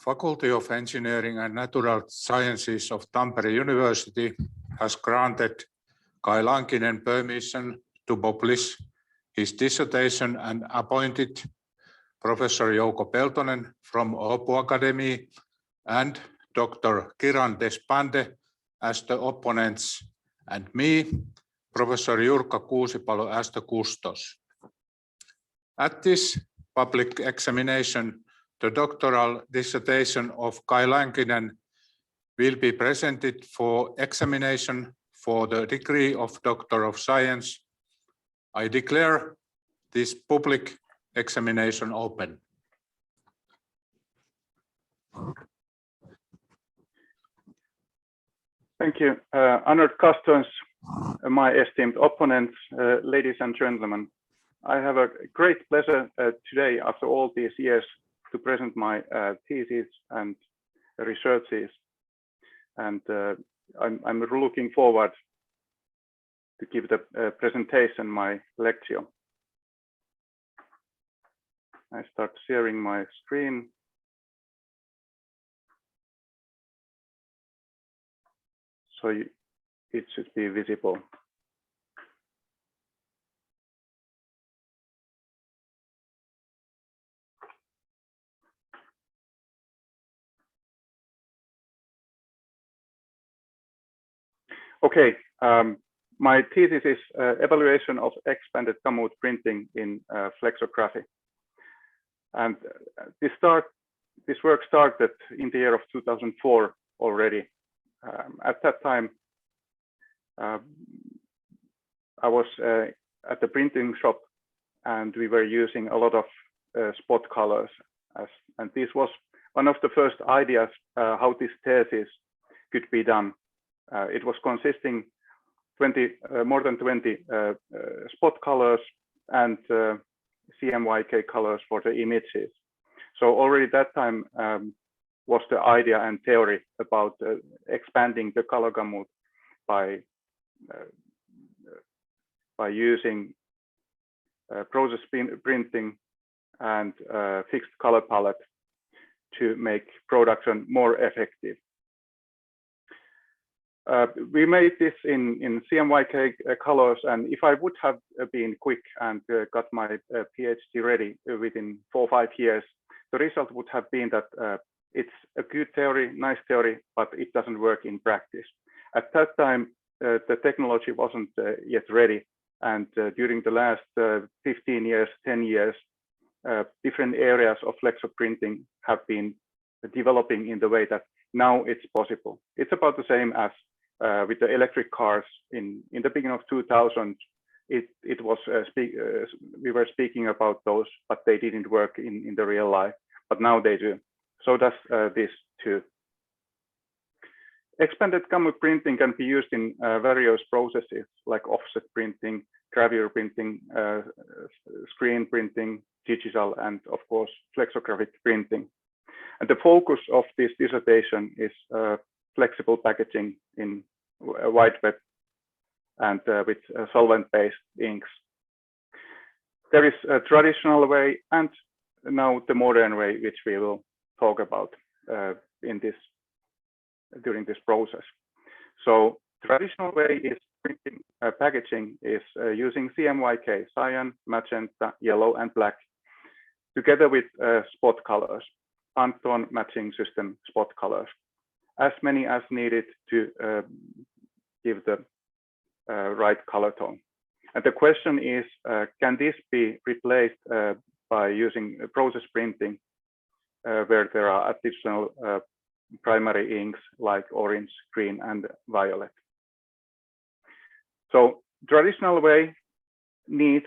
Faculty of Engineering and Natural Sciences of Tampere University has granted Kai Lankinen permission to publish his dissertation and appointed Professor Jouko Peltonen from Åbo Academy and Dr. Kiran Deshpande as the opponents, and me, Professor Jurkka Kuusipalo, as the custos. At this public examination, the doctoral dissertation of Kai Lankinen will be presented for examination for the degree of Doctor of Science. I declare this public examination open. Thank you. Honored custodians, my esteemed opponents, ladies and gentlemen. I have a great pleasure today, after all these years, to present my thesis and researches. And I'm looking forward to give the presentation, my lecture. I start sharing my screen. So it should be visible. Okay, my thesis is evaluation of expanded Gamut printing in flexography. And this work started in the year of 2004 already. At that time, I was at the printing shop, and we were using a lot of spot colors. And this was one of the first ideas how this thesis could be done. It was consisting more than 20 spot colors and CMYK colors for the images. So already that time was the idea and theory about expanding the color gamut by using process printing and fixed color palette to make production more effective. We made this in CMYK colors, and if I would have been quick and got my PhD ready within 4 or 5 years, the result would have been that it's a good theory, nice theory, but it doesn't work in practice. At that time, the technology wasn't yet ready, and during the last 15 years, 10 years, different areas of flexo printing have been developing in the way that now it's possible. It's about the same as with the electric cars in the beginning of 2000. It was we were speaking about those, but they didn't work in the real life. But now they do. So does this too. Expanded Gamut printing can be used in various processes like offset printing, gravure printing, screen printing, digital, and of course flexographic printing. And the focus of this dissertation is flexible packaging in white web and with solvent-based inks. There is a traditional way and now the modern way, which we will talk about during this process. So traditional way is printing packaging is using CMYK, cyan, magenta, yellow, and black, together with spot colors, Pantone matching system spot colors, as many as needed to give the right color tone. And the question is, can this be replaced by using process printing where there are additional primary inks like orange, green, and violet? So traditional way needs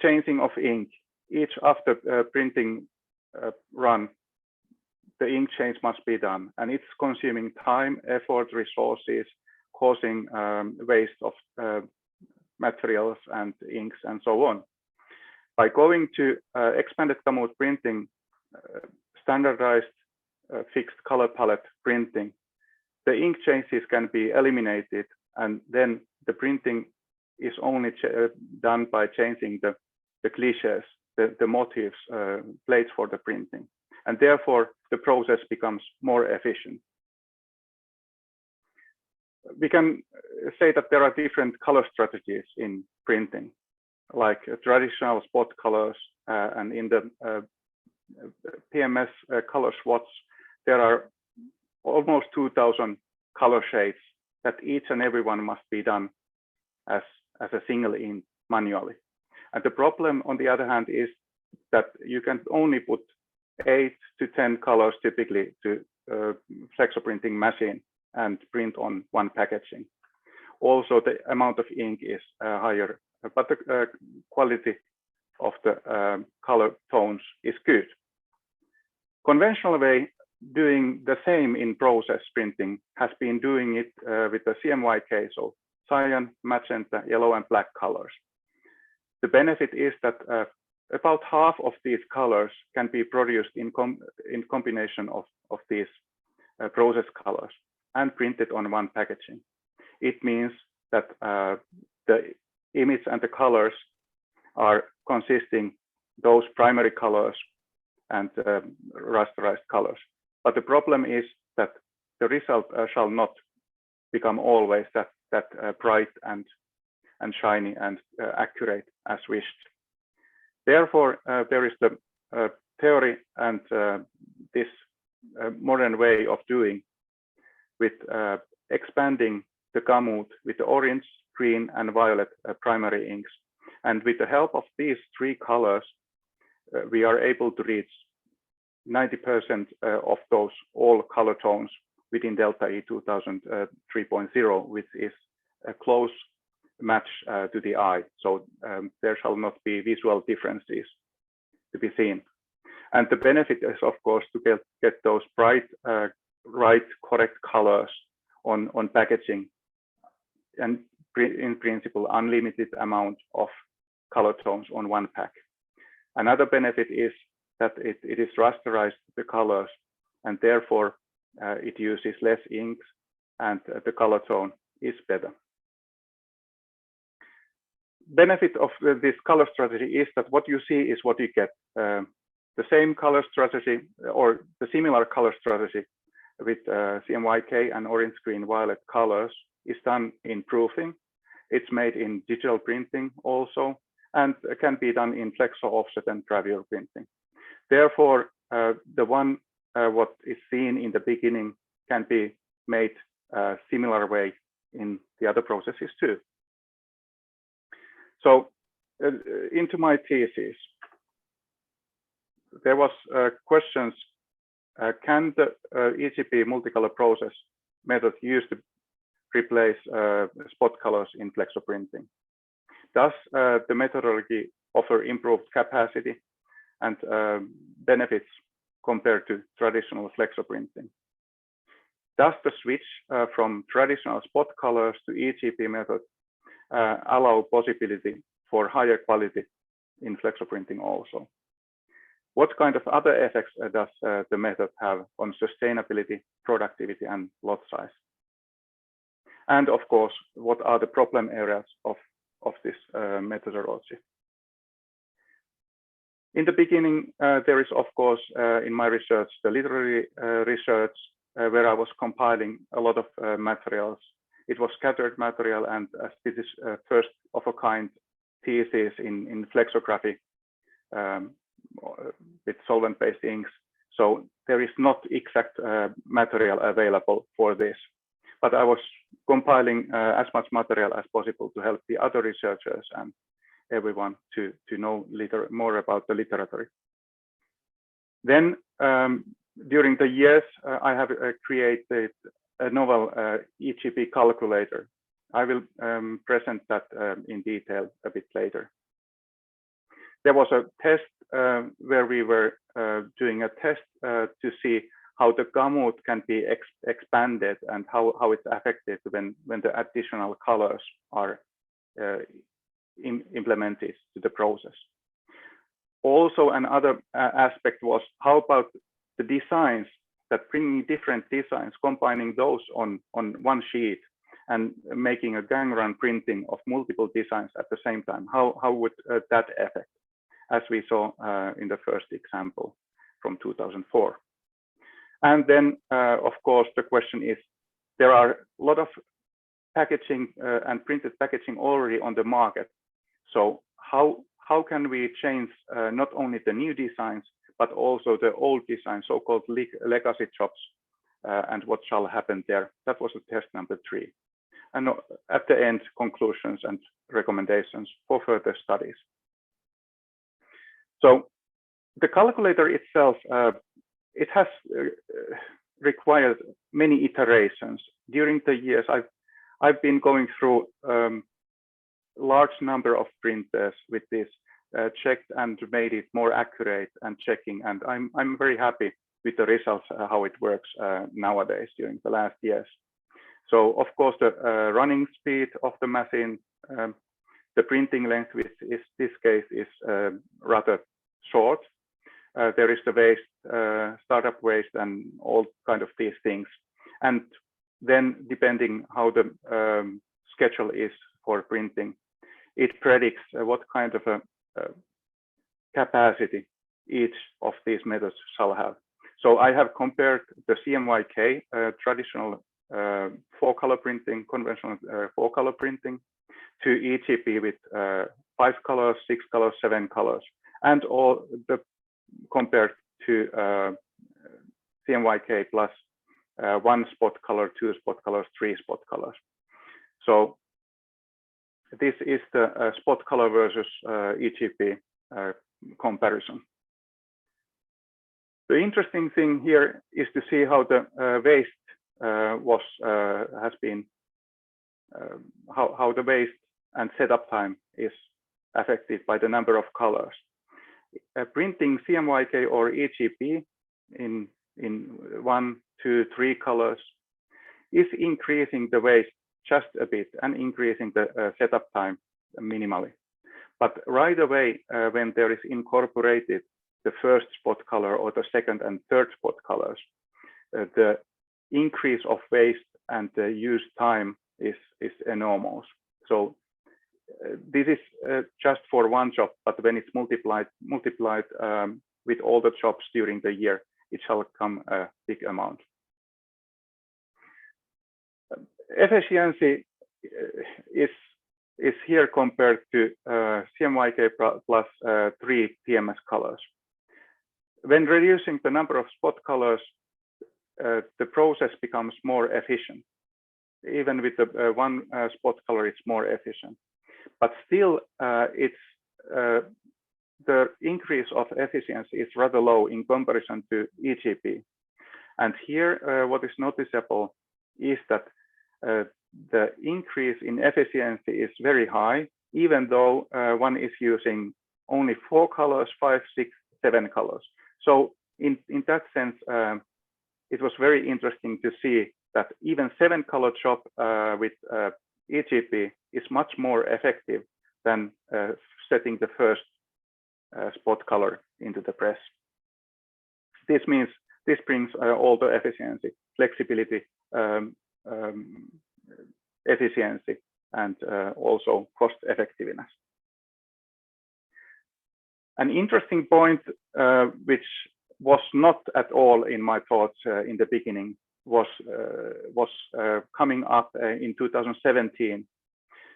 changing of ink. Each after printing run, the ink change must be done, and it's consuming time, effort, resources, causing waste of materials and inks and so on. By going to expanded Gamut printing, standardized fixed color palette printing, the ink changes can be eliminated, and then the printing is only done by changing the clichés, the motifs, plates for the printing. And therefore, the process becomes more efficient. We can say that there are different color strategies in printing, like traditional spot colors, and in the PMS color swatch, there are almost 2,000 color shades that each and every one must be done as a single ink manually. And the problem, on the other hand, is that you can only put 8 to 10 colors typically to flexoprinting machine and print on one packaging. Also, the amount of ink is higher, but the quality of the color tones is good. Conventional way doing the same in process printing has been doing it with the CMYK, so cyan, magenta, yellow, and black colors. The benefit is that about half of these colors can be produced in combination of these process colors and printed on one packaging. It means that the image and the colors are consisting those primary colors and rasterized colors. But the problem is that the result shall not become always that bright and shiny and accurate as wished. Therefore, there is the theory and this modern way of doing with expanding the Gamut with the orange, green, and violet primary inks. And with the help of these three colors, we are able to reach 90% of those all color tones within Delta E 2000 3.0, which is a close match to the eye. So there shall not be visual differences to be seen. And the benefit is, of course, to get those bright, right, correct colors on packaging, and in principle, unlimited amount of color tones on one pack. Another benefit is that it is rasterized the colors, and therefore it uses less inks, and the color tone is better. Benefit of this color strategy is that what you see is what you get. The same color strategy or the similar color strategy with CMYK and orange, green, violet colors is done in proofing. It's made in digital printing also, and can be done in flexo offset and gravure printing. Therefore, the one what is seen in the beginning can be made a similar way in the other processes too. So into my thesis, there was questions, can the EGP multicolor process method used to replace spot colors in flexoprinting? Does the methodology offer improved capacity and benefits compared to traditional flexoprinting? Does the switch from traditional spot colors to EGP method allow possibility for higher quality in flexoprinting also? What kind of other effects does the method have on sustainability, productivity, and lot size? And of course, what are the problem areas of this methodology? In the beginning, there is, of course, in my research, the literary research, where I was compiling a lot of materials. It was scattered material, and this is first of a kind thesis in flexography with solvent-based inks. So there is not exact material available for this, but I was compiling as much material as possible to help the other researchers and everyone to know more about the literature. Then during the years, I have created a novel EGP calculator. I will present that in detail a bit later. There was a test where we were doing a test to see how the Gamut can be expanded and how it's affected when the additional colors are implemented to the process. Also, another aspect was how about the designs, that bringing different designs, combining those on one sheet and making a gang run printing of multiple designs at the same time. How would that affect, as we saw in the first example from 2004? And then, of course, the question is, there are a lot of packaging and printed packaging already on the market. So how can we change not only the new designs, but also the old designs, so-called legacy jobs, and what shall happen there? That was test number 3. And at the end, conclusions and recommendations for further studies. So the calculator itself, it has required many iterations. During the years, I've been going through large number of printers with this, checked and made it more accurate and checking. And I'm very happy with the results, how it works nowadays during the last years. So of course, the running speed of the machine, the printing length, which is this case is rather short. There is the waste, startup waste, and all kind of these things. And then depending how the schedule is for printing, it predicts what kind of a capacity each of these methods shall have. So I have compared the CMYK, traditional 4-color printing, conventional 4-color printing, to EGP with 5 colors, 6 colors, 7 colors, and all the compared to CMYK plus 1 spot color, 2 spot colors, 3 spot colors. So this is the spot color versus EGP comparison. The interesting thing here is to see how the waste has been, how the waste and setup time is affected by the number of colors. Printing CMYK or EGP in 1, 2, 3 colors is increasing the waste just a bit and increasing the setup time minimally. But right away, when there is incorporated the first spot color or the second and third spot colors, the increase of waste and the use time is enormous. So this is just for one job, but when it's multiplied with all the jobs during the year, it shall come a big amount. Efficiency is here compared to CMYK plus 3 PMS colors. When reducing the number of spot colors, the process becomes more efficient. Even with the 1 spot color, it's more efficient. But still, the increase of efficiency is rather low in comparison to EGP. And here, what is noticeable is that the increase in efficiency is very high, even though one is using only 4 colors, 5, 6, 7 colors. So in that sense, it was very interesting to see that even 7-color job with EGP is much more effective than setting the first spot color into the press. This means this brings all the efficiency, flexibility, efficiency, and also cost effectiveness. An interesting point, which was not at all in my thoughts in the beginning, was coming up in 2017,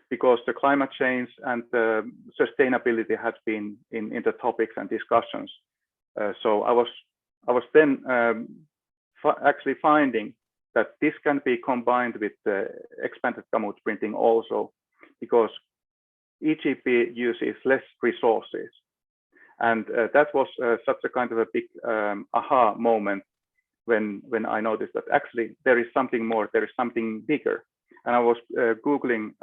because the climate change and sustainability had been in the topics and discussions. So I was then actually finding that this can be combined with expanded Gamut printing also, because EGP uses less resources. And that was such a kind of a big aha moment when I noticed that actually there is something more, there is something bigger. And I was Googling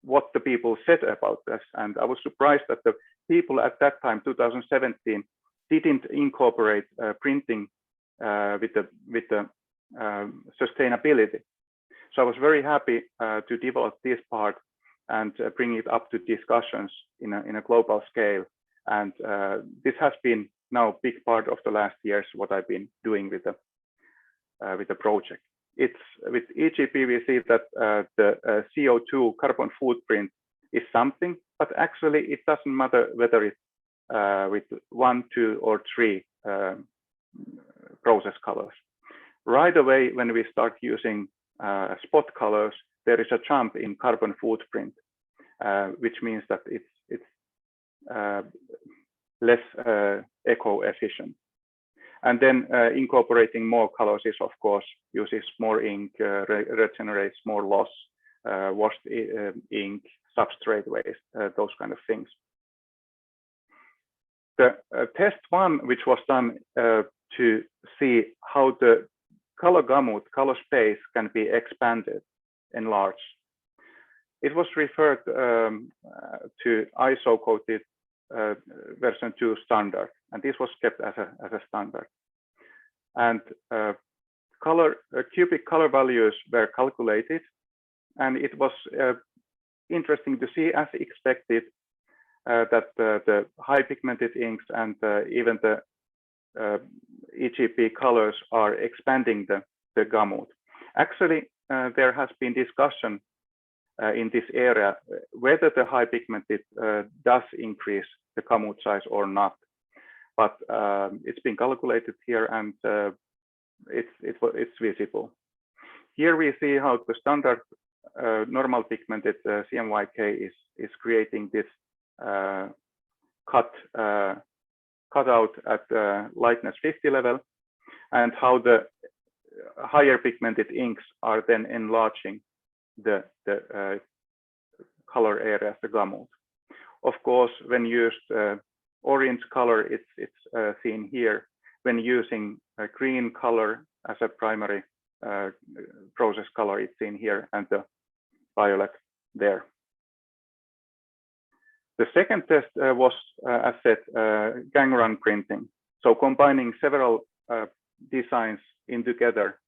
what the people said about this. And I was surprised that the people at that time, 2017, didn't incorporate printing with the sustainability. So I was very happy to develop this part and bring it up to discussions in a global scale. And this has been now a big part of the last years, what I've been doing with the project. It's with EGP, we see that the CO2 carbon footprint is something, but actually it doesn't matter whether it's with 1, 2, or 3 process colors. right away when we start using spot colors, there is a jump in carbon footprint, which means that it's less eco-efficient. And then incorporating more colors is, of course, uses more ink, regenerates more loss, washed ink, substrate waste, those kind of things. The test one, which was done to see how the color gamut, color space can be expanded, enlarged. It was referred to ISO-coated version 2 standard, and this was kept as a standard. And cubic color values were calculated, and it was interesting to see, as expected, that the high pigmented inks and even the EGP colors are expanding the gamut. Actually, there has been discussion in this area whether the high pigmented does increase the gamut size or not. But it's been calculated here, and it's visible. Here we see how the standard normal pigmented CMYK is creating this cutout at lightness 50 level, and how the higher pigmented inks are then enlarging the color areas, the gamut. Of course, when used orange color, it's seen here. When using a green color as a primary process color, it's seen here, and the violet there. The second test was, as said, gang run printing. So combining several designs in together.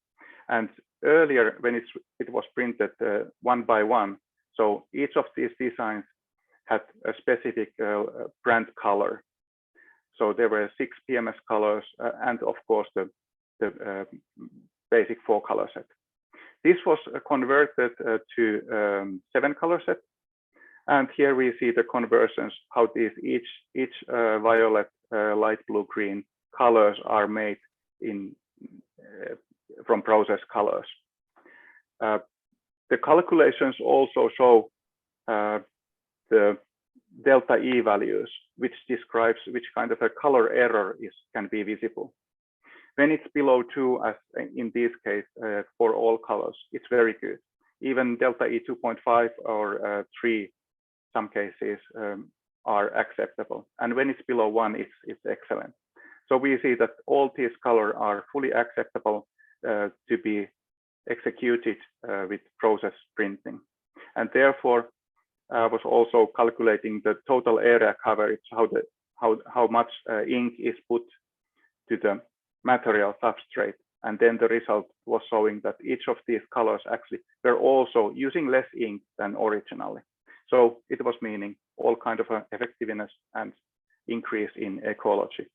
And earlier, when it was printed one by one, so each of these designs had a specific brand color. So there were 6 PMS colors, and of course the basic 4 color set. This was converted to 7 color set. And here we see the conversions, how these each violet, light blue, green colors are made from process colors. The calculations also show the delta E values, which describes which kind of a color error can be visible. When it's below 2, as in this case, for all colors, it's very good. Even delta E 2.5 or 3, some cases are acceptable. And when it's below 1, it's excellent. So we see that all these colors are fully acceptable to be executed with process printing. And therefore, I was also calculating the total area coverage, how much ink is put to the material substrate. And then the result was showing that each of these colors actually were also using less ink than originally. So it was meaning all kind of effectiveness and increase in ecology.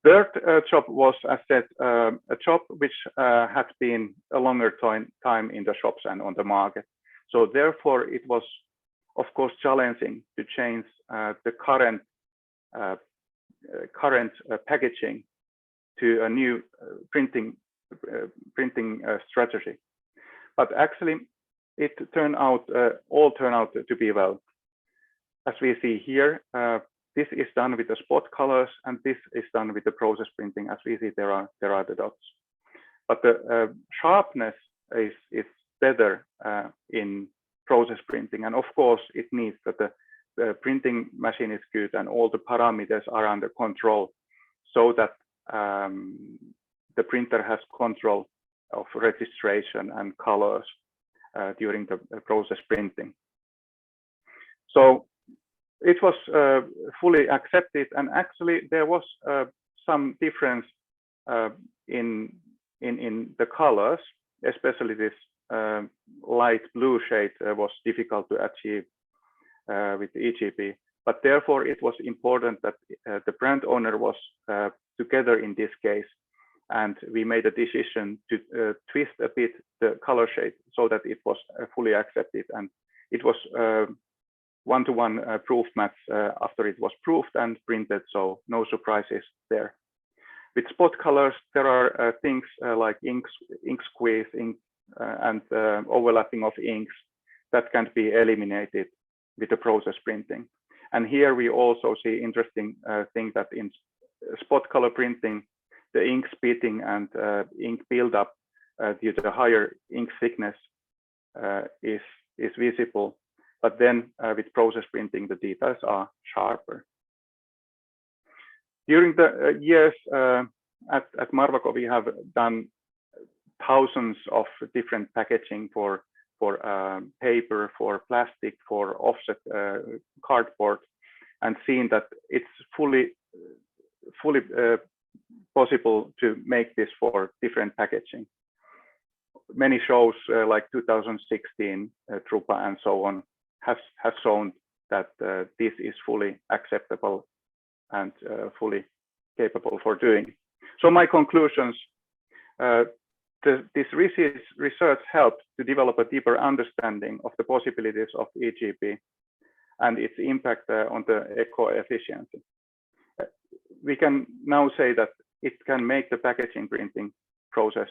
Third job was, as said, a job which had been a longer time in the shops and on the market. So therefore, it was, of course, challenging to change the current packaging to a new printing strategy. But actually, it all turned out to be well. As we see here, this is done with the spot colors, and this is done with the process printing. As we see, there are the dots. But the sharpness is better in process printing, and of course, it needs that the printing machine is good and all the parameters are under control, so that the printer has control of registration and colors during the process printing. So it was fully accepted, and actually there was some difference in the colors, especially this light blue shade was difficult to achieve with EGP. But therefore, it was important that the brand owner was together in this case, and we made a decision to twist a bit the color shade so that it was fully accepted, and it was one-to-one proof match after it was proofed and printed, so no surprises there. With spot colors, there are things like ink squeeze, and overlapping of inks that can be eliminated with the process printing. And here we also see interesting thing that in spot color printing, the ink spitting and ink buildup due to the higher ink thickness is visible. But then with process printing, the details are sharper. During the years at Marvaco, we have done thousands of different packaging for paper, for plastic, for offset cardboard, and seen that it's fully possible to make this for different packaging. Many shows like 2016, Drupa and so on have shown that this is fully acceptable and fully capable for doing. So my conclusions, this research helped to develop a deeper understanding of the possibilities of EGP and its impact on the eco-efficiency. We can now say that it can make the packaging printing process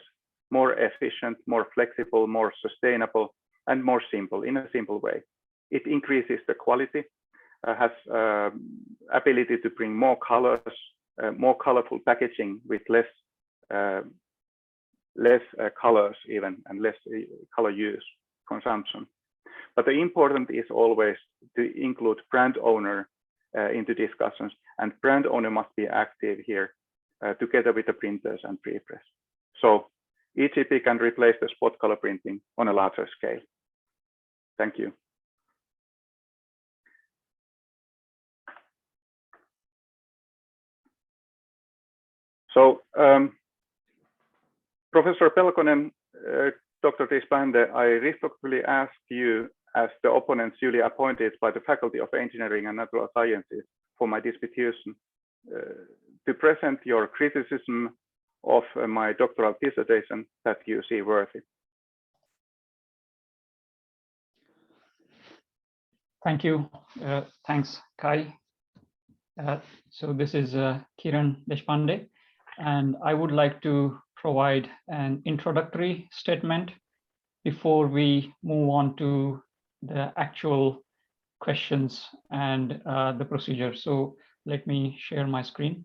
more efficient, more flexible, more sustainable, and more simple, in a simple way. It increases the quality, has ability to bring more colors, more colorful packaging with less colors even, and less color use consumption. But the important is always to include brand owner into discussions, and brand owner must be active here together with the printers and prepress. So EGP can replace the spot color printing on a larger scale. Thank you. So Professor Peltonen, Dr. Deshpande, I respectfully ask you, as the opponents duly appointed by the Faculty of Engineering and Natural Sciences for my disputation, to present your criticism of my doctoral dissertation that you see worthy. Thank you. Thanks, Kai. So this is Kiran Deshpande, and I would like to provide an introductory statement before we move on to the actual questions and the procedure. So let me share my screen.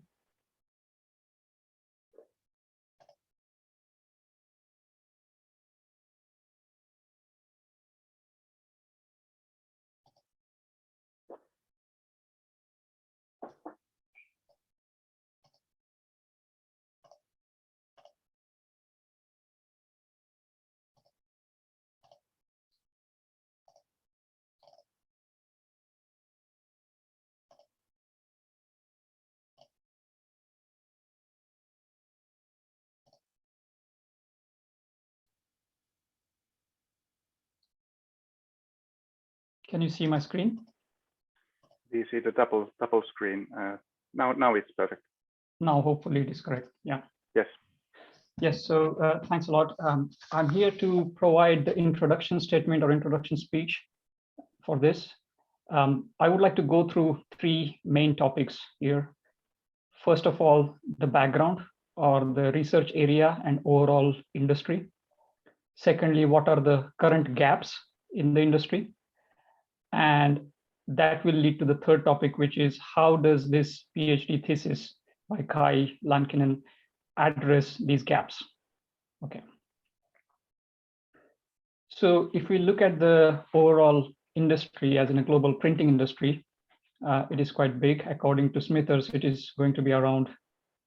Can you see my screen? Do you see the double screen? Now it's perfect. Now, hopefully it is correct. Yeah. Yes. Yes. So thanks a lot. I'm here to provide the introduction statement or introduction speech for this. I would like to go through three main topics here. First of all, the background or the research area and overall industry. Secondly, what are the current gaps in the industry? And that will lead to the third topic, which is how does this PhD thesis by Kai Lankinen address these gaps? Okay. So if we look at the overall industry as in a global printing industry, it is quite big. According to Smithers, it is going to be around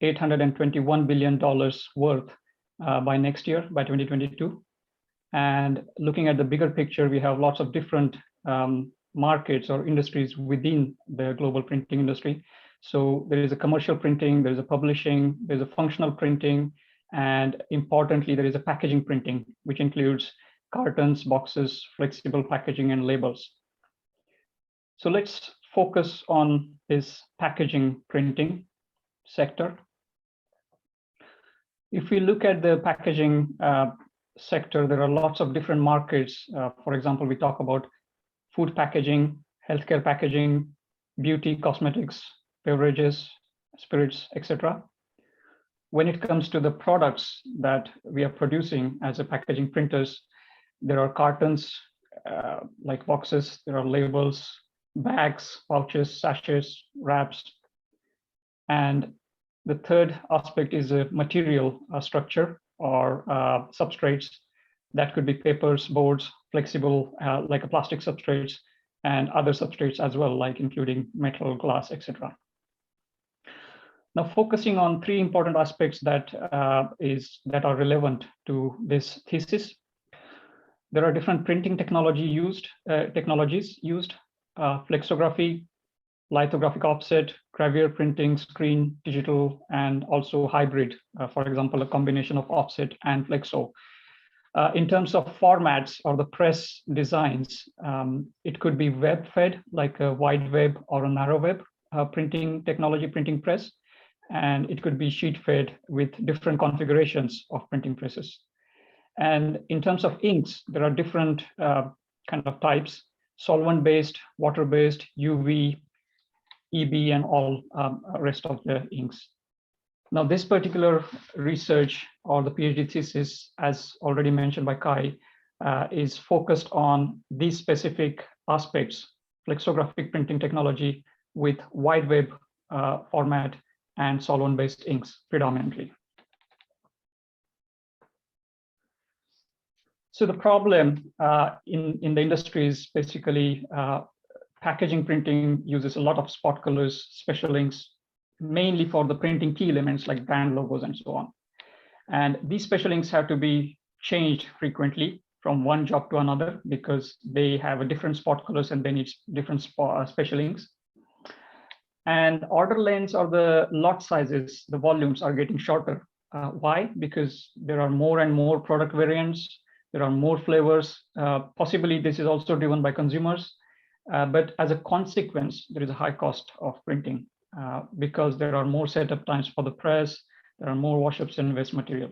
$821 billion worth by next year, by 2022. And looking at the bigger picture, we have lots of different markets or industries within the global printing industry. So there is a commercial printing, there is a publishing, there's a functional printing, and importantly, there is a packaging printing, which includes cartons, boxes, flexible packaging, and labels. So let's focus on this packaging printing sector. If we look at the packaging sector, there are lots of different markets. For example, we talk about food packaging, healthcare packaging, beauty, cosmetics, beverages, spirits, etc. when it comes to the products that we are producing as a packaging printers, there are cartons, like boxes, there are labels, bags, pouches, sachets, wraps. And the third aspect is a material structure or substrates. That could be papers, boards, flexible, like a plastic substrates, and other substrates as well, like including metal, glass, etc. Now, focusing on three important aspects that are relevant to this thesis. There are different printing technologies used, flexography, lithographic offset, gravure printing, screen, digital, and also hybrid, for example, a combination of offset and flexo. In terms of formats or the press designs, it could be web-fed, like a wide web or a narrow web printing technology, printing press, and it could be sheet-fed with different configurations of printing presses. And in terms of inks, there are different kind of types: solvent-based, water-based, UV, EB, and all rest of the inks. Now, this particular research or the PhD thesis, as already mentioned by Kai, is focused on these specific aspects: flexographic printing technology with wide web format and solvent-based inks predominantly. So the problem in the industry is basically packaging printing uses a lot of spot colors, special inks, mainly for the printing key elements like brand logos and so on. And these special inks have to be changed frequently from one job to another because they have a different spot colors and they need different special inks. And order lengths or the lot sizes, the volumes are getting shorter. Why? Because there are more and more product variants, there are more flavors. Possibly this is also driven by consumers, but as a consequence, there is a high cost of printing because there are more setup times for the press, there are more washups and waste material.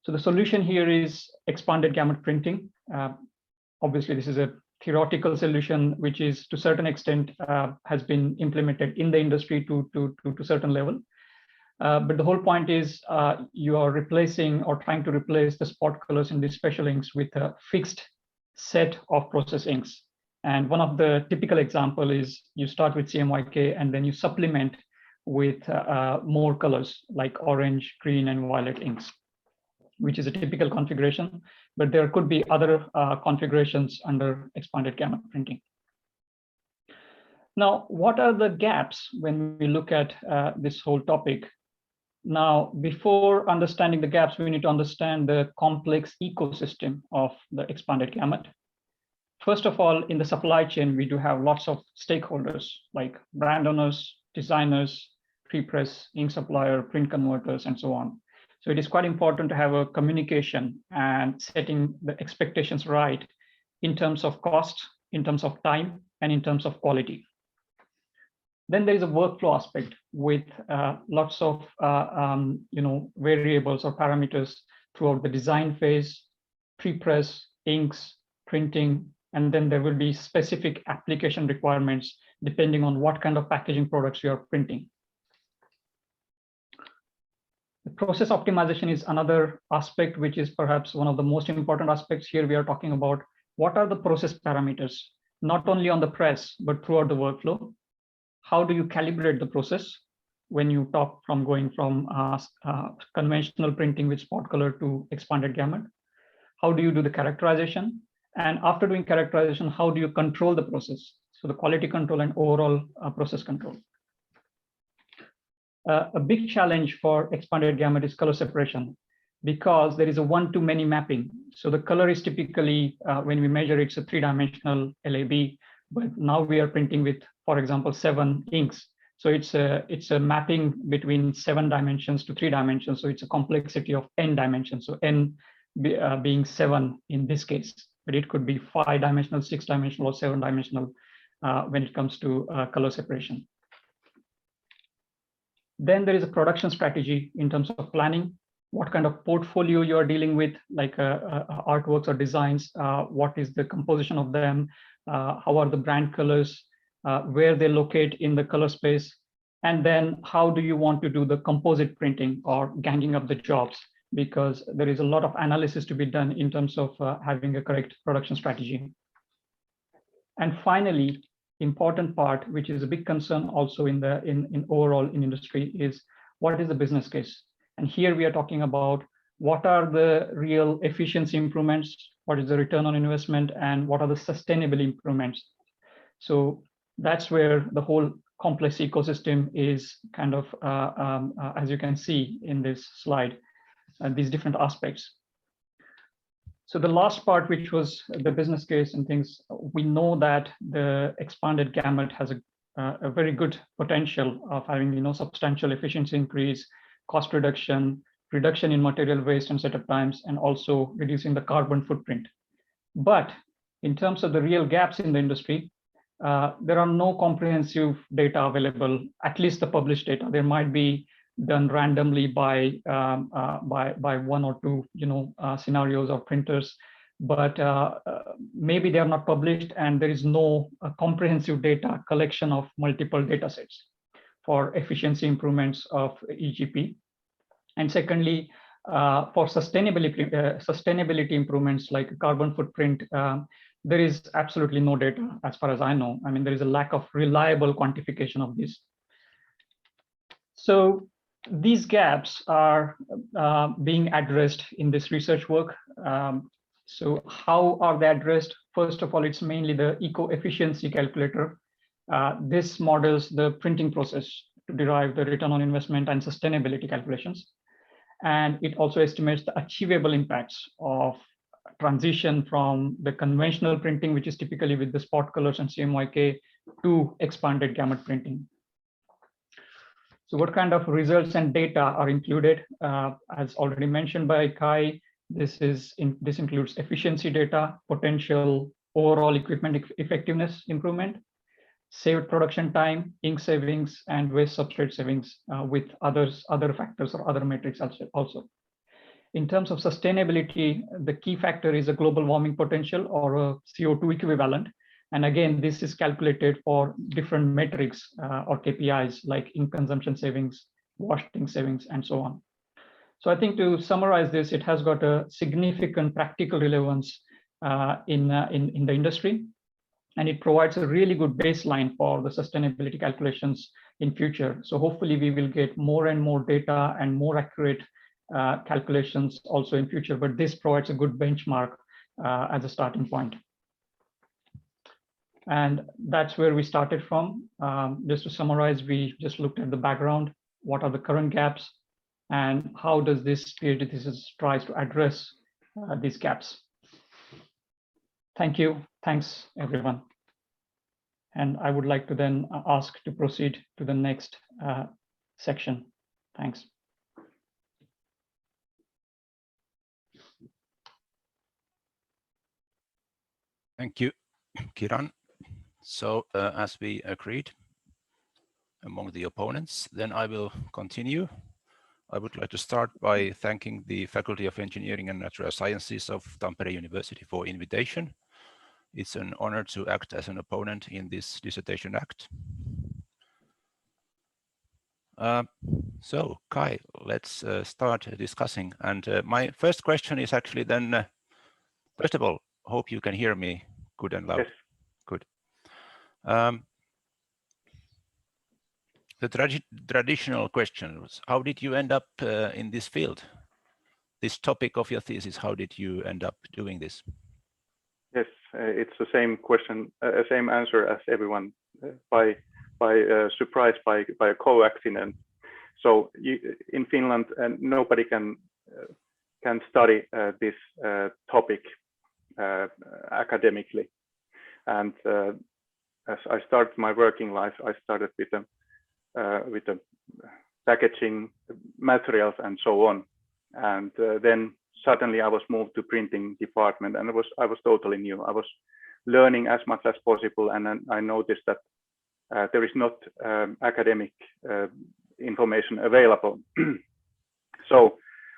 So the solution here is expanded gamut printing. Obviously, this is a theoretical solution, which is to a certain extent has been implemented in the industry to certain level. But the whole point is you are replacing or trying to replace the spot colors in these special inks with a fixed set of process inks. And one of the typical example is you start with CMYK and then you supplement with more colors like orange, green, and violet inks, which is a typical configuration, but there could be other configurations under expanded gamut printing. Now, what are the gaps when we look at this whole topic? Now, before understanding the gaps, we need to understand the complex ecosystem of the expanded gamut. First of all, in the supply chain, we do have lots of stakeholders like brand owners, designers, prepress, ink supplier, print converters, and so on. So it is quite important to have a communication and setting the expectations right in terms of cost, in terms of time, and in terms of quality. Then there is a workflow aspect with lots of variables or parameters throughout the design phase, prepress, inks, printing, and then there will be specific application requirements depending on what kind of packaging products you are printing. The process optimization is another aspect, which is perhaps one of the most important aspects here. We are talking about what are the process parameters, not only on the press, but throughout the workflow. How do you calibrate the process when you talk from going from conventional printing with spot color to expanded gamut? How do you do the characterization? And after doing characterization, how do you control the process? So the quality control and overall process control. A big challenge for expanded gamut is color separation because there is a one-to-many mapping. So the color is typically, when we measure, it's a three-dimensional LAB, but now we are printing with, for example, 7 inks. So it's a mapping between 7 dimensions to 3 dimensions. So it's a complexity of n dimensions. So n being 7 in this case, but it could be 5-dimensional, 6-dimensional, or 7-dimensional when it comes to color separation. Then there is a production strategy in terms of planning, what kind of portfolio you are dealing with, like artworks or designs, what is the composition of them, how are the brand colors, where they locate in the color space, And then how do you want to do the composite printing or ganging up the jobs? Because there is a lot of analysis to be done in terms of having a correct production strategy. And finally, important part, which is a big concern also in overall in industry, is what is the business case? And here we are talking about what are the real efficiency improvements, what is the return on investment, and what are the sustainable improvements. So that's where the whole complex ecosystem is kind of, as you can see in this slide, these different aspects. So the last part, which was the business case and things, we know that the expanded Gamut has a very good potential of having substantial efficiency increase, cost reduction, reduction in material waste and setup times, and also reducing the carbon footprint. But in terms of the real gaps in the industry, there are no comprehensive data available, at least the published data. There might be done randomly by one or two scenarios or printers, but maybe they are not published, and there is no comprehensive data collection of multiple data sets for efficiency improvements of EGP. And secondly, for sustainability improvements like carbon footprint, there is absolutely no data as far as I know. I mean, there is a lack of reliable quantification of this. So these gaps are being addressed in this research work. So how are they addressed? First of all, it's mainly the eco-efficiency calculator. This models the printing process to derive the return on investment and sustainability calculations. And it also estimates the achievable impacts of transition from the conventional printing, which is typically with the spot colors and CMYK, to expanded Gamut printing. So what kind of results and data are included? As already mentioned by Kai, this includes efficiency data, potential overall equipment effectiveness improvement, saved production time, ink savings, and waste substrate savings with other factors or other metrics also. In terms of sustainability, the key factor is a global warming potential or a CO2 equivalent. And again, this is calculated for different metrics or KPIs like ink consumption savings, washing savings, and so on. So I think to summarize this, it has got a significant practical relevance in the industry. And it provides a really good baseline for the sustainability calculations in future. So hopefully we will get more and more data and more accurate calculations also in future, but this provides a good benchmark as a starting point. And that's where we started from. Just to summarize, we just looked at the background, what are the current gaps, and how does this PhD thesis tries to address these gaps. Thank you. Thanks, everyone. And I would like to then ask to proceed to the next section. Thanks. Thank you, Kiran. So as we agreed among the opponents, then I will continue. I would like to start by thanking the Faculty of Engineering and Natural Sciences of Tampere University for invitation. It's an honor to act as an opponent in this dissertation act. So Kai, let's start discussing. And my first question is actually then, first of all, hope you can hear me good and loud. Yes. Good. The traditional question was, how did you end up in this field? This topic of your thesis, how did you end up doing this? Yes, it's the same question, same answer as everyone, by surprise, by a co-accident. So in Finland, nobody can study this topic academically. And as I started my working life, I started with the packaging materials and so on. And then suddenly I was moved to printing department, and I was totally new. I was learning as much as possible, and then I noticed that there is not academic information available. So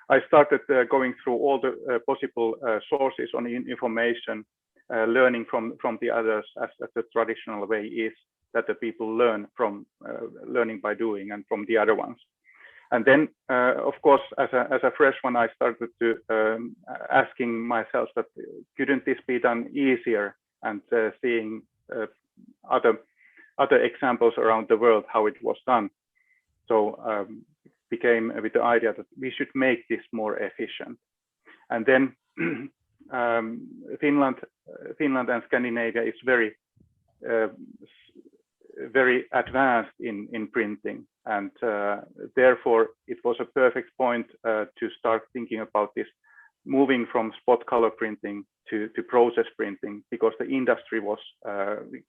I started going through all the possible sources on information, learning from the others, as the traditional way is. that the people learn from learning by doing and from the other ones. And then, of course, as a fresh one, I started to asking myself that couldn't this be done easier, and seeing other examples around the world how it was done. So became with the idea that we should make this more efficient. And then Finland and Scandinavia is very advanced in printing, and therefore it was a perfect point to start thinking about this, moving from spot color printing to process printing, because the industry was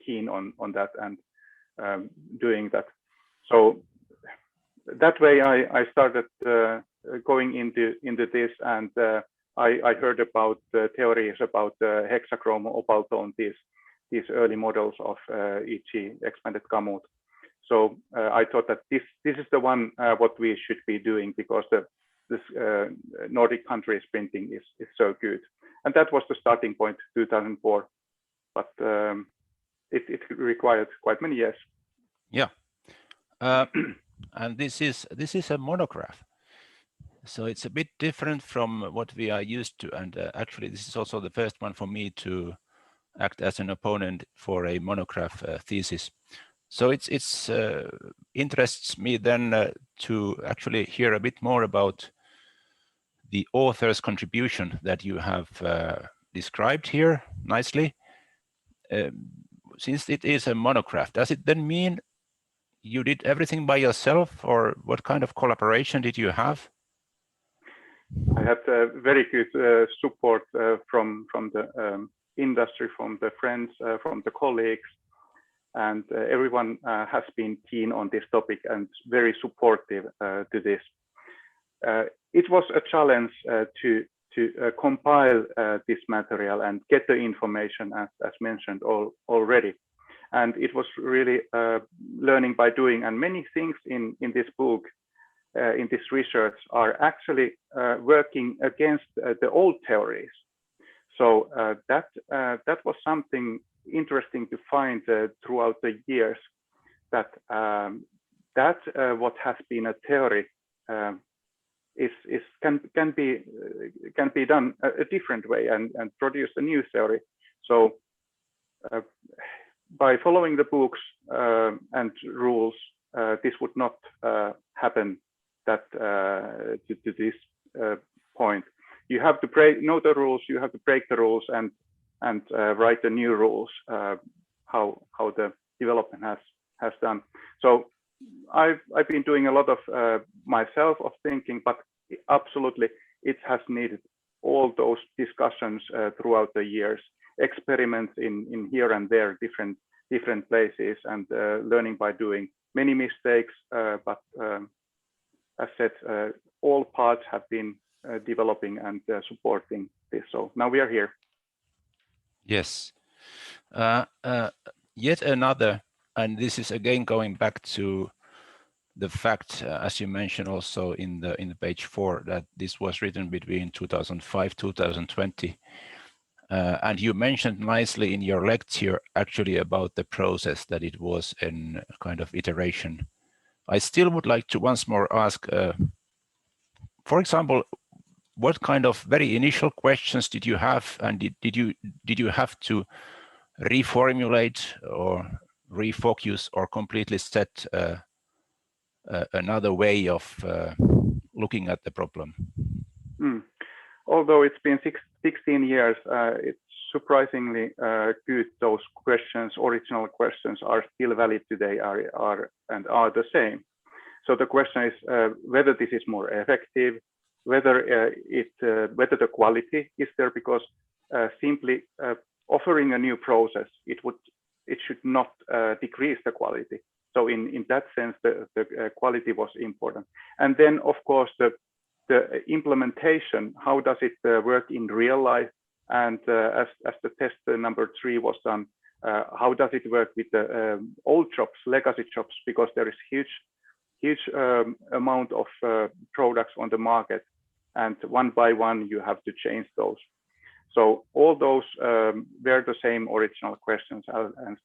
keen on that and doing that. So that way I started going into this, and I heard about theories about hexachrome opal tone, these early models of e.g. expanded Gamut. So I thought that this is the one what we should be doing, because this Nordic countries printing is so good. And that was the starting point, 2004. But it required quite many years. Yeah. And this is a monograph. So it's a bit different from what we are used to. And actually, this is also the first one for me to act as an opponent for a monograph thesis. So it's interests me then to actually hear a bit more about the author's contribution that you have described here nicely. Since it is a monograph, does it then mean you did everything by yourself, or what kind of collaboration did you have? I had very good support from the industry, from the friends, from the colleagues, and everyone has been keen on this topic and very supportive to this. It was a challenge to compile this material and get the information, as mentioned already. And it was really learning by doing, and many things in this book, in this research, are actually working against the old theories. So that was something interesting to find throughout the years, that what has been a theory can be done a different way and produce a new theory. So by following the books and rules, this would not happen to this point. You have to know the rules, you have to break the rules, and write the new rules, how the development has done. So I've been doing a lot of myself of thinking, but absolutely it has needed all those discussions throughout the years, experiments in here and there, different places, and learning by doing. Many mistakes, but as said, all parts have been developing and supporting this. So now we are here. Yes. Yet another, and this is again going back to the fact, as you mentioned also in the page 4, that this was written between 2005-2020. And you mentioned nicely in your lecture actually about the process, that it was a kind of iteration. I still would like to once more ask, for example, what kind of very initial questions did you have, and did you have to reformulate or refocus or completely set another way of looking at the problem? Although it's been 16 years, it's surprisingly good. Those questions, original questions, are still valid today, are the same. So the question is whether this is more effective, whether the quality is there, because simply offering a new process, it should not decrease the quality. So in that sense, the quality was important. And then, of course, the implementation, how does it work in real life? And as the test number 3 was done, how does it work with the old shops, legacy shops? Because there is huge amount of products on the market, and one by one you have to change those. So all those were the same original questions and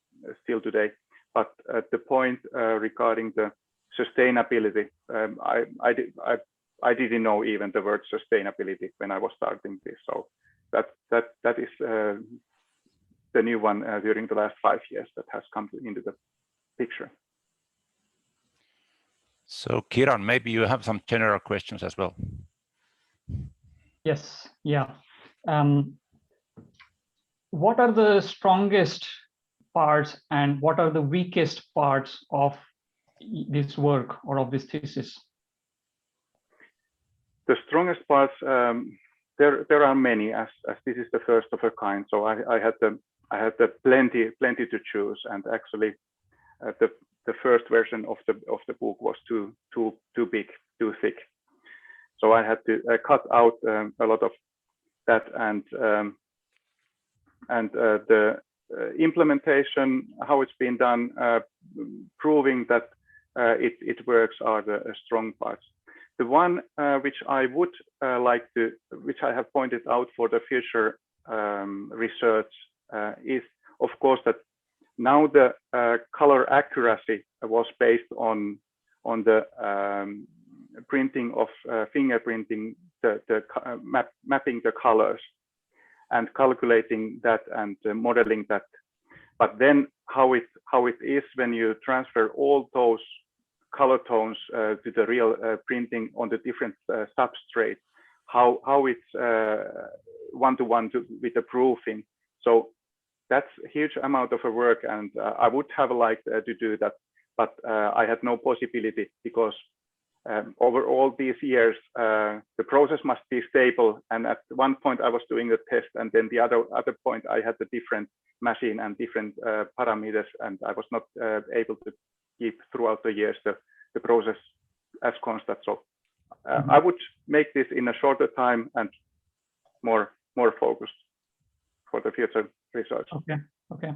still today. But at the point regarding the sustainability, I didn't know even the word sustainability when I was starting this. So that is the new one during the last 5 years that has come into the picture. So Kiran, maybe you have some general questions as well. Yes, yeah. What are the strongest parts and what are the weakest parts of this work or of this thesis? The strongest parts, there are many, as this is the first of a kind. So I had the plenty to choose, and actually the first version of the book was too big, too thick. So I had to cut out a lot of that, and the implementation, how it's been done, proving that it works, are the strong parts. The one which I would like to, which I have pointed out for the future research, is of course that now the color accuracy was based on the printing of fingerprinting, mapping the colors and calculating that and modeling that. But then how it is when you transfer all those color tones to the real printing on the different substrate, how it's one-to-one with the proofing. So that's a huge amount of work, and I would have liked to do that, but I had no possibility because over all these years, the process must be stable. And at one point I was doing the test, and then the other point I had a different machine and different parameters, and I was not able to keep throughout the years the process as constant. So I would make this in a shorter time and more focused for the future research. Okay.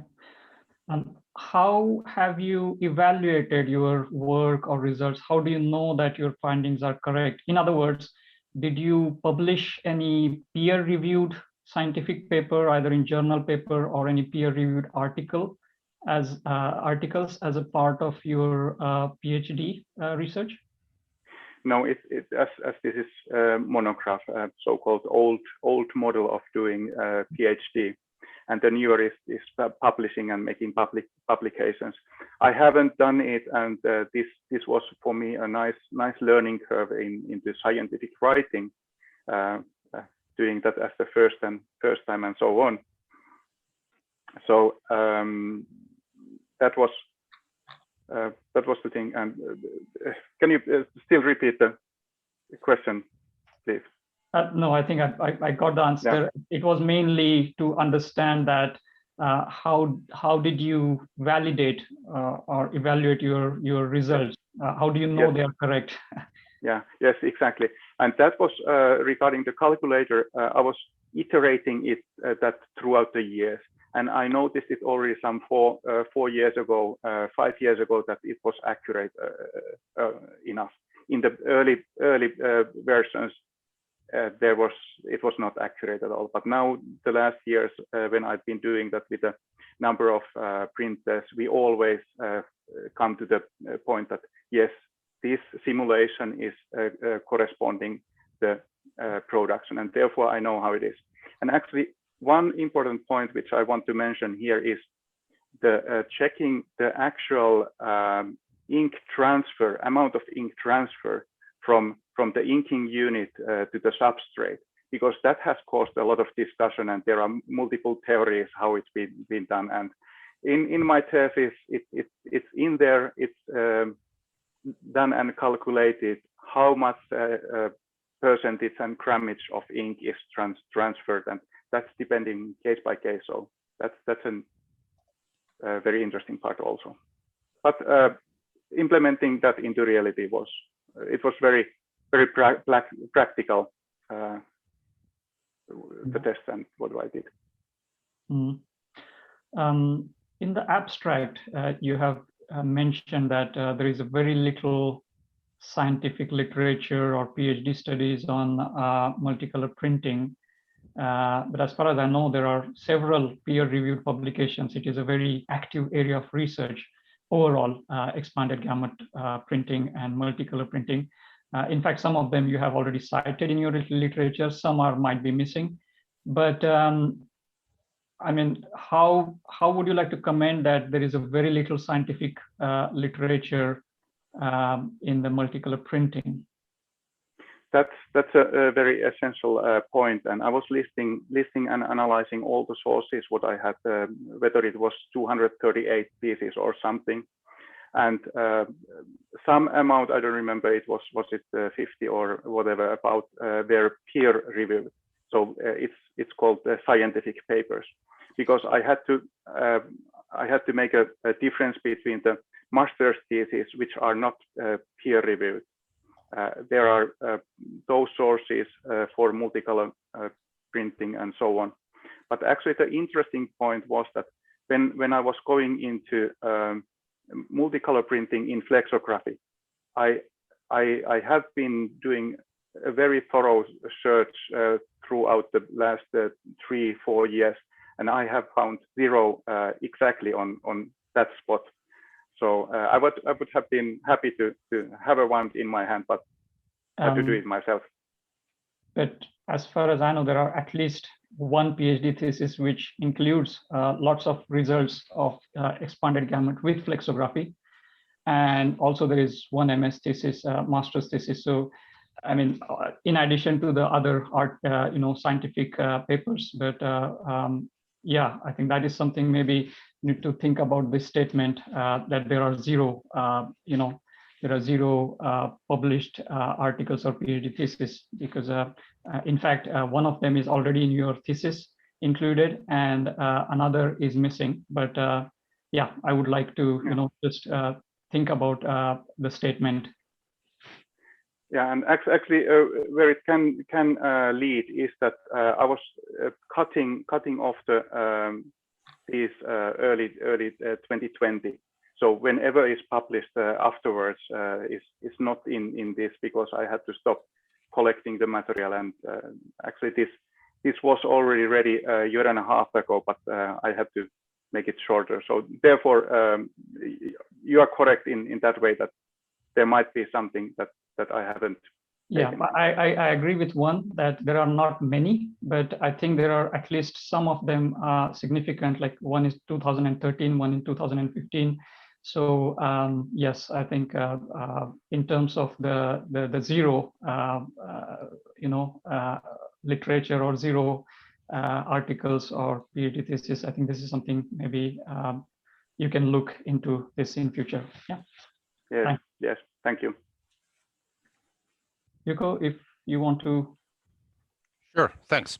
How have you evaluated your work or results? How do you know that your findings are correct? In other words, did you publish any peer-reviewed scientific paper, either in journal paper or any peer-reviewed articles as a part of your PhD research? No, as this is monograph, so-called old model of doing PhD. And the newer is publishing and making publications. I haven't done it, and this was for me a nice learning curve into scientific writing, doing that as the first time and so on. So that was the thing. And can you still repeat the question, please? No, I think I got the answer. Yeah. It was mainly to understand that how did you validate or evaluate your results? How do you know they are correct? Yes, exactly. And that was regarding the calculator. I was iterating it that throughout the years, and I noticed it already some 4 years ago, 5 years ago, that it was accurate enough. In the early versions, it was not accurate at all. But now the last years, when I've been doing that with a number of printers, we always come to the point that yes, this simulation is corresponding the production, and therefore I know how it is. And actually, one important point which I want to mention here is the checking the actual ink transfer, amount of ink transfer from the inking unit to the substrate, because that has caused a lot of discussion, and there are multiple theories how it's been done. And in my thesis, it's in there, it's done and calculated how much percentage and grammage of ink is transferred, and that's depending case by case. So that's a very interesting part also. But implementing that into reality was very practical, the test and what I did. In the abstract, you have mentioned that there is a very little scientific literature or PhD studies on multicolor printing. But as far as I know, there are several peer-reviewed publications. It is a very active area of research. overall expanded gamut printing and multicolor printing. In fact, some of them you have already cited in your literature, some might be missing. But I mean, how would you like to comment that there is a very little scientific literature in the multicolor printing? That's a very essential point, and I was listing and analyzing all the sources what I had, whether it was 238 pieces or something, and some amount, I don't remember, it was it 50 or whatever, about their peer review. So it's called scientific papers, because I had to make a difference between the master's thesis, which are not peer reviewed. There are those sources for multicolor printing and so on. But actually the interesting point was that when I was going into multicolor printing in flexography, I have been doing a very thorough search throughout the last 3-4 years, and I have found zero exactly on that spot. So I would have been happy to have a one in my hand, but I had to do it myself. But as far as I know, there are at least one PhD thesis which includes lots of results of expanded gamut with flexography, and also there is one MS thesis, master's thesis. So I mean, in addition to the other scientific papers, but yeah, I think that is something maybe you need to think about this statement that there are zero, published articles or PhD thesis, because in fact, one of them is already in your thesis included and another is missing. But yeah, I would like to, just think about the statement. Yeah, and actually, where it can lead is that I was cutting off these early 2020. So whenever it's published afterwards, is not in this, because I had to stop collecting the material. And actually, this was already ready a year and a half ago, but I had to make it shorter. So therefore, you are correct in that way, that there might be something that I haven't. Yeah, I agree with one, that there are not many, but I think there are at least some of them significant, like one is 2013, one in 2015. So yes, I think in terms of the zero, literature or zero articles or PhD thesis, I think this is something maybe you can look into this in future. Yeah. Yes. Yes. Thank you. Jouko, if you want to. Sure, thanks.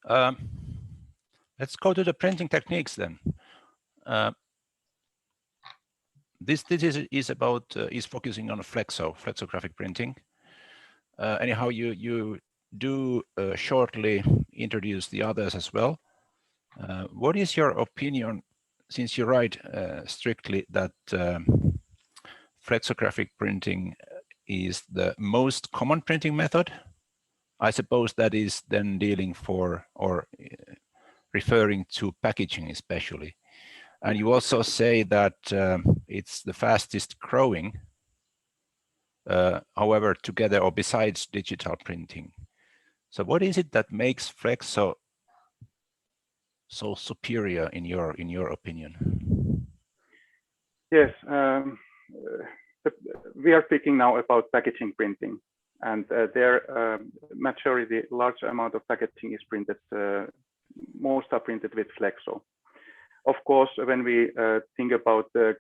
Let's go to the printing techniques then. This is focusing on flexographic printing. Anyhow, you do shortly introduce the others as well. What is your opinion, since you write strictly that flexographic printing is the most common printing method? I suppose that is then dealing for or referring to packaging especially. And you also say that it's the fastest growing, however, together or besides digital printing. So what is it that makes Flexo so superior in your opinion? Yes, we are speaking now about packaging printing, and their large amount of packaging is printed. Most are printed with Flexo. Of course, when we think about the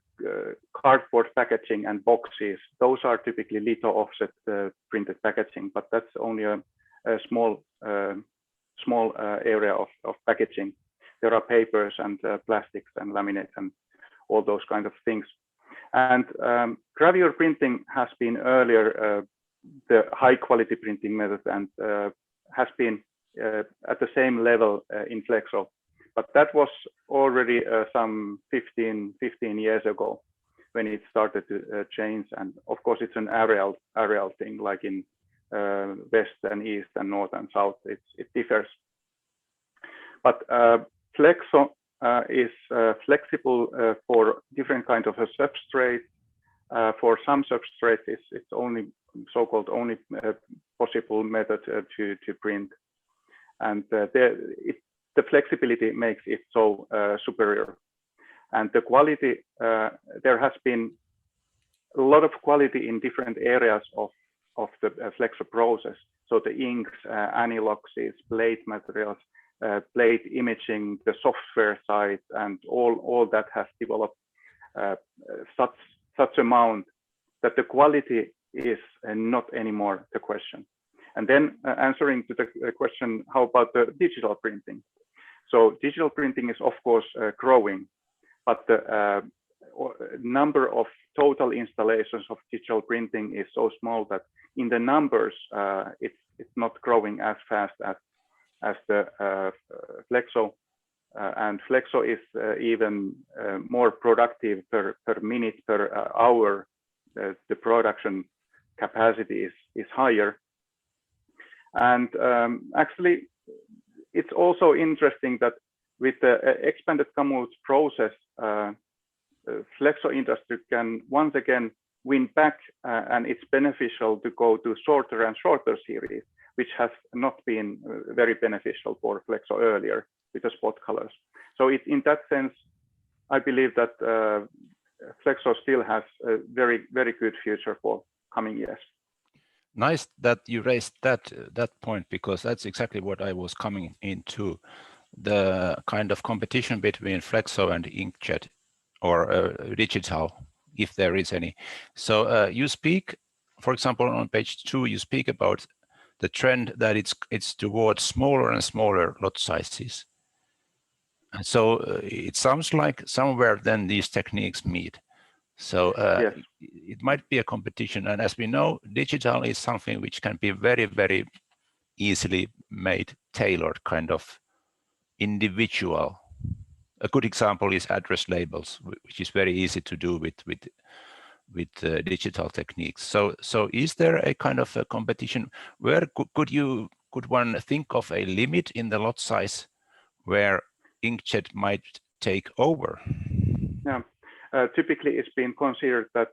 cardboard packaging and boxes, those are typically litho offset printed packaging, but that's only a small area of packaging. There are papers and plastics and laminates and all those kind of things. And gravure printing has been earlier the high quality printing method, and has been at the same level in Flexo. But that was already some 15 years ago when it started to change. And of course, it's an areal thing, like in west and east and north and south. It differs. But Flexo is flexible for different kinds of a substrate. For some substrates, it's only so-called only possible method to print, and the flexibility makes it so superior. And the quality, there has been a lot of quality in different areas of the Flexo process. So the inks, aniloxes, plate materials, plate imaging, the software side, and all that has developed such amount that the quality is not anymore the question. And then answering to the question, how about the digital printing? So digital printing is of course growing, but the number of total installations of digital printing is so small that in the numbers it's not growing as fast as the Flexo, and Flexo is even more productive per minute, per hour. The production capacity is higher, and actually it's also interesting that with the expanded Gamut process, Flexo industry can once again win back, and it's beneficial to go to shorter and shorter series, which has not been very beneficial for Flexo earlier with the spot colors. So in that sense, I believe that Flexo still has a very, very good future for coming years. Nice that you raised that point, because that's exactly what I was coming into, the kind of competition between Flexo and inkjet, or digital, if there is any. So you speak, for example, on page 2, you speak about the trend that it's towards smaller and smaller lot sizes. And so it sounds like somewhere then these techniques meet. So yes. It might be a competition. And as we know, digital is something which can be very, very easily made, tailored, kind of individual. A good example is address labels, which is very easy to do with digital techniques. So is there a kind of a competition where could one think of a limit in the lot size where inkjet might take over? Yeah, typically it's been considered that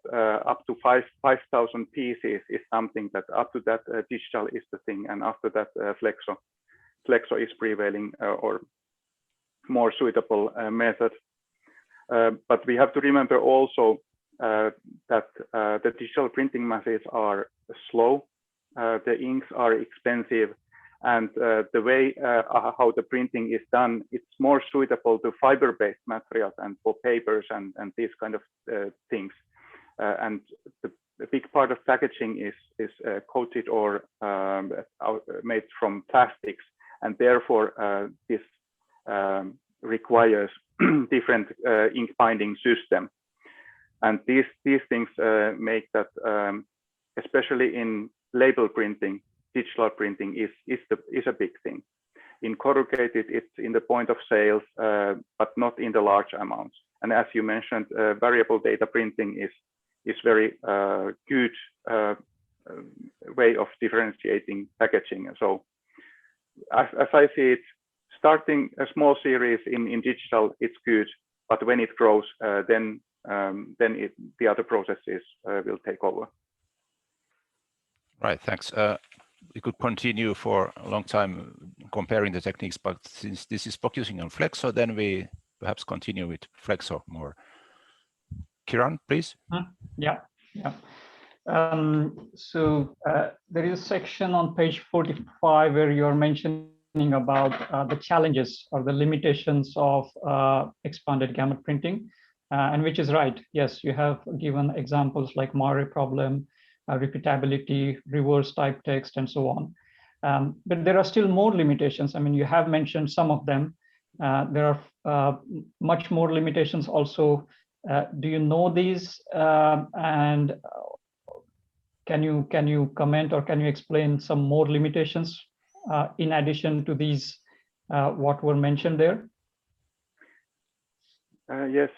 up to 5,000 pieces is something that up to that digital is the thing, and after that Flexo is prevailing or more suitable method. But we have to remember also that the digital printing methods are slow, the inks are expensive, and the way how the printing is done, it's more suitable to fiber-based materials and for papers and these kind of things. And the big part of packaging is coated or made from plastics, and therefore this requires different ink binding system. And these things make that, especially in label printing, digital printing is a big thing. In corrugated, it's in the point of sales, but not in the large amounts. And as you mentioned, variable data printing is very good way of differentiating packaging. So as I see it, starting a small series in digital, it's good, but when it grows, then the other processes will take over. Right, thanks. We could continue for a long time comparing the techniques, but since this is focusing on Flexo, then we perhaps continue with Flexo more. Kiran, please. Yeah. So there is a section on page 45 where you're mentioning about the challenges or the limitations of expanded gamut printing, and which is right. Yes, you have given examples like Mare problem, repeatability, reverse type text, and so on. But there are still more limitations. I mean, you have mentioned some of them. There are much more limitations also. Do you know these? And can you comment or can you explain some more limitations in addition to these what were mentioned there? Yes,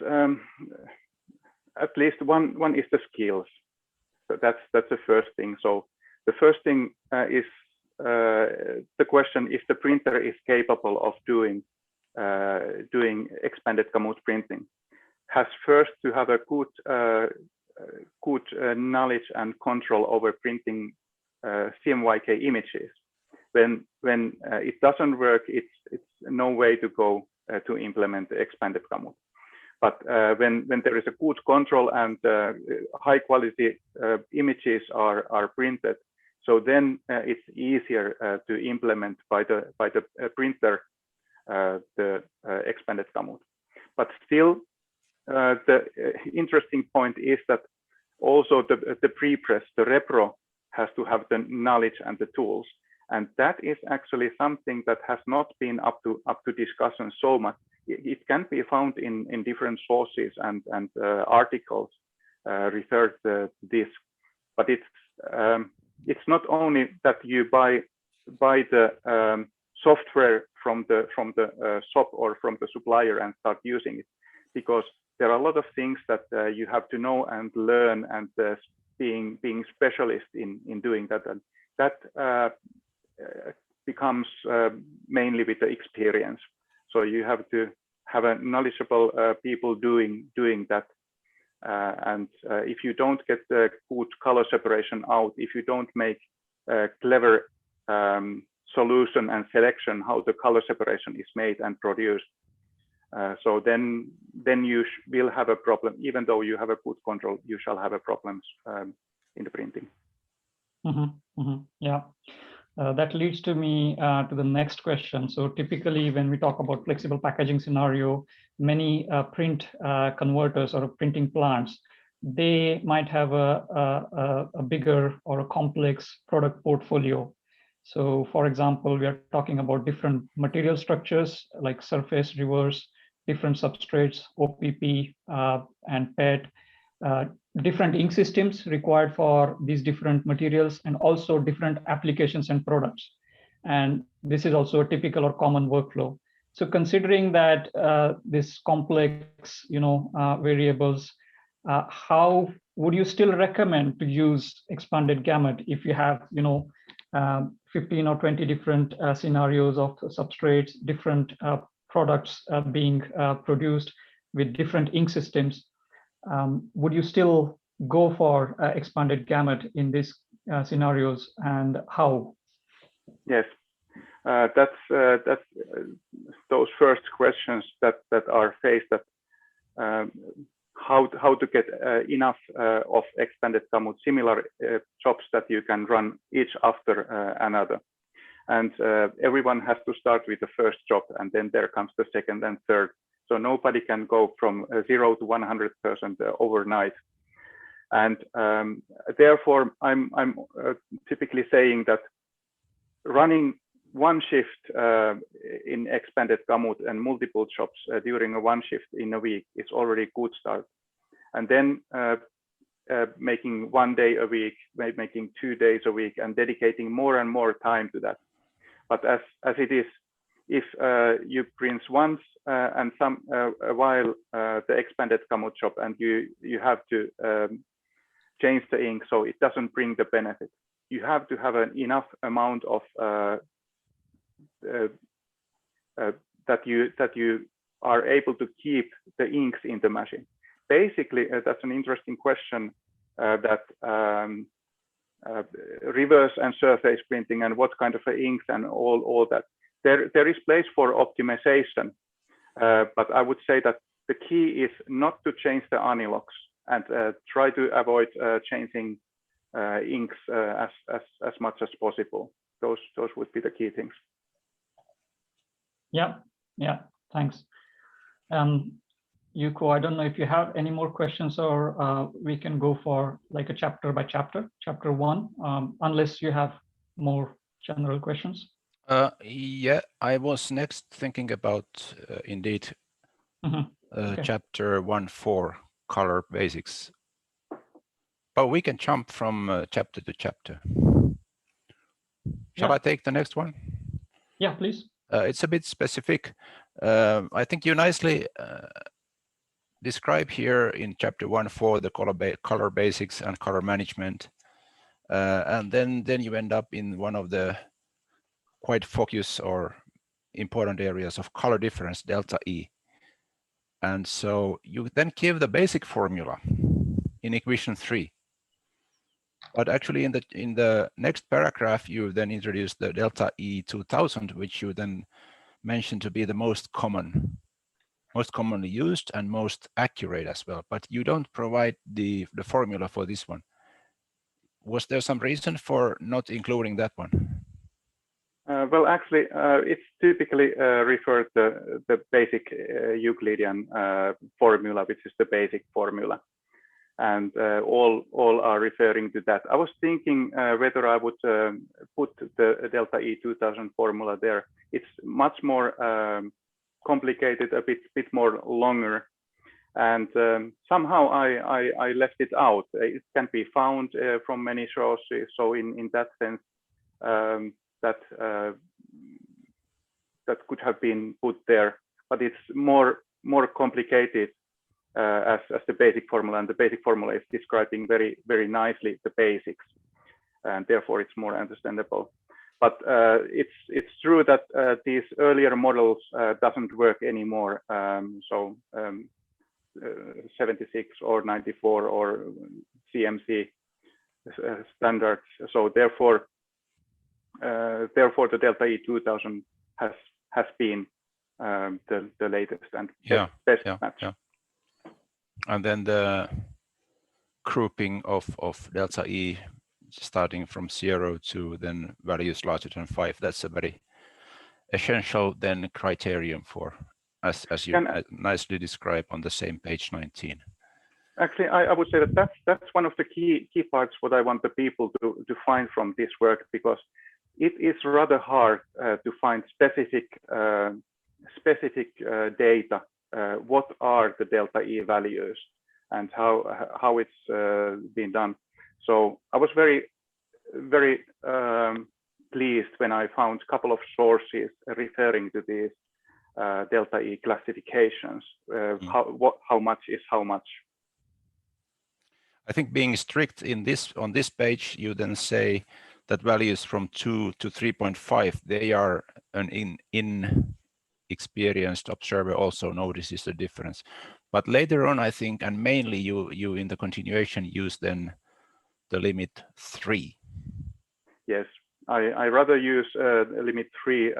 at least one is the skills. So that's the first thing. So the first thing is the question if the printer is capable of doing doing expanded Gamut printing has first to have a good knowledge and control over printing CMYK images. When it doesn't work, it's no way to go to implement the expanded Gamut. But when there is a good control and high quality images are printed, so then it's easier to implement by the printer the expanded Gamut. But still, the interesting point is that also the pre-press, the repro, has to have the knowledge and the tools, and that is actually something that has not been up to discussion so much. It can be found in different sources and articles referred to this, but it's not only that you buy the software from the shop or from the supplier and start using it, because there are a lot of things that you have to know and learn, and being specialist in doing that, and that becomes mainly with the experience. So you have to have a knowledgeable people doing that, and if you don't get the good color separation out, if you don't make a clever solution and selection how the color separation is made and produced, so then you will have a problem. Even though you have a good control, you shall have a problems in the printing. Yeah. That leads to me to the next question. So typically when we talk about flexible packaging scenario, many print converters or printing plants, they might have a bigger or a complex product portfolio. So for example, we are talking about different material structures like surface, reverse, different substrates, OPP and PET, different ink systems required for these different materials, and also different applications and products. And this is also a typical or common workflow. So considering that this complex, variables, how would you still recommend to use expanded Gamut if you have, 15 or 20 different scenarios of substrates, different products being produced with different ink systems? Would you still go for expanded Gamut in these scenarios, and how? Yes, that's those first questions that are faced. That how to get enough of expanded Gamut, similar jobs that you can run each after another, and everyone has to start with the first job, and then there comes the second and third. So nobody can go from 0 to 100% overnight, and therefore I'm typically saying that running one shift in expanded Gamut and multiple jobs during a one shift in a week is already a good start, and then making 1 day a week, making 2 days a week, and dedicating more and more time to that. But as it is, if you print once and a while the expanded Gamut job, and you have to change the ink, so it doesn't bring the benefit. You have to have an enough amount of that you are able to keep the inks in the machine. Basically, that's an interesting question that reverse and surface printing and what kind of inks and all that. There is place for optimization, but I would say that the key is not to change the analogs and try to avoid changing inks as much as possible. Those would be the key things. Yeah, thanks. Jouko, I don't know if you have any more questions, or we can go for like a chapter by chapter, chapter 1, unless you have more general questions. Yeah, I was next thinking about indeed Okay. chapter 1.4, color basics. But we can jump from chapter to chapter. Shall I take the next one? Yeah, please. It's a bit specific. I think you nicely describe here in chapter 1.4 the color basics and color management, and then you end up in one of the quite focus or important areas of color difference, delta E. And so you then give the basic formula in equation 3. But actually in the next paragraph, you then introduce the delta E 2000, which you then mentioned to be the most commonly used and most accurate as well. But you don't provide the formula for this one. Was there some reason for not including that one? Well, actually, it's typically referred to the basic Euclidean formula, which is the basic formula. And all are referring to that. I was thinking whether I would put the delta E 2000 formula there. It's much more complicated, a bit more longer. And somehow I left it out. It can be found from many sources. So in that sense, that could have been put there, but it's more complicated as the basic formula, and the basic formula is describing very nicely the basics, and therefore it's more understandable. But it's true that these earlier models doesn't work anymore. 76 or 94 or CMC standards. So therefore the delta E 2000 has been the latest and best match. Yeah. And then the grouping of delta E starting from 0 to then values larger than 5. That's a very essential then criterion for, as you nicely describe on the same page 19. Actually, I would say that that's one of the key parts what I want the people to find from this work, because it is rather hard to find specific data. What are the delta E values and how it's been done. So I was very pleased when I found a couple of sources referring to these delta E classifications. How much is how much. I think being strict on this page, you then say that values from 2 to 3.5, they are an inexperienced observer also notices the difference. But later on, I think, and mainly you in the continuation use then the limit 3. Yes, I rather use limit 3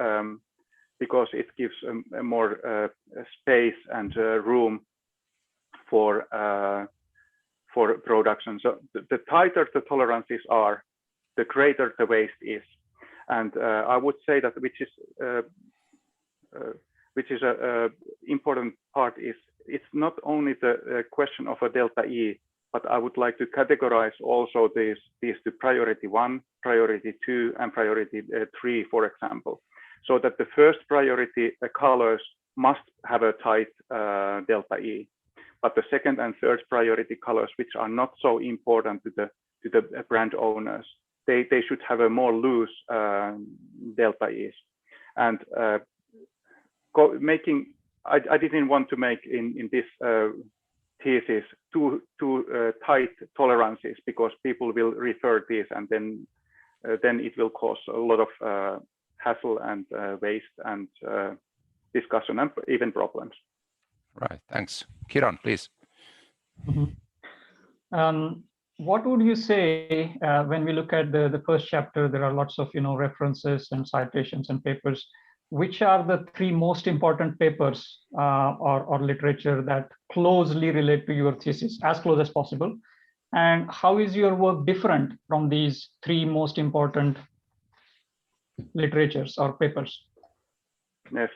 because it gives a more space and room for production. So the tighter the tolerances are, the greater the waste is. And I would say that which is a important part is it's not only the question of a delta E, but I would like to categorize also these to priority 1, priority 2, and priority 3, for example, so that the first priority colors must have a tight delta E, but the second and third priority colors, which are not so important to the brand owners, they should have a more loose delta E's. And I didn't want to make in this thesis too tight tolerances, because people will refer this and then it will cause a lot of hassle and waste and discussion and even problems. Right, thanks. Kiran, please. Mm-hmm. What would you say when we look at the first chapter? There are lots of references and citations and papers. Which are the 3 most important papers or literature that closely relate to your thesis, as close as possible? And how is your work different from these 3 most important literatures or papers? Yes,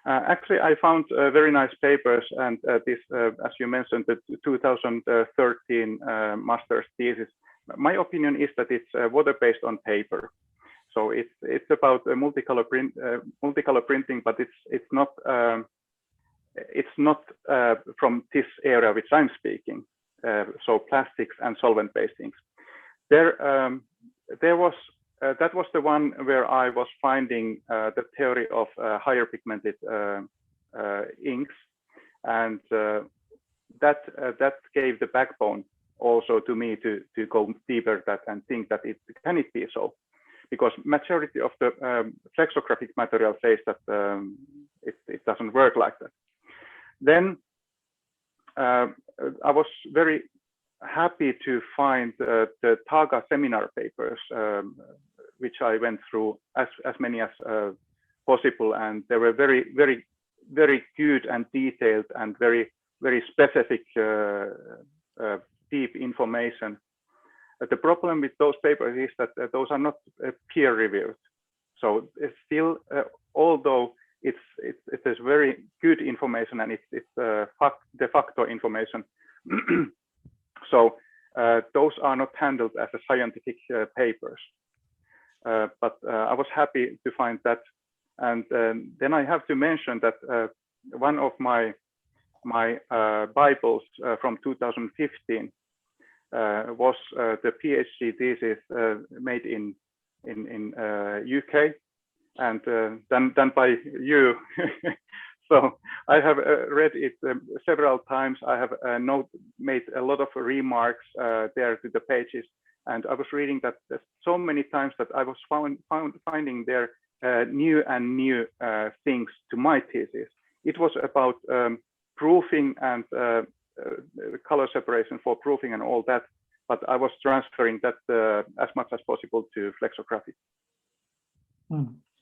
actually I found very nice papers, and this, as you mentioned, the 2013 master's thesis. My opinion is that it's water-based on paper. So it's about multicolor printing, but it's not from this area which I'm speaking. So plastics and solvent-based inks. There was that was the one where I was finding the theory of higher pigmented inks, and that gave the backbone also to me to go deeper that and think that it can be so. because majority of the flexographic material says that it doesn't work like that. Then I was very happy to find the Taga seminar papers, which I went through as many as possible, and they were very good and detailed and very specific deep information. The problem with those papers is that those are not peer reviewed. So it's still, although it is very good information and it's de facto information, so those are not handled as a scientific papers. But I was happy to find that. And then I have to mention that one of my Bibles from 2015 was the PhD thesis made in UK and done by you. So I have read it several times. I have made a lot of remarks there to the pages, and I was reading that so many times that I was finding there new things to my thesis. It was about proofing and color separation for proofing and all that, but I was transferring that as much as possible to flexography.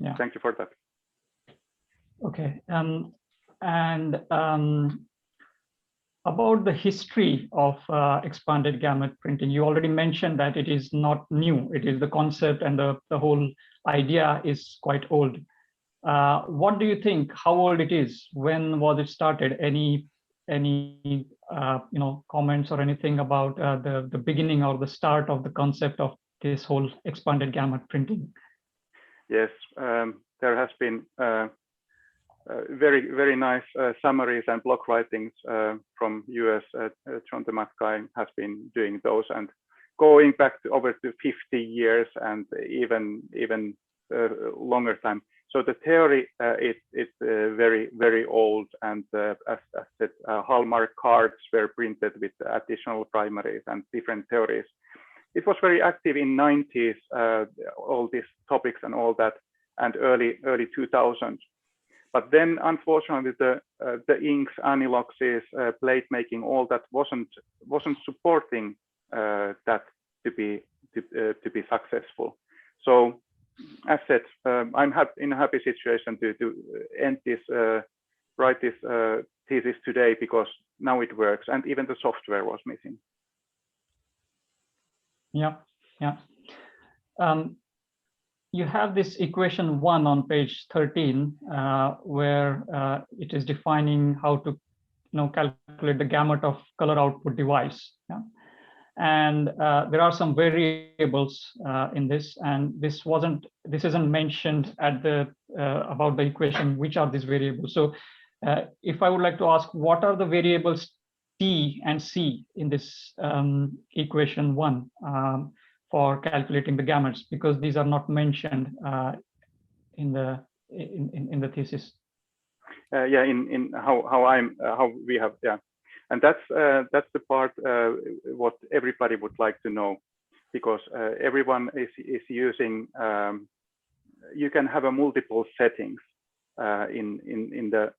Yeah. Thank you for that. Okay, about the history of expanded gamut printing, you already mentioned that it is not new. It is the concept and the whole idea is quite old. What do you think? How old it is? When was it started? Any comments or anything about the beginning or the start of the concept of this whole expanded gamut printing? Yes, there has been very nice summaries and blog writings from US. John the Math guy has been doing those and going back to over to 50 years and even longer time. So the theory is very old, and as said, hallmark cards were printed with additional primaries and different theories. It was very active in 90s, all these topics and all that, and early 2000s. But then, unfortunately, the inks, aniloxes, plate making, all that wasn't supporting that to be successful. So, as said, I'm in a happy situation to end this, write this thesis today, because now it works, and even the software was missing. Yeah. You have this equation 1 on page 13, where it is defining how to calculate the gamut of color output device. Yeah? And there are some variables in this, and this isn't mentioned at the about the equation. Which are these variables? So if I would like to ask, what are the variables T and C in this equation 1 for calculating the gamuts, because these are not mentioned in the thesis. Yeah, in how we have, yeah, and that's the part what everybody would like to know, because everyone is using. You can have a multiple settings in the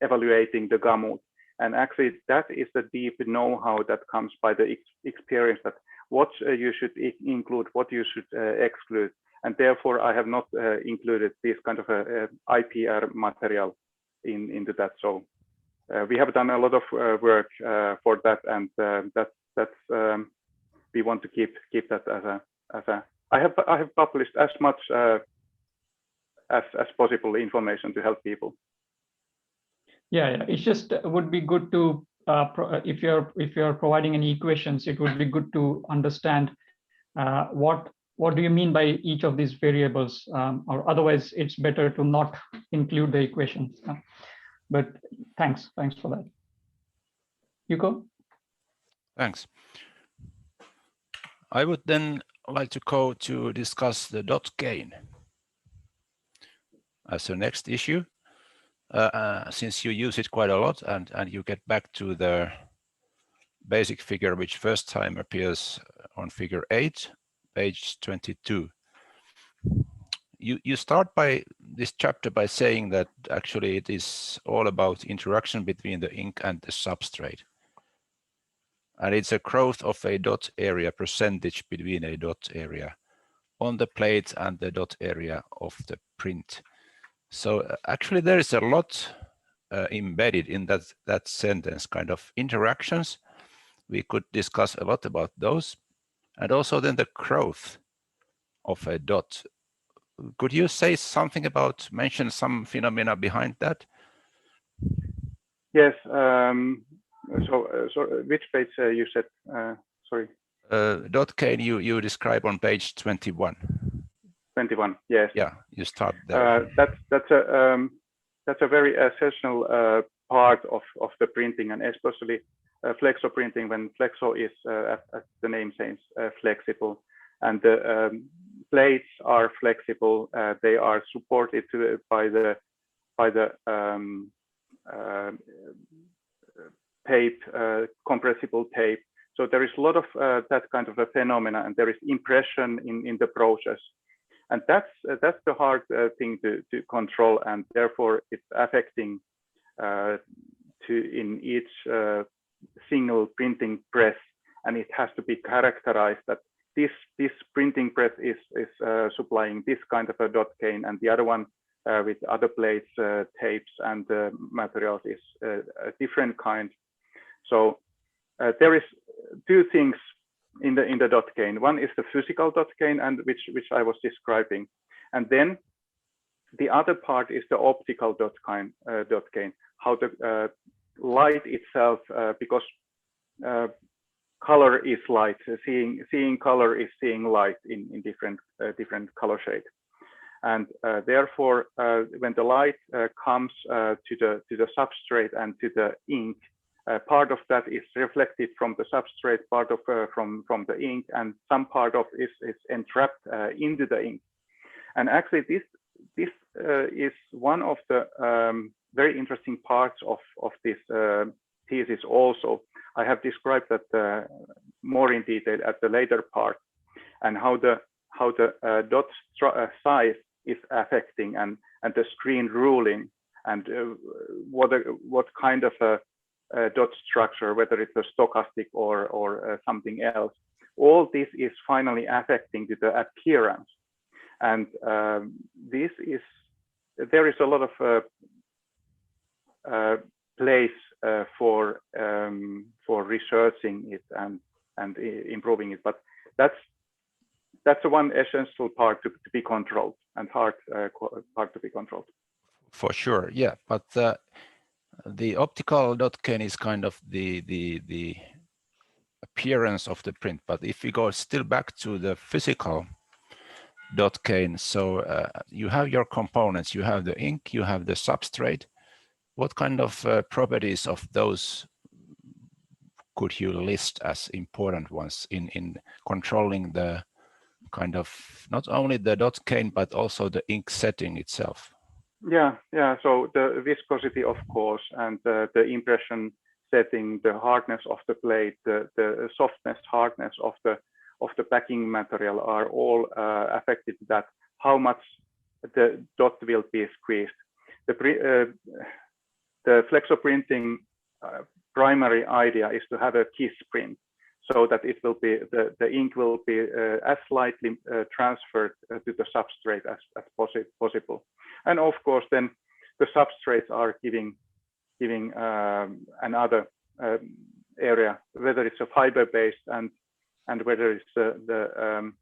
evaluating the gamut, and actually that is the deep know-how that comes by the experience, that what you should include, what you should exclude, and therefore I have not included this kind of IPR material into that. So we have done a lot of work for that, and that's we want to keep that as a. I have published as much as possible information to help people. Yeah, it just would be good to. If you're providing any equations, it would be good to understand what do you mean by each of these variables, or otherwise it's better to not include the equations. But thanks for that. Jouko? Thanks. I would then like to go to discuss the dot gain as the next issue. Since you use it quite a lot, and you get back to the basic figure, which first time appears on figure 8, page 22. you start by this chapter by saying that actually it is all about interaction between the ink and the substrate. And it's a growth of a dot area percentage between a dot area on the plate and the dot area of the print. So actually there is a lot embedded in that sentence, kind of interactions. We could discuss a lot about those, and also then the growth of a dot. Could you say something about, mention some phenomena behind that? Yes. So which page you said? Sorry. Dot cane you describe on page 21. 21. Yes. Yeah, you start there. That's a very essential part of the printing, and especially flexo printing, when flexo is, as the name says, flexible, and the plates are flexible. They are supported by the tape, compressible tape. So there is a lot of that kind of a phenomena, and there is impression in the process, and that's the hard thing to control, and therefore it's affecting in each single printing press, and it has to be characterized that this printing press is supplying this kind of a dot cane, and the other one with other plates, tapes, and materials is a different kind. So there is two things in the dot cane. One is the physical dot cane, and which I was describing, and then the other part is the optical dot cane. How the light itself, because color is light. Seeing color is seeing light in different color shade, and therefore, when the light comes to the substrate and to the ink, part of that is reflected from the substrate, part of from the ink, and some part of is entrapped into the ink. And actually, this is one of the very interesting parts of this thesis. Also, I have described that more in detail at the later part, and how the dot size is affecting and the screen ruling, and what kind of a dot structure, whether it's a stochastic or something else. All this is finally affecting the appearance, and there is a lot of place for researching it and improving it, but that's one essential part to be controlled, and hard part to be controlled. For sure, yeah, but the optical dot cane is kind of the appearance of the print. But if we go still back to the physical dot cane, so you have your components, you have the ink, you have the substrate. What kind of properties of those could you list as important ones in controlling the kind of, not only the dot cane, but also the ink setting itself? Yeah. So the viscosity, of course, and the impression setting, the hardness of the plate, the softness, hardness of the backing material are all affected. That how much the dot will be squeezed. The flexo printing primary idea is to have a kiss print, so that it will be the ink will be as slightly transferred to the substrate as possible. And of course, then the substrates are giving another area, whether it's a fiber-based and whether it's the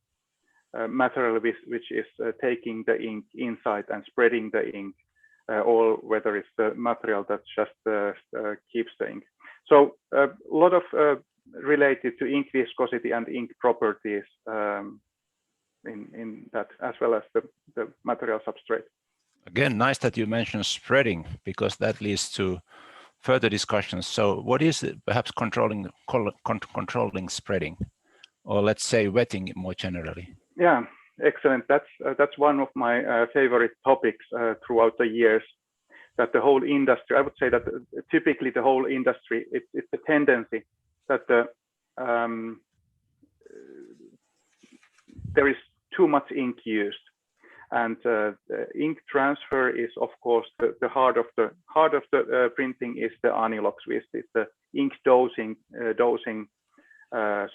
material which is taking the ink inside and spreading the ink, or whether it's the material that just keeps the ink. So a lot of related to ink viscosity and ink properties in that, as well as the material substrate. Again, nice that you mentioned spreading, because that leads to further discussions. So what is it, perhaps controlling spreading, or let's say wetting more generally? Yeah, excellent. That's one of my favorite topics throughout the years. That the whole industry, I would say that typically the whole industry, it's a tendency that there is too much ink used, And the ink transfer is, of course, the heart of the printing is the Anilog-Swiss. It's the ink dosing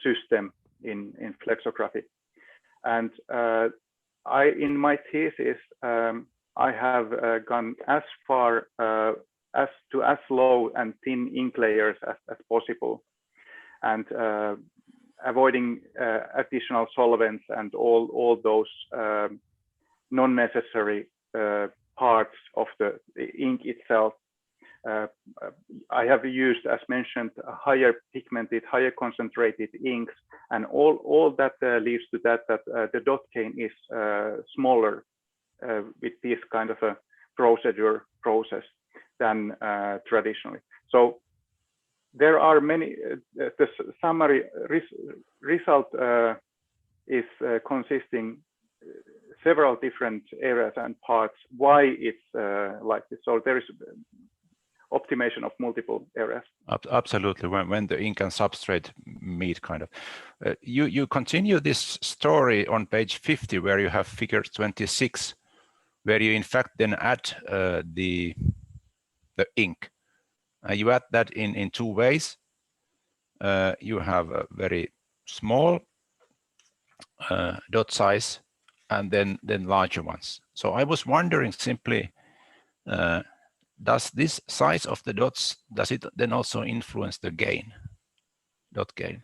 system in flexography. And in my thesis, I have gone as far as low and thin ink layers as possible, and avoiding additional solvents and all those non-necessary parts of the ink itself. I have used, as mentioned, higher pigmented, higher concentrated inks, and all that leads to that the dot cane is smaller with this kind of a process than traditionally. So there are many. The summary result is consisting several different areas and parts why it's like this. So there is optimization of multiple areas. Absolutely, when the ink and substrate meet, kind of. You continue this story on page 50, where you have figure 26, where you in fact then add the ink. You add that in two ways. You have a very small dot size and then larger ones. So I was wondering simply, does this size of the dots, does it then also influence the gain, dot gain?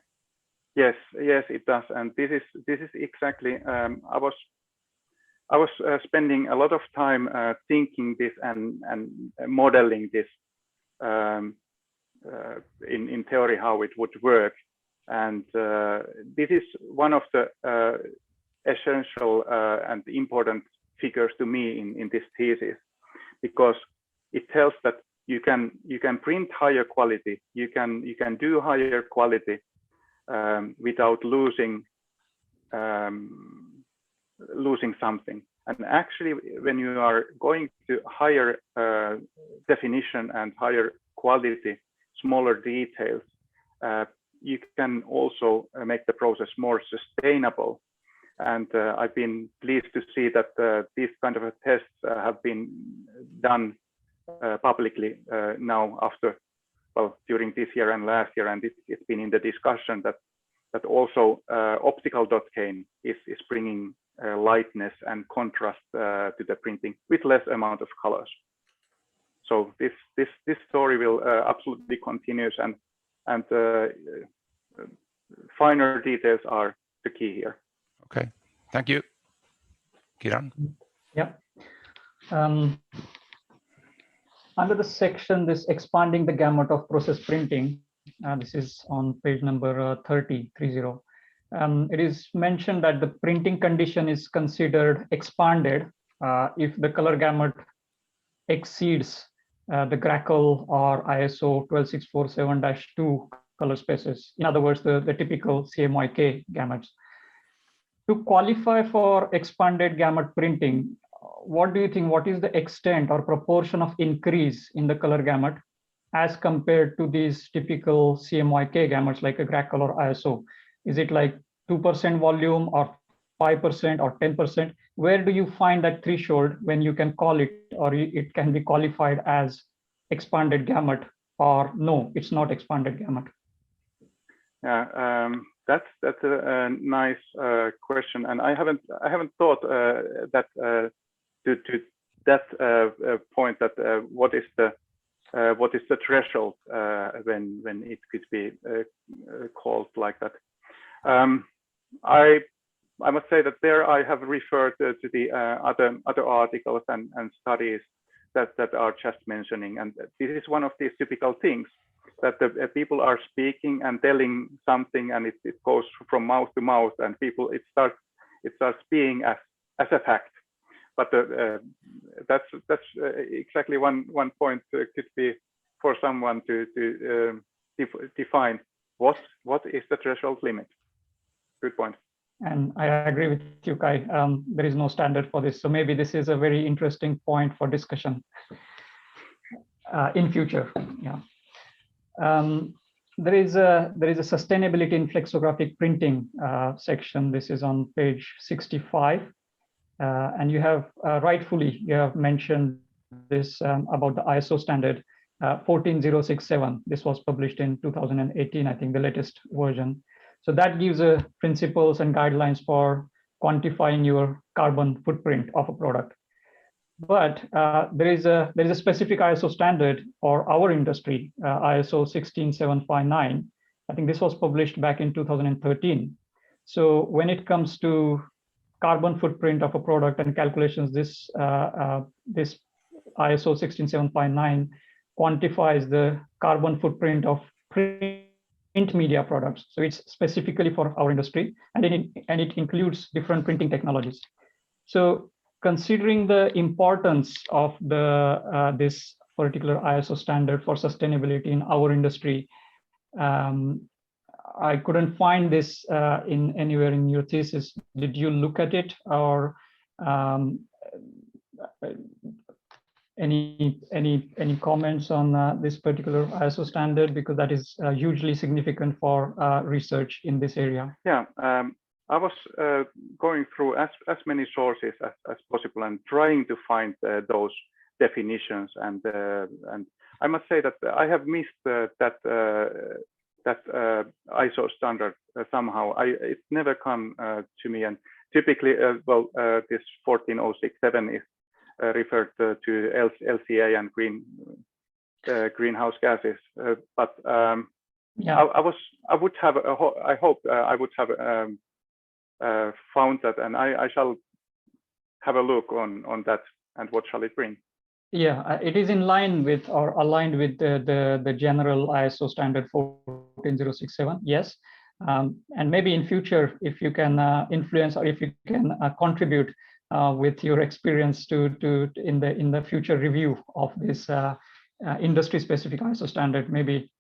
Yes, it does. And this is exactly, I was spending a lot of time thinking this and modeling this in theory, how it would work. And this is one of the essential and important figures to me in this thesis, because it tells that you can print higher quality, you can do higher quality without losing something. And actually, when you are going to higher definition and higher quality, smaller details, you can also make the process more sustainable. And I've been pleased to see that these kind of tests have been done publicly now after, well, during this year and last year, and it's been in the discussion that also optical dot cane is bringing lightness and contrast to the printing with less amount of colors. So this story will absolutely continues, and finer details are the key here. Okay, thank you, Kiran. Yeah. Under the section, this expanding the gamut of process printing, this is on page number 30. It is mentioned that the printing condition is considered expanded if the color gamut exceeds the Grackle or ISO 12647-2 color spaces. In other words, the typical CMYK gamuts. To qualify for expanded gamut printing, what do you think? What is the extent or proportion of increase in the color gamut as compared to these typical CMYK gamuts like a Grackle or ISO? Is it like 2% volume or 5% or 10%? Where do you find that threshold when you can call it, or it can be qualified as expanded gamut, or no, it's not expanded gamut? Yeah, that's a nice question, and I haven't thought that to that point, that what is the threshold when it could be called like that. I must say that there I have referred to the other articles and studies that are just mentioning, and this is one of these typical things that the people are speaking and telling something, and it goes from mouth to mouth, and people it starts being as a fact. But that's exactly one point could be for someone to define what is the threshold limit. Good point. And I agree with you, Kai. There is no standard for this, so maybe this is a very interesting point for discussion in future. Yeah. There is a sustainability in flexographic printing section. This is on page 65. And you have rightfully, you have mentioned this about the ISO standard 14067. This was published in 2018, I think the latest version. So that gives principles and guidelines for quantifying your carbon footprint of a product. But there is a specific ISO standard for our industry, ISO 16759. I think this was published back in 2013. So when it comes to carbon footprint of a product and calculations, this ISO 16759 quantifies the carbon footprint of print media products. So it's specifically for our industry, and it includes different printing technologies. So considering the importance of this particular ISO standard for sustainability in our industry, I couldn't find this in anywhere in your thesis. Did you look at it, or any comments on this particular ISO standard, because that is hugely significant for research in this area? Yeah, I was going through as many sources as possible and trying to find those definitions, and I must say that I have missed that ISO standard somehow. It's never come to me, and typically, this 14067 is referred to LCA and greenhouse gases, but yeah. I would have I hope I would have found that, and I shall have a look on that, and what shall it bring? Yeah, it is in line with or aligned with the general ISO standard 14067. Yes, and maybe in future, if you can influence, or if you can contribute with your experience to in the future review of this industry-specific ISO standard, maybe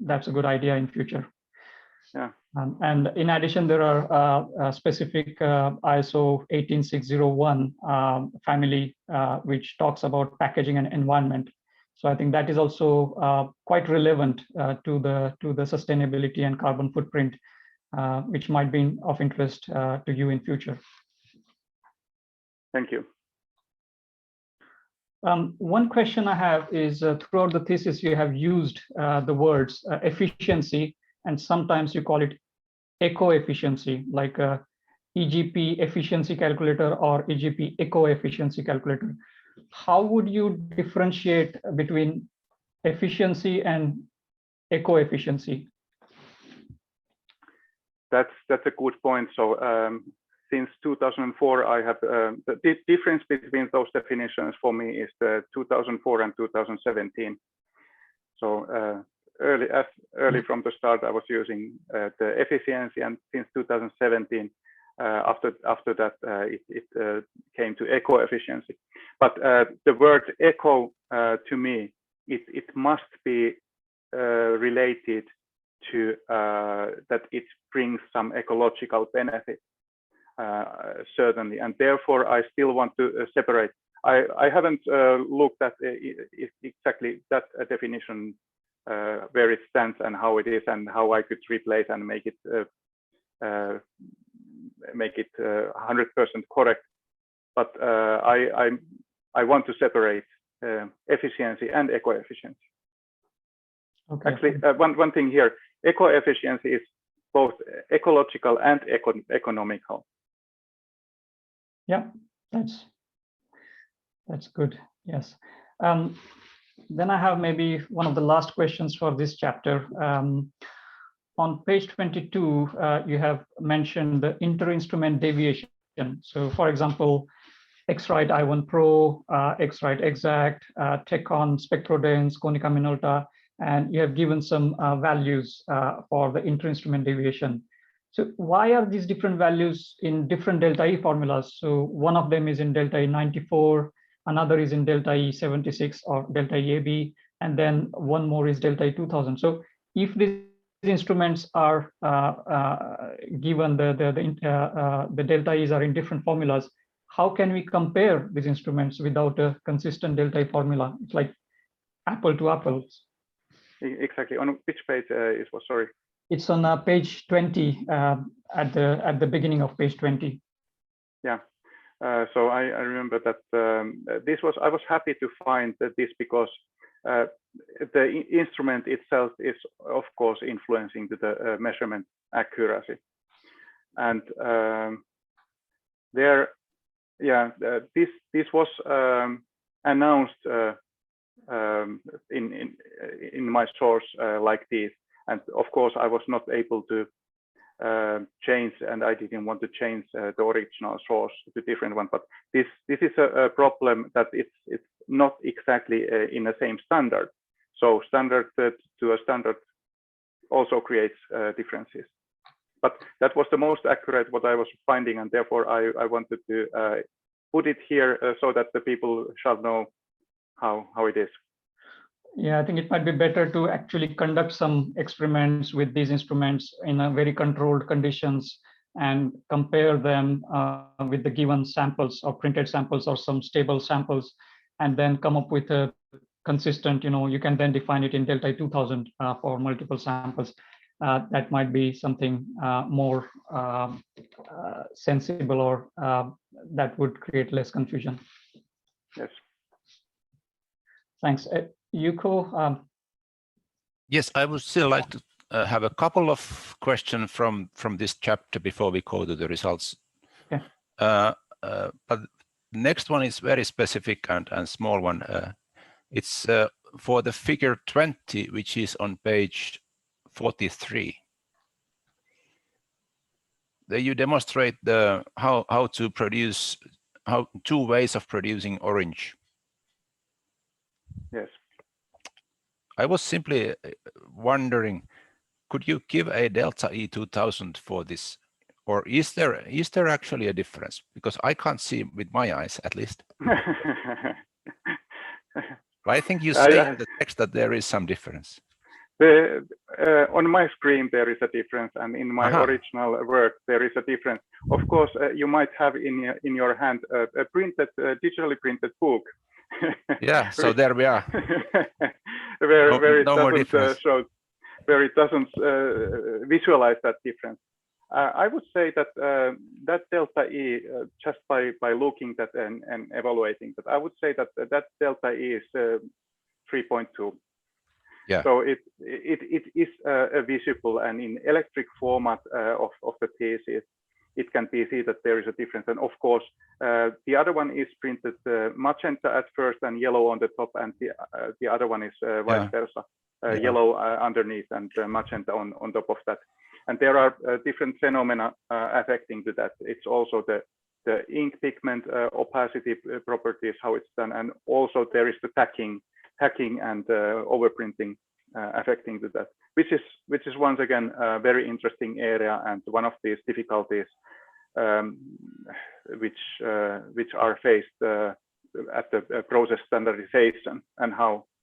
that's a good idea in future. Yeah. And in addition, there are specific ISO 18601 family, which talks about packaging and environment. So I think that is also quite relevant to the sustainability and carbon footprint, which might be of interest to you in future. Thank you. One question I have is, throughout the thesis, you have used the words efficiency, and sometimes you call it eco-efficiency, like EGP efficiency calculator or EGP eco-efficiency calculator. How would you differentiate between efficiency and eco-efficiency? That's a good point. So since 2004, I have the difference between those definitions for me is the 2004 and 2017. So early from the start, I was using the efficiency, and since 2017, after that, it came to eco-efficiency. But the word eco to me, it must be related to that it brings some ecological benefit, certainly, and therefore I still want to separate. I haven't looked at exactly that definition, where it stands and how it is, and how I could replace and make it 100% correct. But I want to separate efficiency and eco-efficiency. Okay. Actually, one thing here: eco-efficiency is both ecological and economical. Yeah, that's good. Yes. Then I have maybe one of the last questions for this chapter. On page 22, you have mentioned the inter-instrument deviation. So, for example, X-Rite I1 Pro, X-Rite Exact, Tecon, Spectrodens, Konica Minolta, and you have given some values for the inter-instrument deviation. So why are these different values in different delta E formulas? So one of them is in delta E 94, another is in delta E 76 or delta E AB, and then one more is delta E 2000. So if these instruments are given the delta E's are in different formulas, how can we compare these instruments without a consistent delta E formula? It's like apple to apples. Exactly. On which page is what? Sorry. It's on page 20, at the beginning of page 20. Yeah. So I remember that I was happy to find that this because the instrument itself is of course influencing the measurement accuracy. And this was announced in my source like this, and of course I was not able to change, and I didn't want to change the original source to different one. But this is a problem that it's not exactly in the same standard. So standard to a standard also creates differences. But that was the most accurate what I was finding, and therefore I wanted to put it here so that the people shall know how it is. Yeah, I think it might be better to actually conduct some experiments with these instruments in a very controlled conditions and compare them with the given samples or printed samples or some stable samples, and then come up with a consistent, you can then define it in delta 2000 for multiple samples. That might be something more sensible, or that would create less confusion. Yes. Thanks. Jouko? Yes, I would still like to have a couple of questions from this chapter before we go to the results. Okay. But next one is very specific and small one. It's for the figure 20, which is on page 43. There you demonstrate how to produce two ways of producing orange. Yes. I was simply wondering, could you give a delta E 2000 for this, or is there actually a difference? Because I can't see with my eyes, at least. I think you say in the text that there is some difference. On my screen there is a difference, and in my original work there is a difference. Of course, you might have in your hand a printed, digitally printed book. Yeah, so there we are. where it doesn't visualize that difference. I would say that that delta E, just by looking at and evaluating that, I would say that that delta E is 3.2. Yeah. So it is visible, and in electric format of the thesis, it can be seen that there is a difference. And of course, the other one is printed magenta at first and yellow on the top, and the other one is vice versa, yellow underneath and magenta on top of that. And there are different phenomena affecting to that. It's also the ink pigment opacity properties, how it's done, and also there is the tacking and overprinting affecting to that, which is once again a very interesting area, and one of these difficulties which are faced at the process standardization, and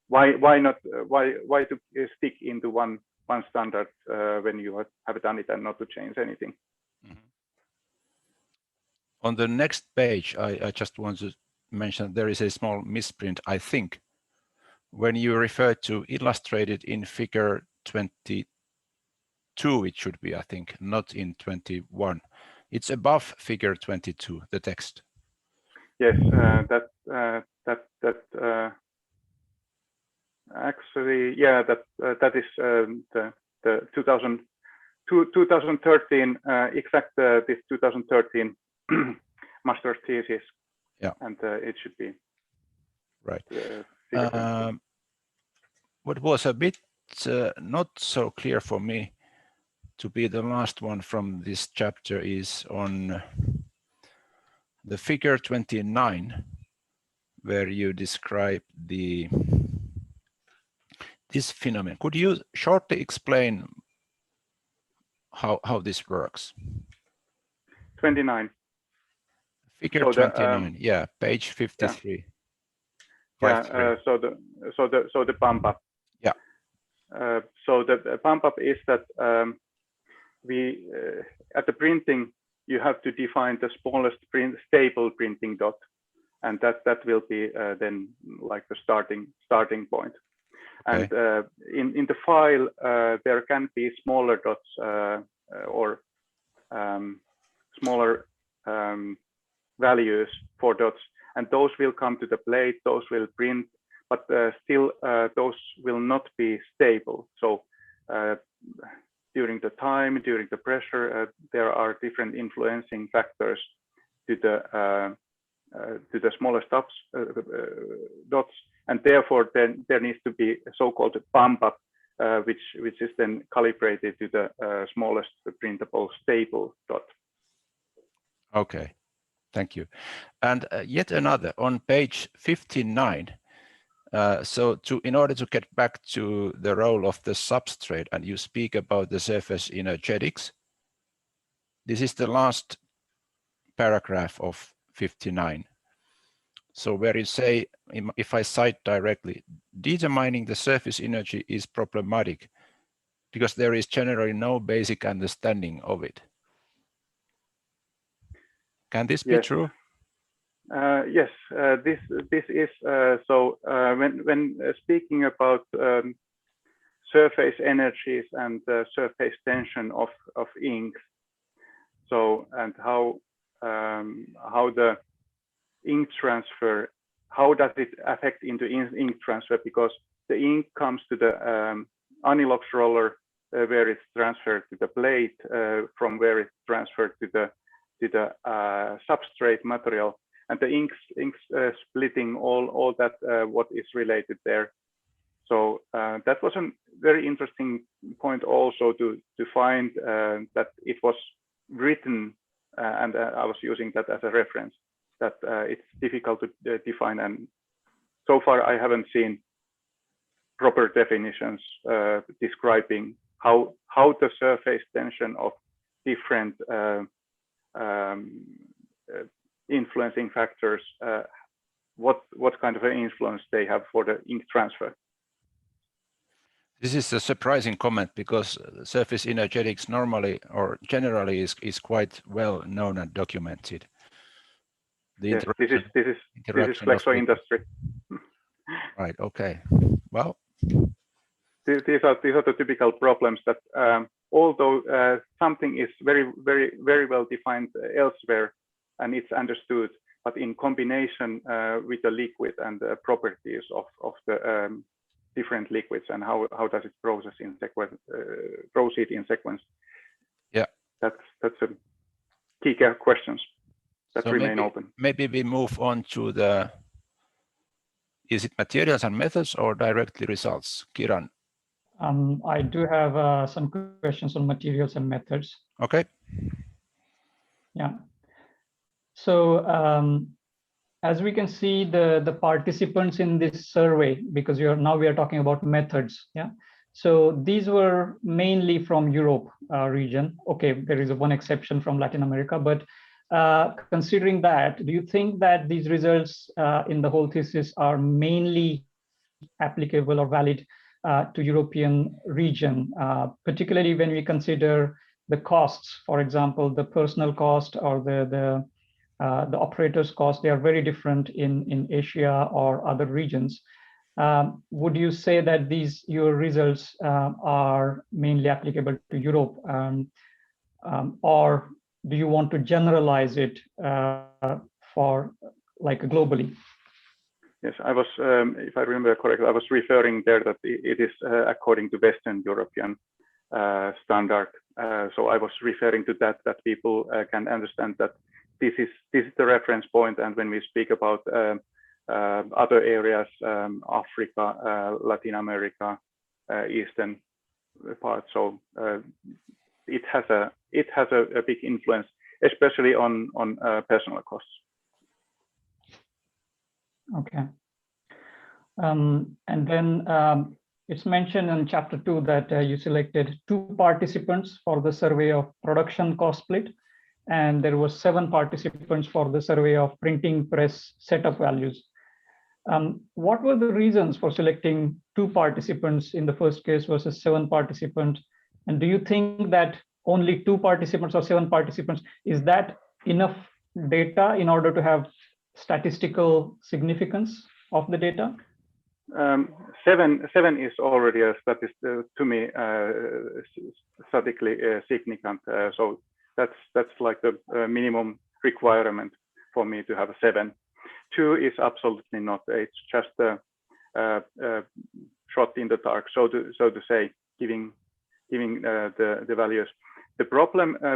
why to stick into one standard when you have done it and not to change anything. Mm-hmm. On the next page, I just want to mention there is a small misprint, I think, when you refer to illustrated in figure 22, it should be, I think, not in 21. It's above figure 22, the text. Yes, actually, yeah, that is the 2013 exact this 2013 master's thesis. Yeah, and it should be right. What was a bit not so clear for me to be the last one from this chapter is on the figure 29, where you describe this phenomenon. Could you shortly explain how this works? 29. Figure so 29, yeah, page 53. Yeah, so the bump up. Yeah. So the bump up is that we at the printing you have to define the smallest stable printing dot, and that will be then like the starting point. Okay. And in the file there can be smaller dots or smaller values for dots, and those will come to the plate, those will print, but still those will not be stable. So during the time, during the pressure, there are different influencing factors to the smallest dots, and therefore then there needs to be a so-called bump up, which is then calibrated to the smallest printable stable dot. Okay, thank you. And yet another on page 59. So in order to get back to the role of the substrate, and you speak about the surface energetics, this is the last paragraph of 59. So where you say, if I cite directly, determining the surface energy is problematic because there is generally no basic understanding of it. Can this be true? Yes, this is so. When speaking about surface energies and surface tension of inks, so and how the ink transfer, how does it affect into ink transfer? Because the ink comes to the Anilox roller where it's transferred to the plate, from where it's transferred to the substrate material, and the inks splitting all that what is related there. So that was a very interesting point also to find that it was written, and I was using that as a reference, that it's difficult to define, and so far I haven't seen proper definitions describing how the surface tension of different influencing factors, what kind of an influence they have for the ink transfer. This is a surprising comment because surface energetics normally or generally is quite well known and documented. Yes, this is Flexo industry. Right. Okay. Well, these are the typical problems that although something is very well defined elsewhere and it's understood, but in combination with the liquid and the properties of the different liquids and how does it process in sequence, proceed in sequence. Yeah, that's a key questions that so remain open. Maybe we move on to the, is it materials and methods or directly results? Kiran. I do have some questions on materials and methods. Okay. Yeah. So as we can see, the participants in this survey, because now we are talking about methods. Yeah. So these were mainly from Europe region. Okay, there is one exception from Latin America, but considering that, do you think that these results in the whole thesis are mainly applicable or valid to European region, particularly when we consider the costs, for example, the personal cost or the operator's cost, they are very different in Asia or other regions. Would you say that your results are mainly applicable to Europe, or do you want to generalize it for like globally? Yes, I was, if I remember correctly, I was referring there that it is according to Western European standard. So I was referring to that people can understand that this is the reference point, and when we speak about other areas, Africa, Latin America, Eastern part, so it has a big influence, especially on personal costs. Okay. And then it's mentioned in chapter 2 that you selected 2 participants for the survey of production cost split, and there were 7 participants for the survey of printing press setup values. What were the reasons for selecting 2 participants in the first case versus 7 participants? And do you think that only 2 participants or 7 participants, is that enough data in order to have statistical significance of the data? 7 is already a to me statistically significant. So that's like the minimum requirement for me to have a 7. 2 is absolutely not. It's just a shot in the dark, so to say, giving the values. The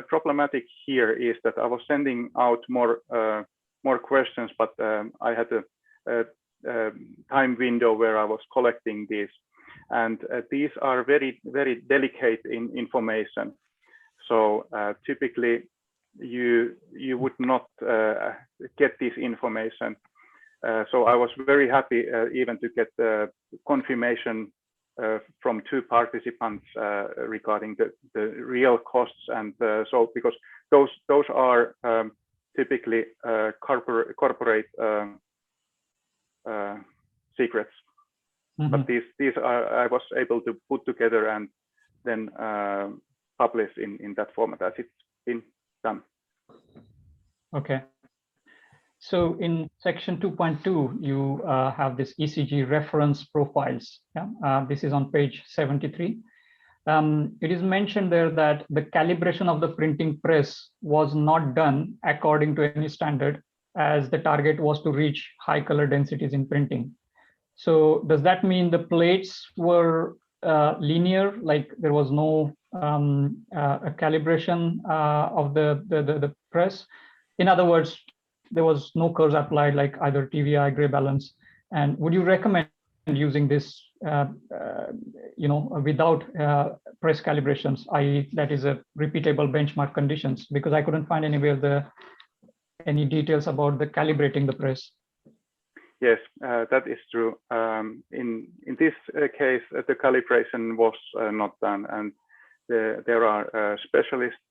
problematic here is that I was sending out more questions, but I had a time window where I was collecting these, and these are very, very delicate information. So typically you would not get this information. So I was very happy even to get the confirmation from 2 participants regarding the real costs, and so because those are typically corporate secrets. Mm-hmm. But these are I was able to put together and then publish in that format as it's been done. Okay. So in section 2.2, you have this ECG reference profiles. Yeah? This is on page 73. It is mentioned there that the calibration of the printing press was not done according to any standard, as the target was to reach high color densities in printing. So does that mean the plates were linear, like there was no a calibration of the press? In other words, there was no curves applied, like either TVI, gray balance. And would you recommend using this, without press calibrations, i.e., that is a repeatable benchmark conditions? Because I couldn't find anywhere any details about the calibrating the press. Yes, that is true. In this case, the calibration was not done, and there are specialists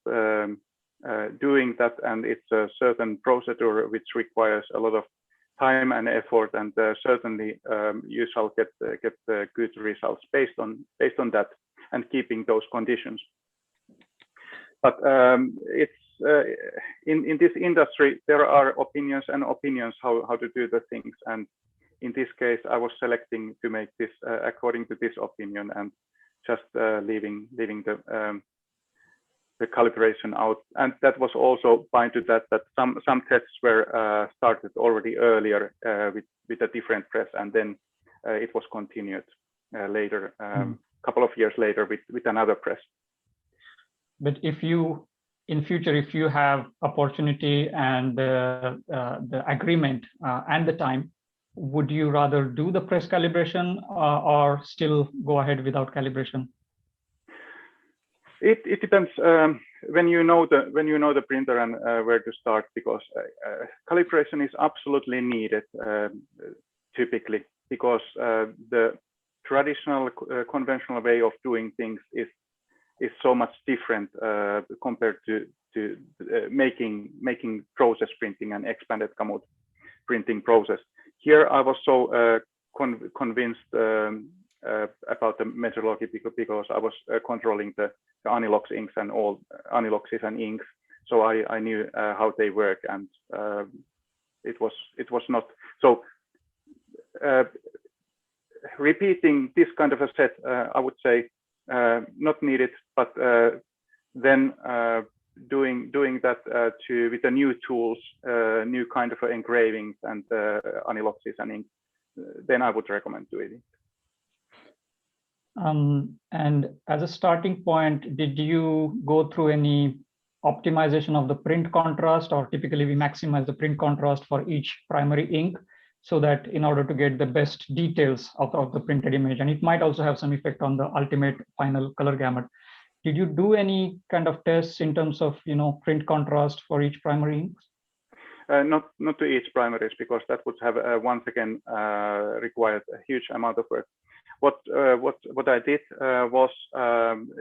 doing that, and it's a certain procedure which requires a lot of time and effort, and certainly you shall get good results based on that and keeping those conditions. But it's in this industry there are opinions and opinions how to do the things, and in this case I was selecting to make this according to this opinion and just leaving the calibration out. And that was also fine to that some tests were started already earlier with a different press, and then it was continued later, couple of years later with another press. But if you in future, if you have opportunity and the agreement and the time, would you rather do the press calibration or still go ahead without calibration? It depends when you know the printer and where to start, because calibration is absolutely needed typically, because the traditional conventional way of doing things is so much different compared to making process printing and expanded Gamut printing process. Here I was so convinced about the methodology because I was controlling the Anilox inks and all Aniloxes and inks, so I knew how they work, and it was not so. Repeating this kind of a set, I would say not needed, but then doing that with the new tools, new kind of engravings and Aniloxes and inks, then I would recommend doing it. And as a starting point, did you go through any optimization of the print contrast, or typically we maximize the print contrast for each primary ink, so that in order to get the best details of the printed image, and it might also have some effect on the ultimate final color gamut. Did you do any kind of tests in terms of print contrast for each primary inks? Not to each primaries, because that would have once again required a huge amount of work. What I did was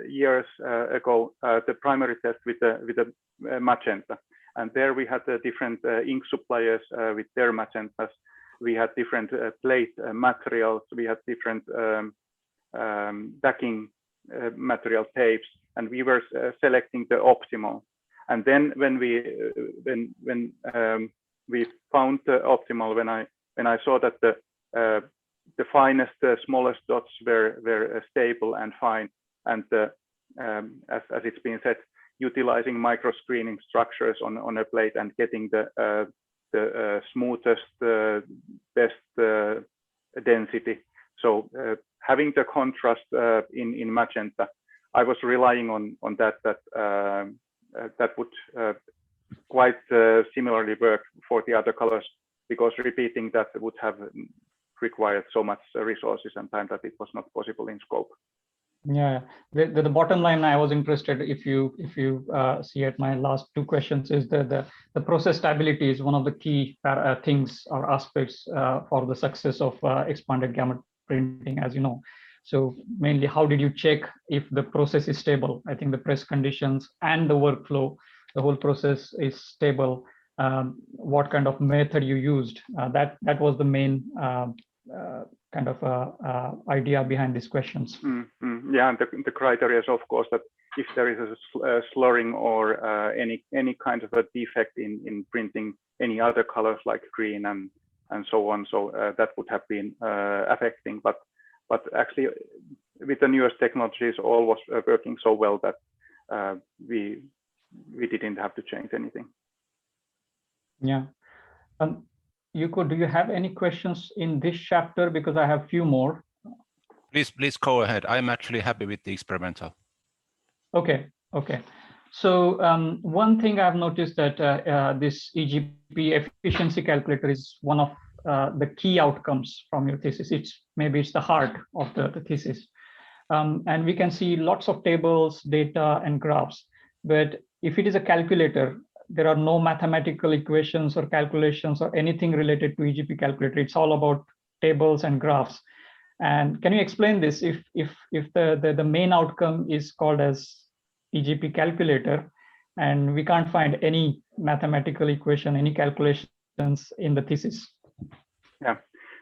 years ago the primary test with the magenta, and there we had different ink suppliers with their magentas. We had different plate materials. We had different backing material tapes, and we were selecting the optimal. And then when we found the optimal, when I saw that the finest, smallest dots were stable and fine, and as it's been said, utilizing micro screening structures on a plate and getting the the smoothest, best density. So having the contrast in magenta, I was relying on that would quite similarly work for the other colors, because repeating that would have required so much resources and time that it was not possible in scope. Yeah, the bottom line I was interested, if you see at my last two questions, is that the process stability is one of the key things or aspects for the success of expanded gamut printing, as you know. So mainly, how did you check if the process is stable? I think the press conditions and the workflow, the whole process is stable. What kind of method you used? That was the main kind of idea behind these questions. Yeah, and the criteria is, of course, that if there is a slurring or any kind of a defect in printing any other colors like green and so on, so that would have been affecting. But actually, with the newest technologies, all was working so well that we didn't have to change anything. Yeah. Jouko, do you have any questions in this chapter? Because I have a few more. Please go ahead. I'm actually happy with the experimental. Okay. So one thing I've noticed that this EGP efficiency calculator is one of the key outcomes from your thesis. Maybe it's the heart of the thesis. And we can see lots of tables, data, and graphs. But if it is a calculator, there are no mathematical equations or calculations or anything related to EGP calculator. It's all about tables and graphs. And can you explain this? If the main outcome is called as EGP calculator, and we can't find any mathematical equation, any calculations in the thesis? Yeah,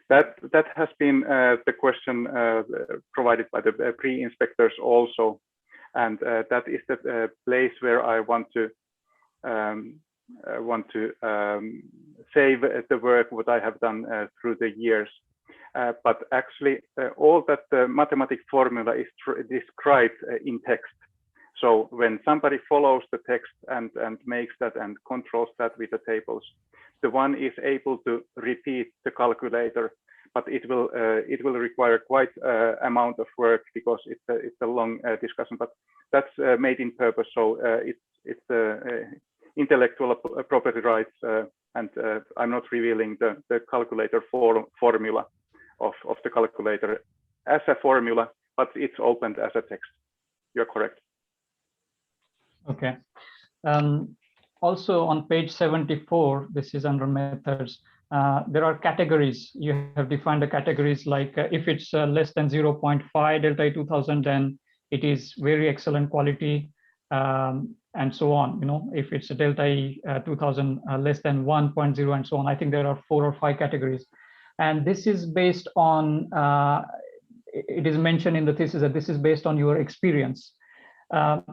that has been the question provided by the pre-inspectors also, and that is the place where I want to save the work what I have done through the years. But actually, all that the mathematical formula is described in text. So when somebody follows the text and makes that and controls that with the tables, the one is able to repeat the calculator, but it will require quite amount of work because it's a long discussion. But that's made in purpose. So it's intellectual property rights, and I'm not revealing the calculator formula of the calculator as a formula, but it's opened as a text. You're correct. Okay. Also on page 74, this is under methods. There are categories. You have defined the categories like if it's less than 0.5 delta E 2000, then it is very excellent quality, and so on. You know, if it's a delta E 2000 less than 1.0 and so on. I think there are 4 or 5 categories. And this is based on, it is mentioned in the thesis that this is based on your experience.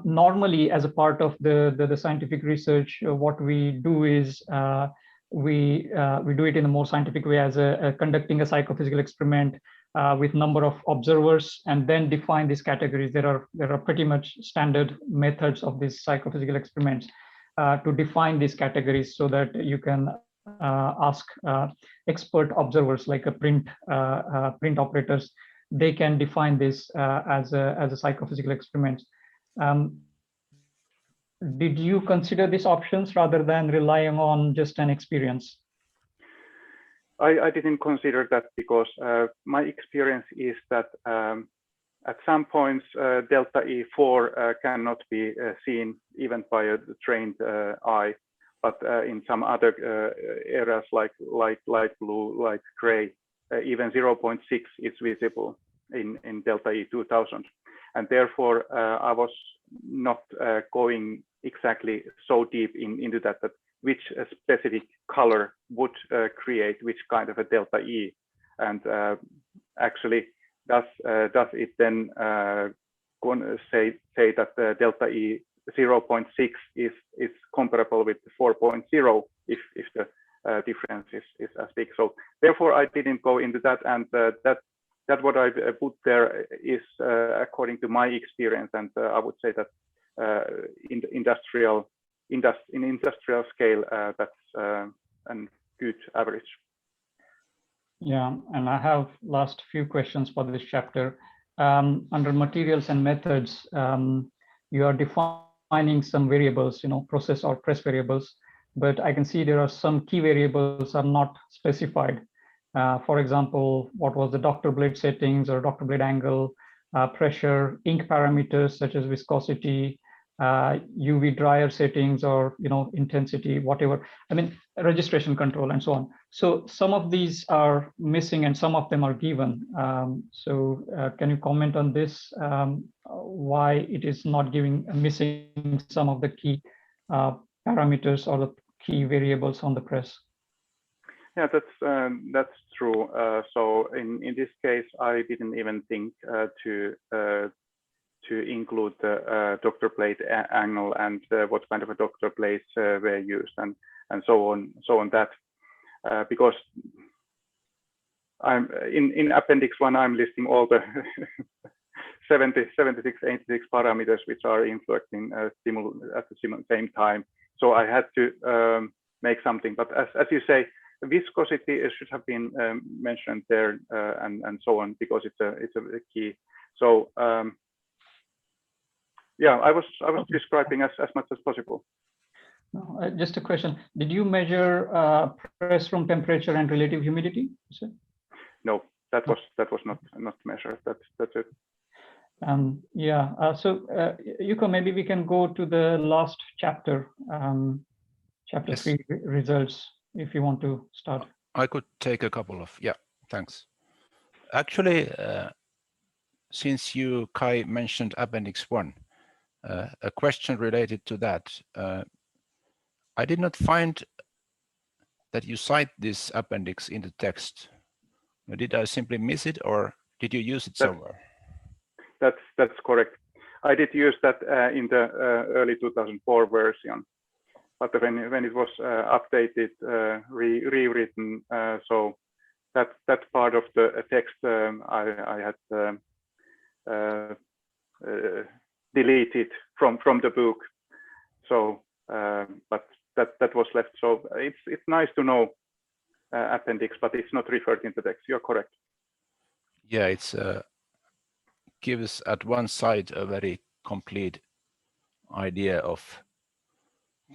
Normally, as a part of the scientific research, what we do is we do it in a more scientific way as conducting a psychophysical experiment with number of observers and then define these categories. There are pretty much standard methods of these psychophysical experiments to define these categories so that you can ask expert observers like a print operators. They can define this as a psychophysical experiment. Did you consider these options rather than relying on just an experience? I didn't consider that because my experience is that at some points delta E4 cannot be seen even by a trained eye, but in some other areas like light blue, light gray, even 0.6 is visible in delta E 2000. And therefore, I was not going exactly so deep into that which specific color would create which kind of a delta E. And actually, does it then say that the delta E 0.6 is comparable with 4.0 if the difference is as big. So therefore, I didn't go into that, and that what I put there is according to my experience, and I would say that in industrial scale, that's good average. Yeah, and I have last few questions for this chapter. Under materials and methods, you are defining some variables, process or press variables, but I can see there are some key variables are not specified. For example, what was the doctor blade settings or doctor blade angle, pressure, ink parameters such as viscosity, UV dryer settings, or intensity, whatever. I mean, registration control and so on. So some of these are missing and some of them are given. So can you comment on this? Why it is not missing some of the key parameters or the key variables on the press? Yeah, that's true. So in this case, I didn't even think to include the doctor blade angle and what kind of a doctor blades were used and so on that because I'm in Appendix 1 I'm listing all the 76, 86 parameters which are influencing at the same time. So I had to make something, but as you say, viscosity should have been mentioned there and so on because it's a key. So yeah, I was describing as much as possible. Just a question: did you measure press room temperature and relative humidity? No, that was not measured. That's it. Yeah. So Jouko, maybe we can go to the last chapter, chapter Yes. 3 results, if you want to start. I could take a couple of, yeah, thanks. Actually, since you, Kai, mentioned Appendix 1, a question related to that. I did not find that you cite this appendix in the text. Did I simply miss it, or did you use it somewhere? That's correct. I did use that in the early 2004 version, but when it was updated, rewritten, so that part of the text I had deleted from the book. So, but that was left. So it's nice to know appendix, but it's not referred in the text. You're correct. Yeah, it's gives at one side a very complete idea of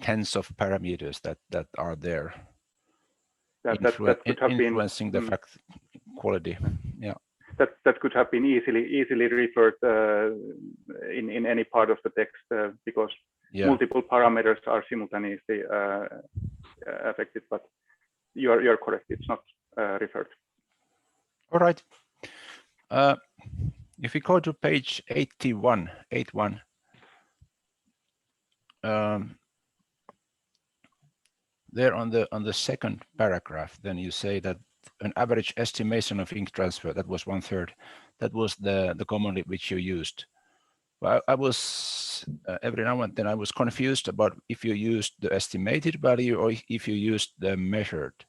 tens of parameters that are there, That could have influencing been, the fact quality. Yeah. That could have been easily referred in any part of the text because multiple parameters are simultaneously affected. But you're correct; it's not referred. All right. If we go to page 81, there on the second paragraph, then you say that an average estimation of ink transfer, that was 1/3. That was the commonly which you used. Well, I was every now and then I was confused about if you used the estimated value or if you used the measured,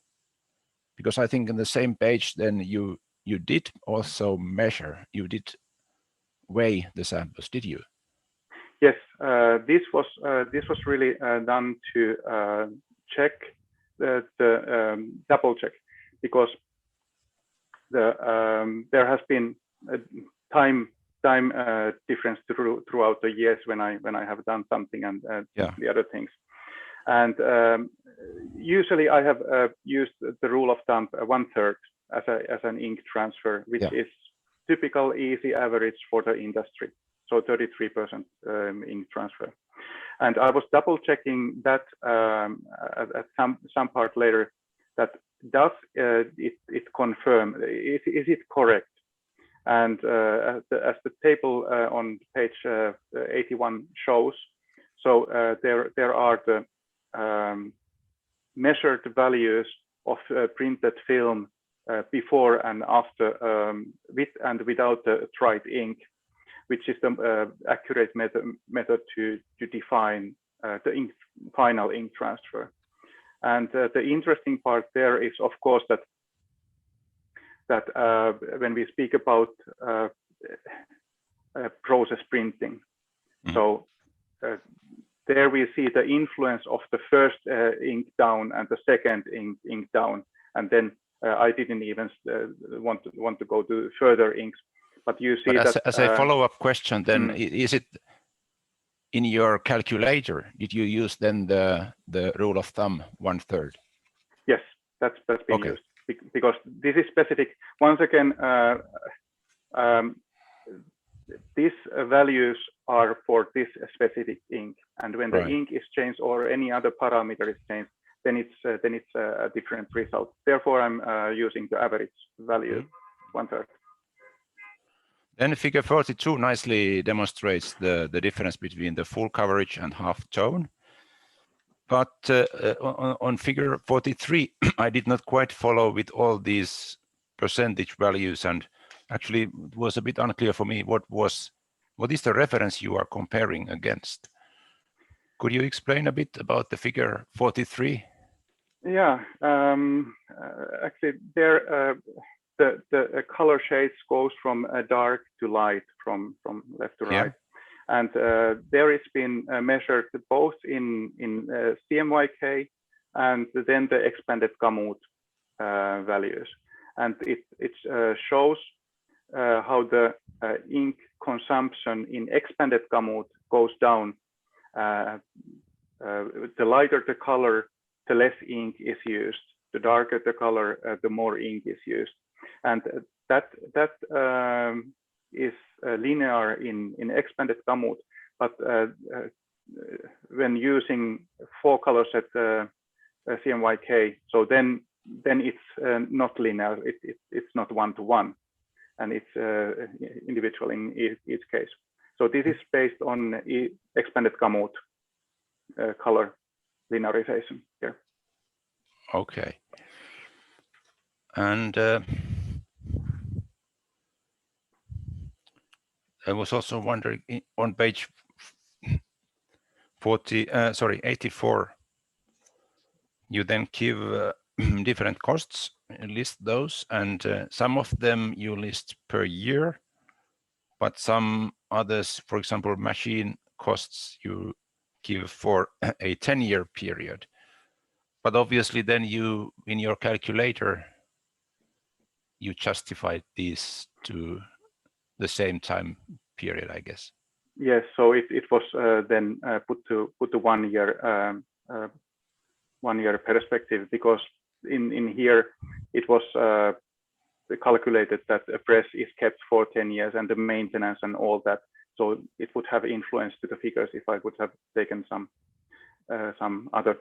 because I think in the same page then you did also measure, you did weigh the samples, did you? Yes, this was really done to check the double check, because there has been a time difference throughout the years when I have done something and the other things, and usually I have used the rule of thumb 1/3 as an ink transfer, which is typical easy average for the industry, so 33% ink transfer. And I was double checking that at some part later, that does it confirm, is it correct? And as the table on page 81 shows, so there are the measured values of printed film before and after, with and without the dried ink, which is the accurate method to define the final ink transfer. And the interesting part there is, of course, that when we speak about process printing, so there we see the influence of the first ink down and the second ink down, and then I didn't even want to go to further inks, but you see but that as a follow-up question, then is it in your calculator? Did you use then the rule of thumb 1/3? Yes, that's been used because this is specific. Once again, these values are for this specific ink, and when the ink is changed or any other parameter is changed, then it's a different result. Therefore, I'm using the average value 1/3. Then figure 42 nicely demonstrates the difference between the full coverage and half tone. But on figure 43, I did not quite follow with all these percentage values, and actually it was a bit unclear for me what is the reference you are comparing against. Could you explain a bit about the figure 43? Yeah, actually there the color shades goes from dark to light, from left to right, and there it's been measured both in CMYK and then the expanded Gamut values, and it shows how the ink consumption in expanded Gamut goes down. The lighter the color, the less ink is used. The darker the color, the more ink is used, and that is linear in expanded Gamut. But when using 4 colors at CMYK, so then it's not linear. It's not 1-to-1, and it's individual in each case. So this is based on expanded Gamut color linearization here. Okay. And I was also wondering on page 84, you then give different costs, list those, and some of them you list per year, but some others, for example, machine costs, you give for a 10-year period. But obviously then you, in your calculator, you justified these to the same time period, I guess. Yes, so it was then put to 1 year 1 year perspective, because in here it was calculated that a press is kept for 10 years and the maintenance and all that. So it would have influence to the figures if I would have taken some other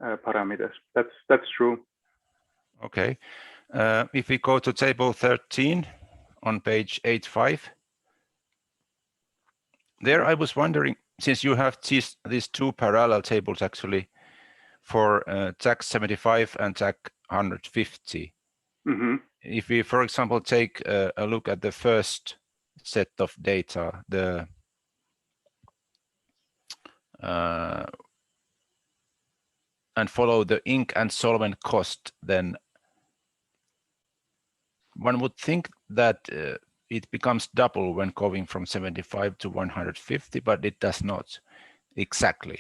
parameters. That's true. Okay. If we go to table 13 on page 85, there I was wondering, since you have these 2 parallel tables actually for TAC 75 and TAC 150. Mm-hmm. If we, for example, take a look at the first set of data, the and follow the ink and solvent cost, then one would think that it becomes double when going from 75 to 150, but it does not exactly.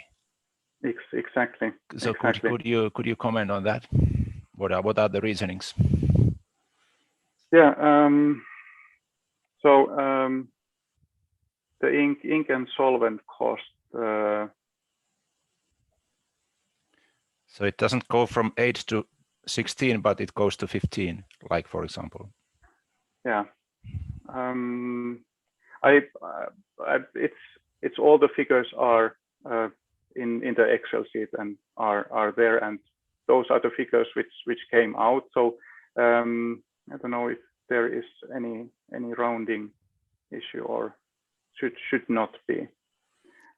Exactly. So exactly. Could you comment on that? What are the reasonings? Yeah. So the ink and solvent cost. So it doesn't go from 8 to 16, but it goes to 15, like for example. Yeah. It's all the figures are in the Excel sheet and are there, and those are the figures which came out. So I don't know if there is any rounding issue or should not be.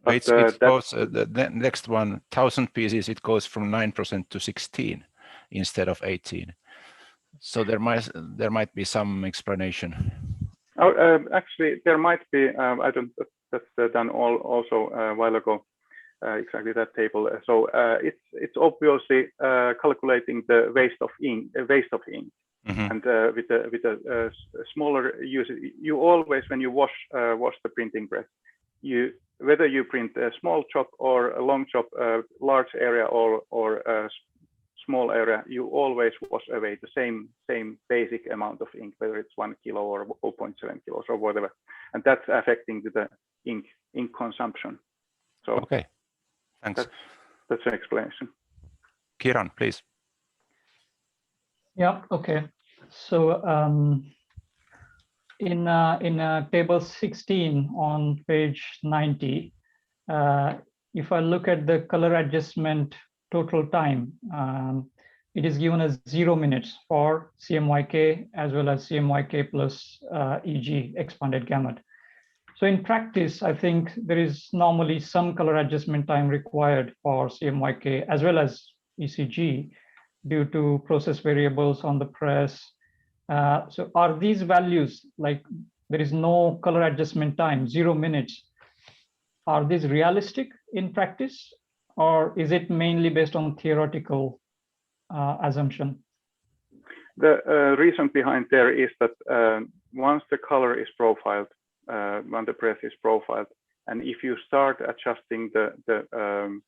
But it goes, the next one, 1,000 pieces, it goes from 9% to 16 instead of 18. So there might be some explanation. Oh, actually, there might be. I don't. That's done also a while ago. Exactly that table. So it's obviously calculating the waste of ink. Mm-hmm. And with a smaller use, you always, when you wash the printing press, you whether you print a small job or a long job, a large area or a small area, you always wash away the same basic amount of ink, whether it's 1 kilo or 0.7 kilos or whatever, and that's affecting the ink consumption. So okay, thanks. That's an explanation. Kiran, please. Yeah, okay. So in table 16 on page 90, if I look at the color adjustment total time, it is given as 0 minutes for CMYK as well as CMYK plus EG expanded gamut. So in practice, I think there is normally some color adjustment time required for CMYK as well as ECG due to process variables on the press. So are these values, like there is no color adjustment time, 0 minutes, are these realistic in practice, or is it mainly based on theoretical assumption? The reason behind there is that once the color is profiled, when the press is profiled, and if you start adjusting the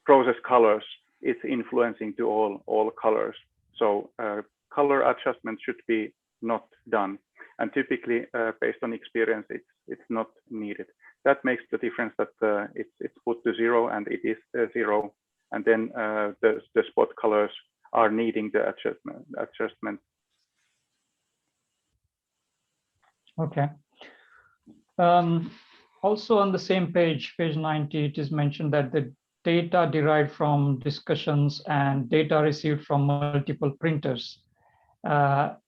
process colors, it's influencing to all colors. So color adjustment should be not done, and typically based on experience, it's not needed. That makes the difference that it's put to 0 and it is 0, and then the spot colors are needing the adjustment. Okay. Also on the same page 90, it is mentioned that the data derived from discussions and data received from multiple printers.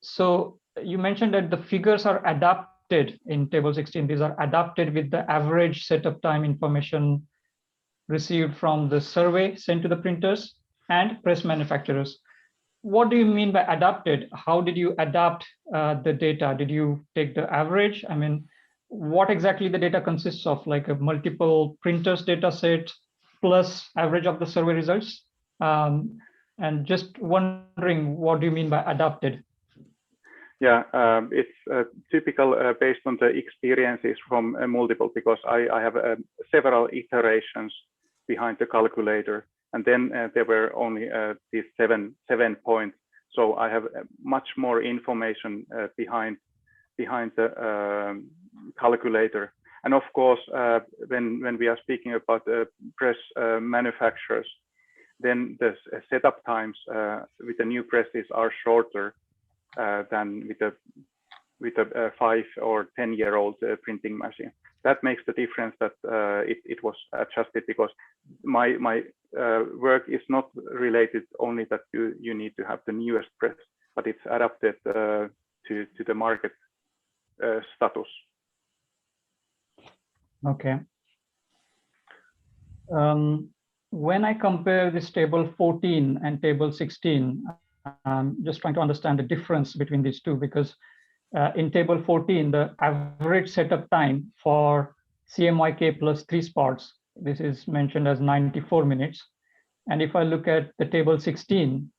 So you mentioned that the figures are adapted in table 16. These are adapted with the average setup time information received from the survey sent to the printers and press manufacturers. What do you mean by adapted? How did you adapt the data? Did you take the average? I mean, what exactly the data consists of, like a multiple printers data set plus average of the survey results? And just wondering, what do you mean by adapted? Yeah, it's typical based on the experiences from multiple, because I have several iterations behind the calculator, and then there were only these seven points. So I have much more information behind the calculator. And of course, when we are speaking about press manufacturers, then the setup times with the new presses are shorter than with a 5 or 10-year-old printing machine. That makes the difference that it was adjusted, because my work is not related only that you need to have the newest press, but it's adapted to the market status. Okay. When I compare this table 14 and table 16, I'm just trying to understand the difference between these two, because in table 14, the average setup time for CMYK plus 3 spots, this is mentioned as 94 minutes. And if I look at the table 16,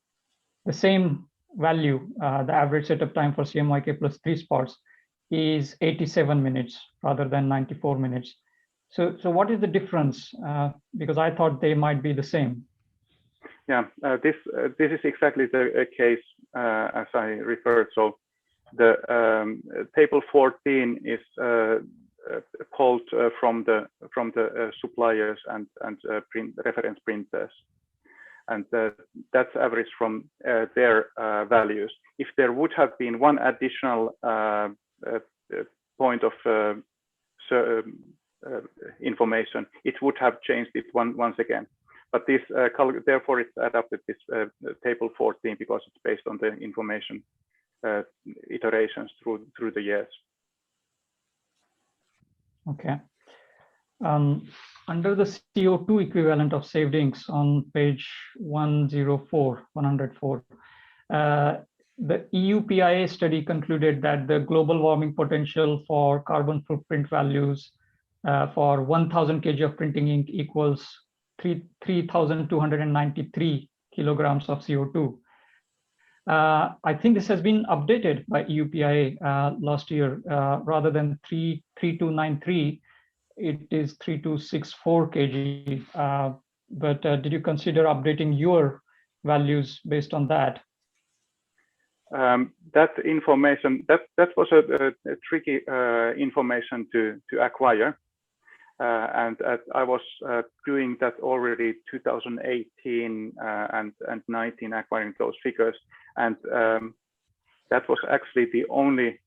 the same value, the average setup time for CMYK plus 3 spots is 87 minutes rather than 94 minutes. So what is the difference? Because I thought they might be the same. Yeah, this is exactly the case as I referred. So the table 14 is pulled from the suppliers and reference printers, and that's average from their values. If there would have been one additional point of information, it would have changed it once again. But this therefore it's adapted, this table 14, because it's based on the information iterations through the years. Okay. Under the CO2 equivalent of saved inks on page 104, the EU PIA study concluded that the global warming potential for carbon footprint values for 1,000 kg of printing ink equals 3,293 kilograms of CO2. I think this has been updated by EU PIA last year. Rather than 3,293, it is 3264 kg. But did you consider updating your values based on that? That information, that was a tricky information to acquire. And I was doing that already 2018 and 19, acquiring those figures. And that was actually the only,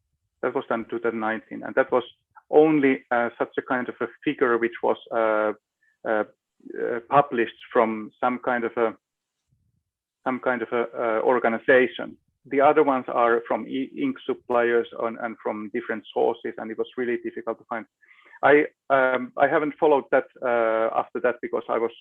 that was done 2019. And that was only such a kind of a figure which was published from some kind of a organization. The other ones are from ink suppliers and from different sources, and it was really difficult to find. I haven't followed that after that because I was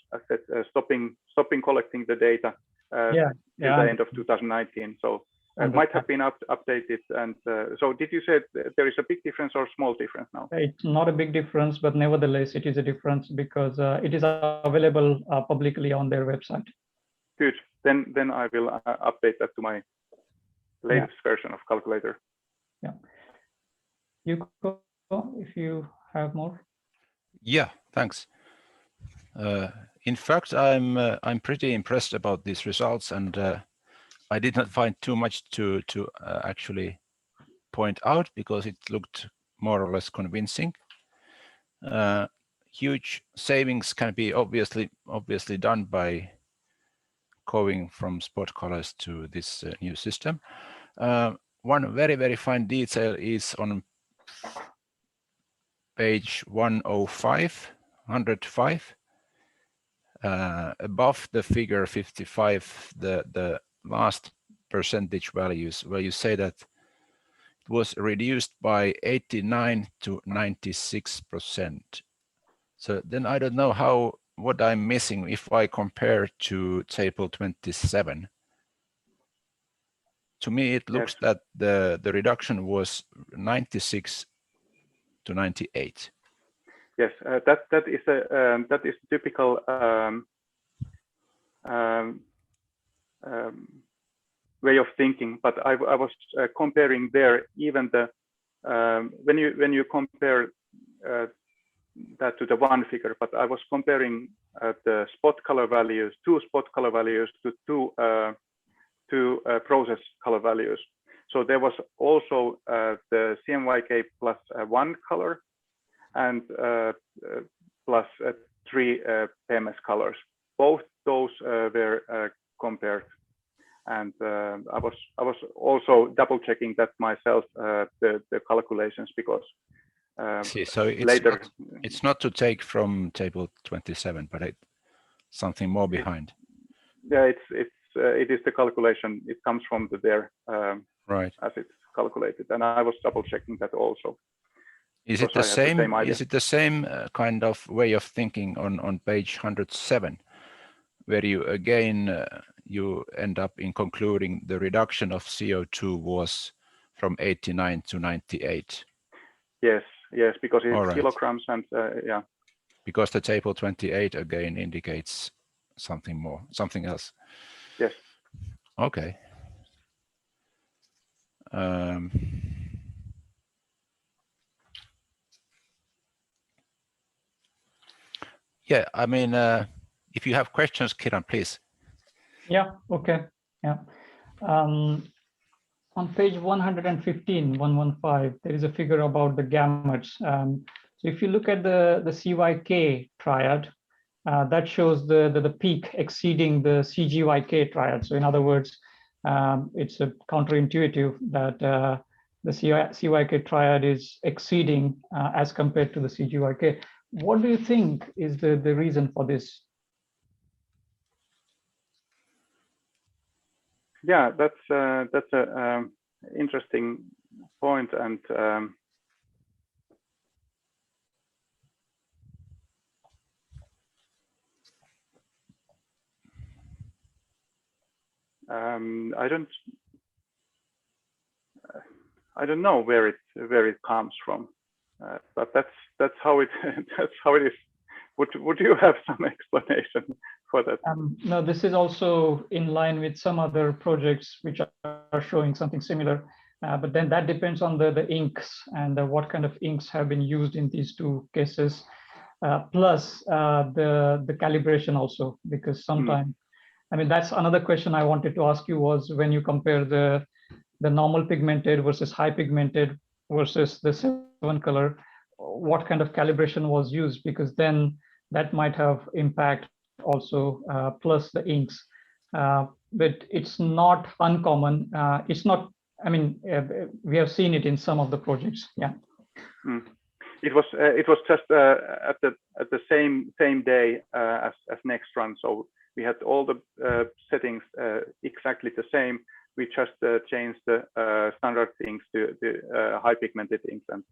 stopping collecting the data till the end of 2019. So it might have been updated. And so did you say there is a big difference or small difference now? It's not a big difference, but nevertheless, it is a difference because it is available publicly on their website. Good. Then I will update that to my latest version of calculator. Yeah. Jouko, if you have more. Yeah, thanks. In fact, I'm pretty impressed about these results, and I did not find too much to actually point out because it looked more or less convincing. Huge savings can be obviously done by going from spot colors to this new system. One very fine detail is on page 105, above the figure 55, the last percentage values, where you say that it was reduced by 89 to 96%. So then I don't know what I'm missing if I compare to table 27. To me, it looks that the reduction was 96 to 98. Yes, that is typical way of thinking. But I was comparing there even the when you compare that to the one figure, but I was comparing the spot color values, two spot color values to two process color values. So there was also the CMYK plus one color and plus three PMS colors. Both those were compared, and I was also double checking that myself, the calculations, because so it's not to take from table 27, but something more behind. Yeah, it is the calculation. It comes from there, right, as it's calculated, and I was double checking that also. Is it the same? Is it the same kind of way of thinking on page 107, where you again you end up in concluding the reduction of CO2 was from 89 to 98? Yes, because it's kilograms and yeah. Because the table 28 again indicates something else. Yes. Okay. Yeah, I mean, if you have questions, Kiran, please. Yeah, okay. Yeah. On page 115, there is a figure about the gamuts. So if you look at the CYK triad, that shows the peak exceeding the CGYK triad. So in other words, it's a counterintuitive that the CYK triad is exceeding as compared to the CGYK. What do you think is the reason for this? Yeah, that's a interesting point, and I don't know where it comes from, but that's how it that's how it is. Would you have some explanation for that? No, this is also in line with some other projects which are showing something similar, but then that depends on the inks and what kind of inks have been used in these two cases. plus the calibration also, because sometimes, I mean, that's another question I wanted to ask you was when you compare the normal pigmented versus high pigmented versus the 7-color, what kind of calibration was used? Because then that might have impact also, plus the inks. But it's not uncommon. It's not, I mean, we have seen it in some of the projects. Yeah. It was just at the same day as next run. So we had all the settings exactly the same. We just changed the standard things to the high pigmented inks, and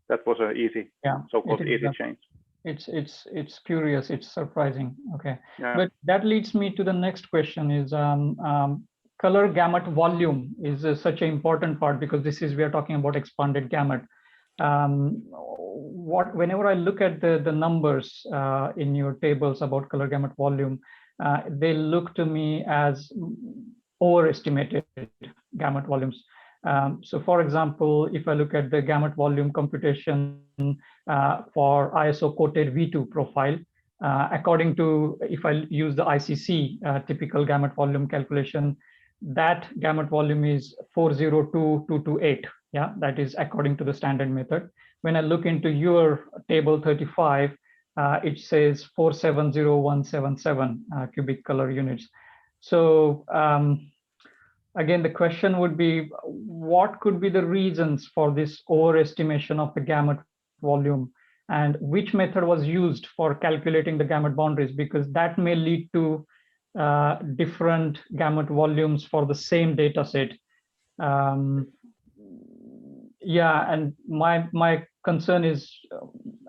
that was an easy, so-called easy change. It's curious. It's surprising. Okay, yeah. But that leads me to the next question: is color gamut volume is such an important part, because this is, we are talking about expanded gamut. Whenever I look at the numbers in your tables about color gamut volume, they look to me as overestimated gamut volumes. So for example, if I look at the gamut volume computation for ISO quoted V2 profile, according to, if I use the ICC typical gamut volume calculation, that gamut volume is 402,228. Yeah, that is according to the standard method. When I look into your table 35, it says 470,177 cubic color units. So again, the question would be, what could be the reasons for this overestimation of the gamut volume, and which method was used for calculating the gamut boundaries? Because that may lead to different gamut volumes for the same data set. Yeah, and my concern is,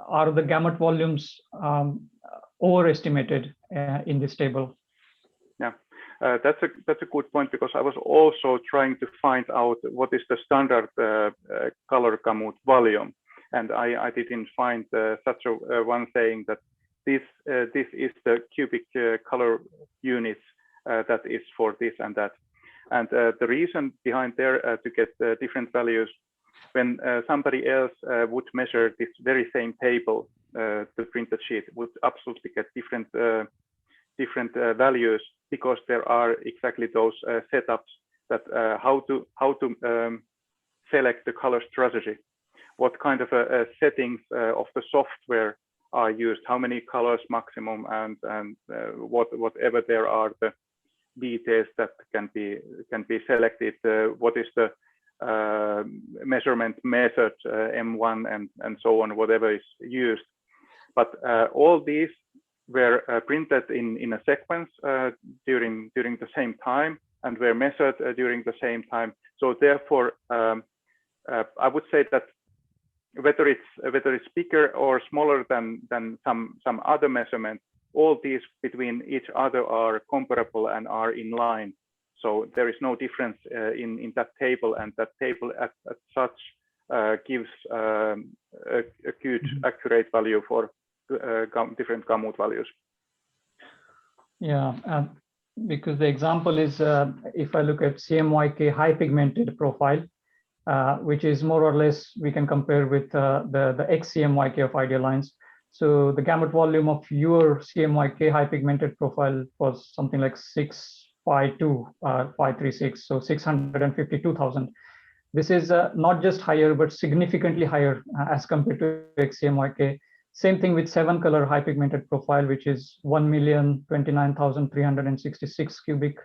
are the gamut volumes overestimated in this table? Yeah, that's a good point, because I was also trying to find out what is the standard color gamut volume, and I didn't find such a one saying that this is the cubic color units that is for this and that. And the reason behind there to get different values, when somebody else would measure this very same table, the printed sheet would absolutely get different values, because there are exactly those setups that how to select the color strategy, what kind of settings of the software are used, how many colors maximum, and whatever there are the details that can be selected, what is the measurement method, M1 and so on, whatever is used. But all these were printed in a sequence during the same time, and were measured during the same time. So therefore, I would say that whether it's bigger or smaller than some other measurement, all these between each other are comparable and are in line. So there is no difference in that table, and that table as such gives a good accurate value for different gamut values. Yeah, because the example is, if I look at CMYK high pigmented profile, which is more or less we can compare with the XCMYK of ideal lines. So the gamut volume of your CMYK high pigmented profile was something like 652,536, so 652,000. This is not just higher, but significantly higher as compared to XCMYK. Same thing with 7-color high pigmented profile, which is 1,029,366 cubic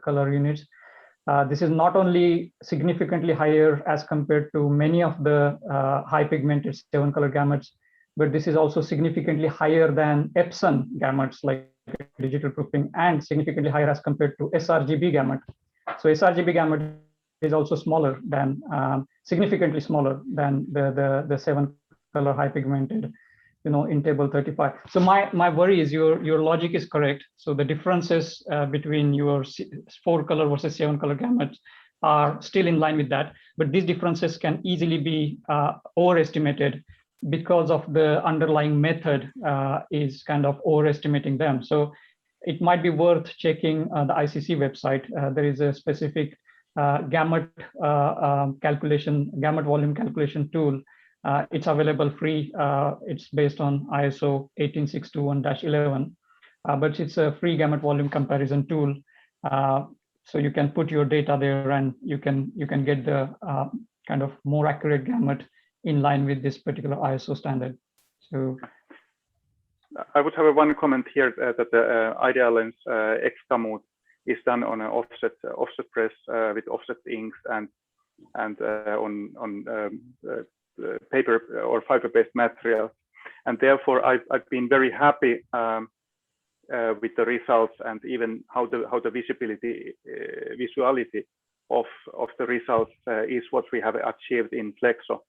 color units. This is not only significantly higher as compared to many of the high pigmented 7-color gamuts, but this is also significantly higher than Epson gamuts like digital proofing, and significantly higher as compared to sRGB gamut. So sRGB gamut is also smaller than, significantly smaller than the 7-color high pigmented, in table 35. So my worry is your logic is correct. So the differences between your 4-color versus 7-color gamuts are still in line with that, but these differences can easily be overestimated because of the underlying method is kind of overestimating them. So it might be worth checking the ICC website. There is a specific gamut volume calculation tool It's available free. It's based on ISO 18621-11, but it's a free gamut volume comparison tool. So you can put your data there, and you can get the kind of more accurate gamut in line with this particular ISO standard. So I would have one comment here that the IdeaLens X Gamut is done on an offset press with offset inks and on paper or fiber-based material, and therefore I've been very happy with the results, and even how the visuality of the results is what we have achieved in Flexo,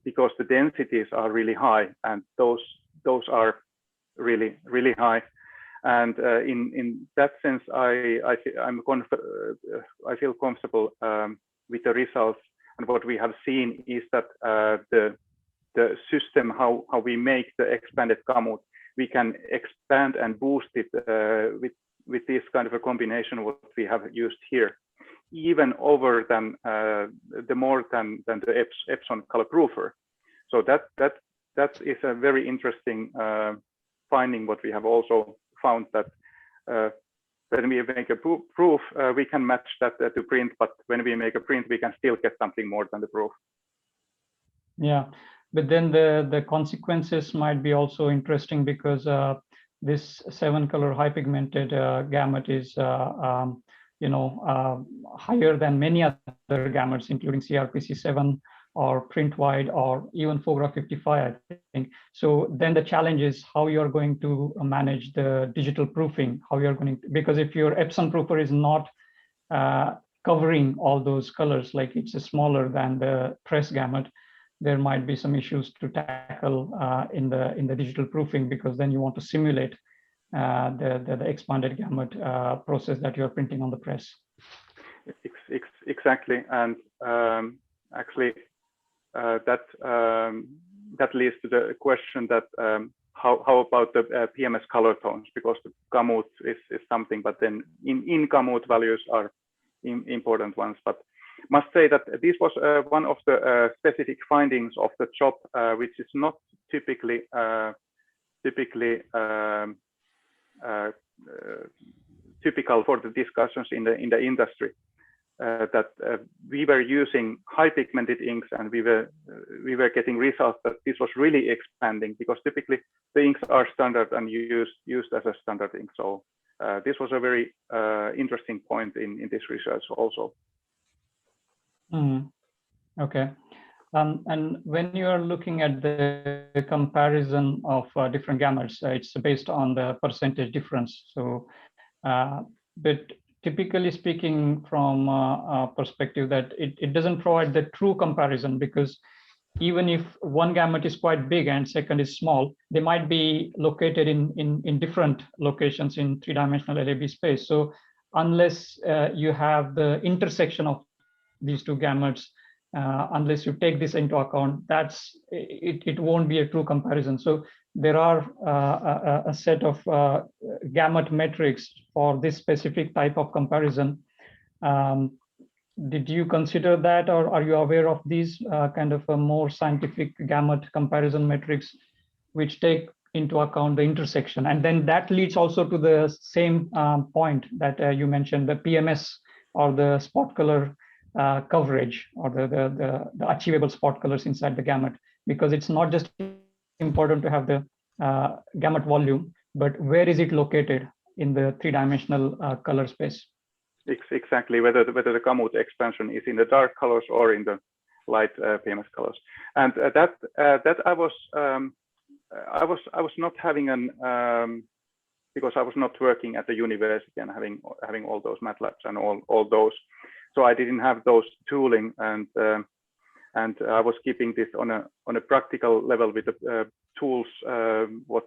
because the densities are really high, and those are really high. And in that sense, I feel comfortable with the results. And what we have seen is that the system, how we make the expanded Gamut, we can expand and boost it with this kind of a combination what we have used here, even over than more than the Epson color proofer. So that is a very interesting finding. What we have also found that when we make a proof, we can match that to print, but when we make a print, we can still get something more than the proof. Yeah, but then the consequences might be also interesting, because this 7-color high pigmented gamut is higher than many other gamuts, including CRPC7 or print wide or even Fogra 55, I think. So then the challenge is how you're going to manage the digital proofing, how you're going to, because if your Epson proofer is not covering all those colors, like it's smaller than the press gamut, there might be some issues to tackle in the digital proofing, because then you want to simulate the expanded gamut process that you're printing on the press. Exactly, and actually that leads to the question that how about the PMS color tones, because the Gamut is something, but then in Gamut values are important ones. But must say that this was one of the specific findings of the job, which is not typically typical for the discussions in the industry. That we were using high pigmented inks, and we were getting results that this was really expanding, because typically the inks are standard and used as a standard ink. So this was a very interesting point in this research also. Okay. And when you are looking at the comparison of different gamuts, it's based on the percentage difference. So, but typically speaking, from a perspective that it doesn't provide the true comparison, because even if one gamut is quite big and second is small, they might be located in different locations in three-dimensional LAB space. So unless you have the intersection of these two gamuts, unless you take this into account, it won't be a true comparison. So there are a set of gamut metrics for this specific type of comparison. Did you consider that, or are you aware of these kind of a more scientific gamut comparison metrics which take into account the intersection? And then that leads also to the same point that you mentioned, the PMS, or the spot color coverage, or the achievable spot colors inside the gamut, because it's not just important to have the gamut volume, but where is it located in the three-dimensional color space? Exactly, whether the Gamut expansion is in the dark colors or in the light PMS colors, and that I was not having an because I was not working at the university and having all those MATLABs and all those, so I didn't have those tooling, and I was keeping this on a practical level with the tools. What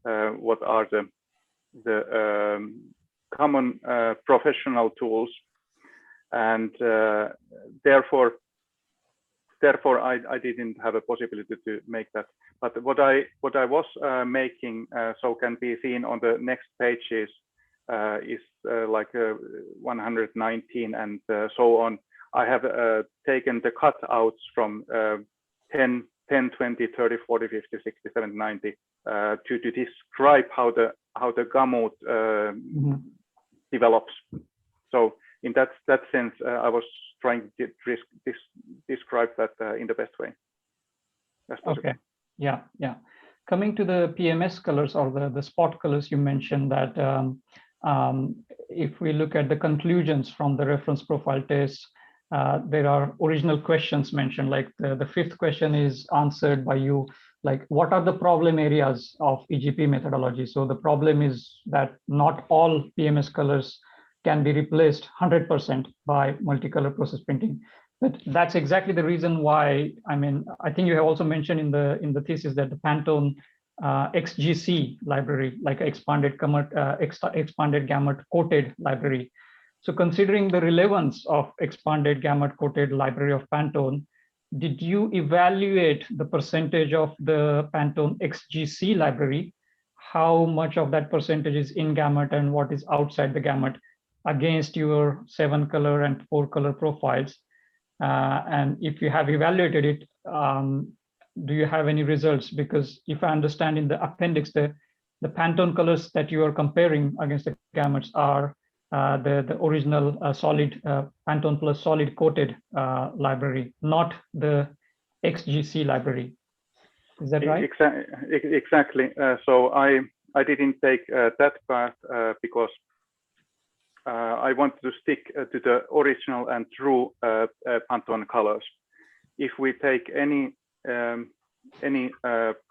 are the common professional tools, and therefore I didn't have a possibility to make that. But what I was making, so can be seen on the next pages, is like 119 and so on. I have taken the cutouts from 10 10, 20, 30, 40, 50, 60, 70, 90 to describe how the Gamut develops. So in that sense, I was trying to describe that in the best way as possible. Okay. Yeah. Coming to the PMS colors or the spot colors, you mentioned that if we look at the conclusions from the reference profile test, there are original questions mentioned, like the fifth question is answered by you, like what are the problem areas of EGP methodology? So the problem is that not all PMS colors can be replaced 100% by multicolor process printing. But that's exactly the reason why, I mean, I think you have also mentioned in the thesis that the Pantone XGC library, like expanded Gamut coated library. So considering the relevance of expanded Gamut coated library of Pantone, did you evaluate the percentage of the Pantone XGC library? How much of that percentage is in Gamut and what is outside the Gamut against your 7-color and 4-color profiles? And if you have evaluated it, do you have any results? Because if I understand in the appendix, the Pantone colors that you are comparing against the Gamuts are the original solid Pantone plus solid coated library, not the XGC library. Is that right? Exactly. So I didn't take that path because I wanted to stick to the original and true Pantone colors. If we take any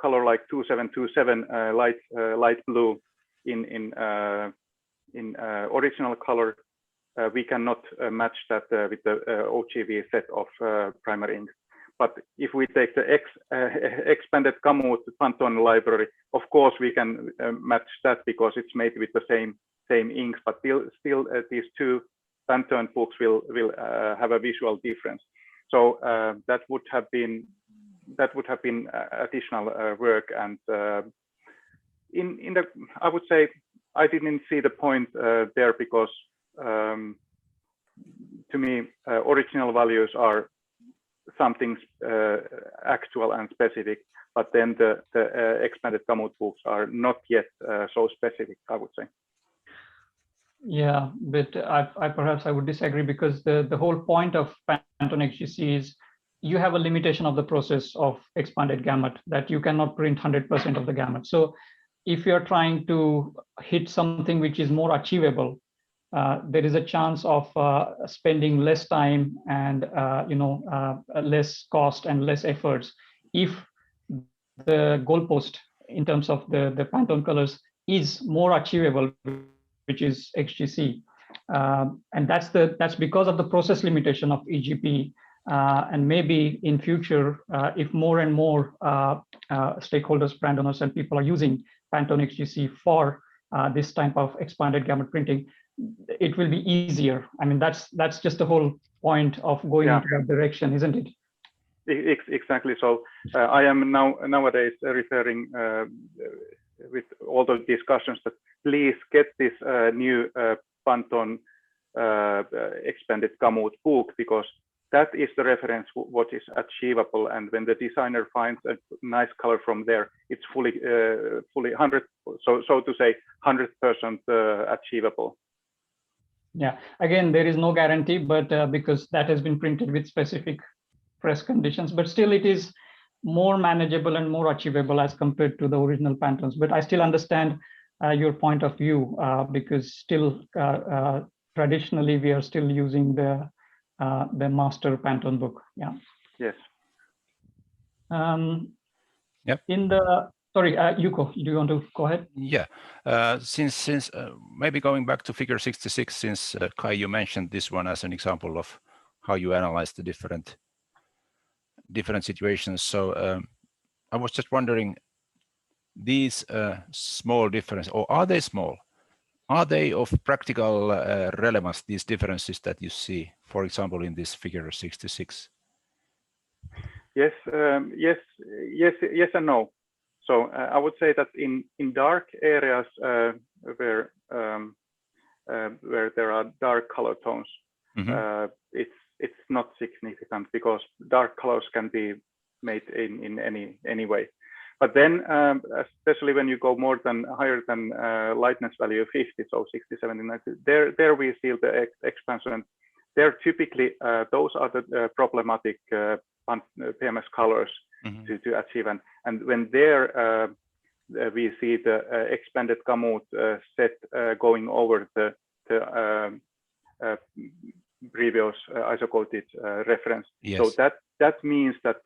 color like 2727 light blue in original color, we cannot match that with the OGV set of primary inks. But if we take the expanded Gamut Pantone library, of course we can match that because it's made with the same inks, but still these two Pantone books will have a visual difference. So that would have been additional work, and I would say I didn't see the point there because to me original values are something actual and specific, but then the expanded Gamut books are not yet so specific, I would say. Yeah, but I perhaps I would disagree, because the whole point of Pantone XGC is you have a limitation of the process of expanded Gamut, that you cannot print 100% of the Gamut. So if you're trying to hit something which is more achievable, there is a chance of spending less time and less cost and less efforts if the goalpost in terms of the Pantone colors is more achievable, which is XGC, and that's because of the process limitation of EGP. And maybe in future, if more and more stakeholders, brand owners, and people are using Pantone XGC for this type of expanded Gamut printing, it will be easier. I mean, that's just the whole point of going into that direction, isn't it? Exactly. So I am nowadays referring with all the discussions that please get this new Pantone expanded Gamut book, because that is the reference what is achievable, and when the designer finds a nice color from there, it's fully 100, so to say 100% achievable. Yeah, again, there is no guarantee, but because that has been printed with specific press conditions, but still it is more manageable and more achievable as compared to the original Pantones. But I still understand your point of view, because still traditionally we are still using the master Pantone book. Yeah. Yes. Yep. Sorry, Jouko, do you want to go ahead? Yeah, since maybe going back to figure 66, since Kai, you mentioned this one as an example of how you analyze the different situations. So I was just wondering, these small differences, or are they small? Are they of practical relevance, these differences that you see, for example, in this figure 66? Yes, yes and no. So I would say that in dark areas where there are dark color tones, it's not significant, because dark colors can be made in any way. But then, especially when you go higher than lightness value of 50, so 60, 70, 90, there we see the expansion. There typically those are the problematic PMS colors to achieve, and when there we see the expanded Gamut set going over the previous isocoated reference. Yes. So that means that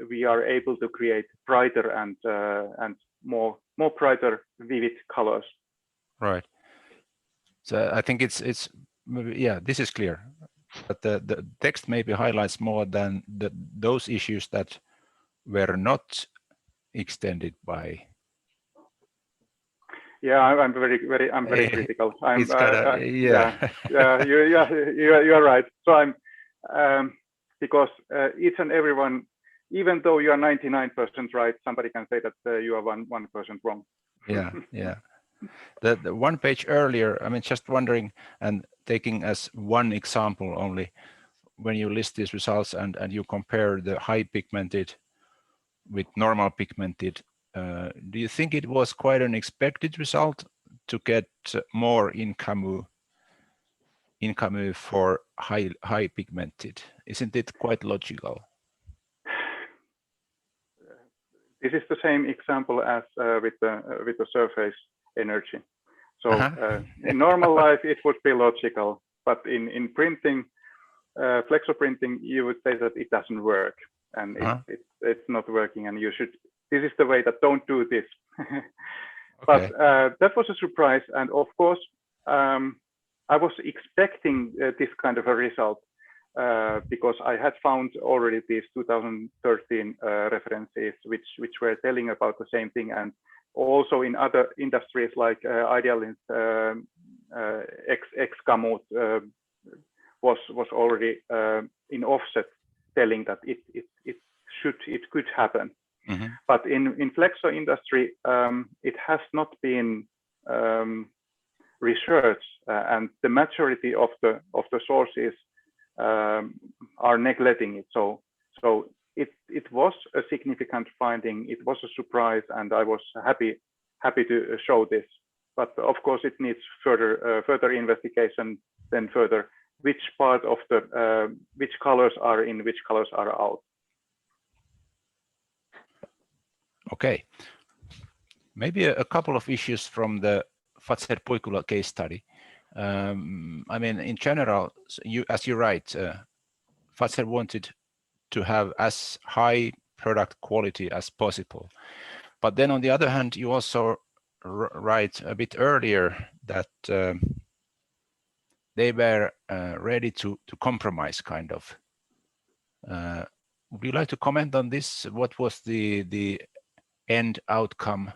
we are able to create brighter and more brighter vivid colors. Right. So I think it's yeah, this is clear, but the text maybe highlights more than those issues that were not extended by. Yeah, I'm very critical. It's kinda, you're right. So I'm because each and everyone, even though you are 99% right, somebody can say that you are 1% wrong. Yeah, yeah. The one page earlier, I mean, just wondering and taking as one example only, when you list these results and you compare the high pigmented with normal pigmented, do you think it was quite an expected result to get more in Gamut for high pigmented? Isn't it quite logical? This is the same example as with the surface energy. So in normal life it would be logical, but in printing, flexo printing, you would say that it doesn't work, and it's not working, and you should. This is the way that don't do this. But that was a surprise, and of course I was expecting this kind of a result because I had found already these 2013 references which were telling about the same thing, and also in other industries like Idealins, Gamut was already in offset telling that it could happen. But in flexo industry, it has not been researched, and the majority of the sources are neglecting it. So it was a significant finding. It was a surprise, and I was happy to show this. But of course, it needs further investigation. Then further, which part of the which colors are in, which colors are out. Okay, maybe a couple of issues from the Fazer-Puikula case study. I mean, in general, as you write, Fazer wanted to have as high product quality as possible. But then on the other hand, you also write a bit earlier that they were ready to compromise, kind of. Would you like to comment on this? What was the end outcome?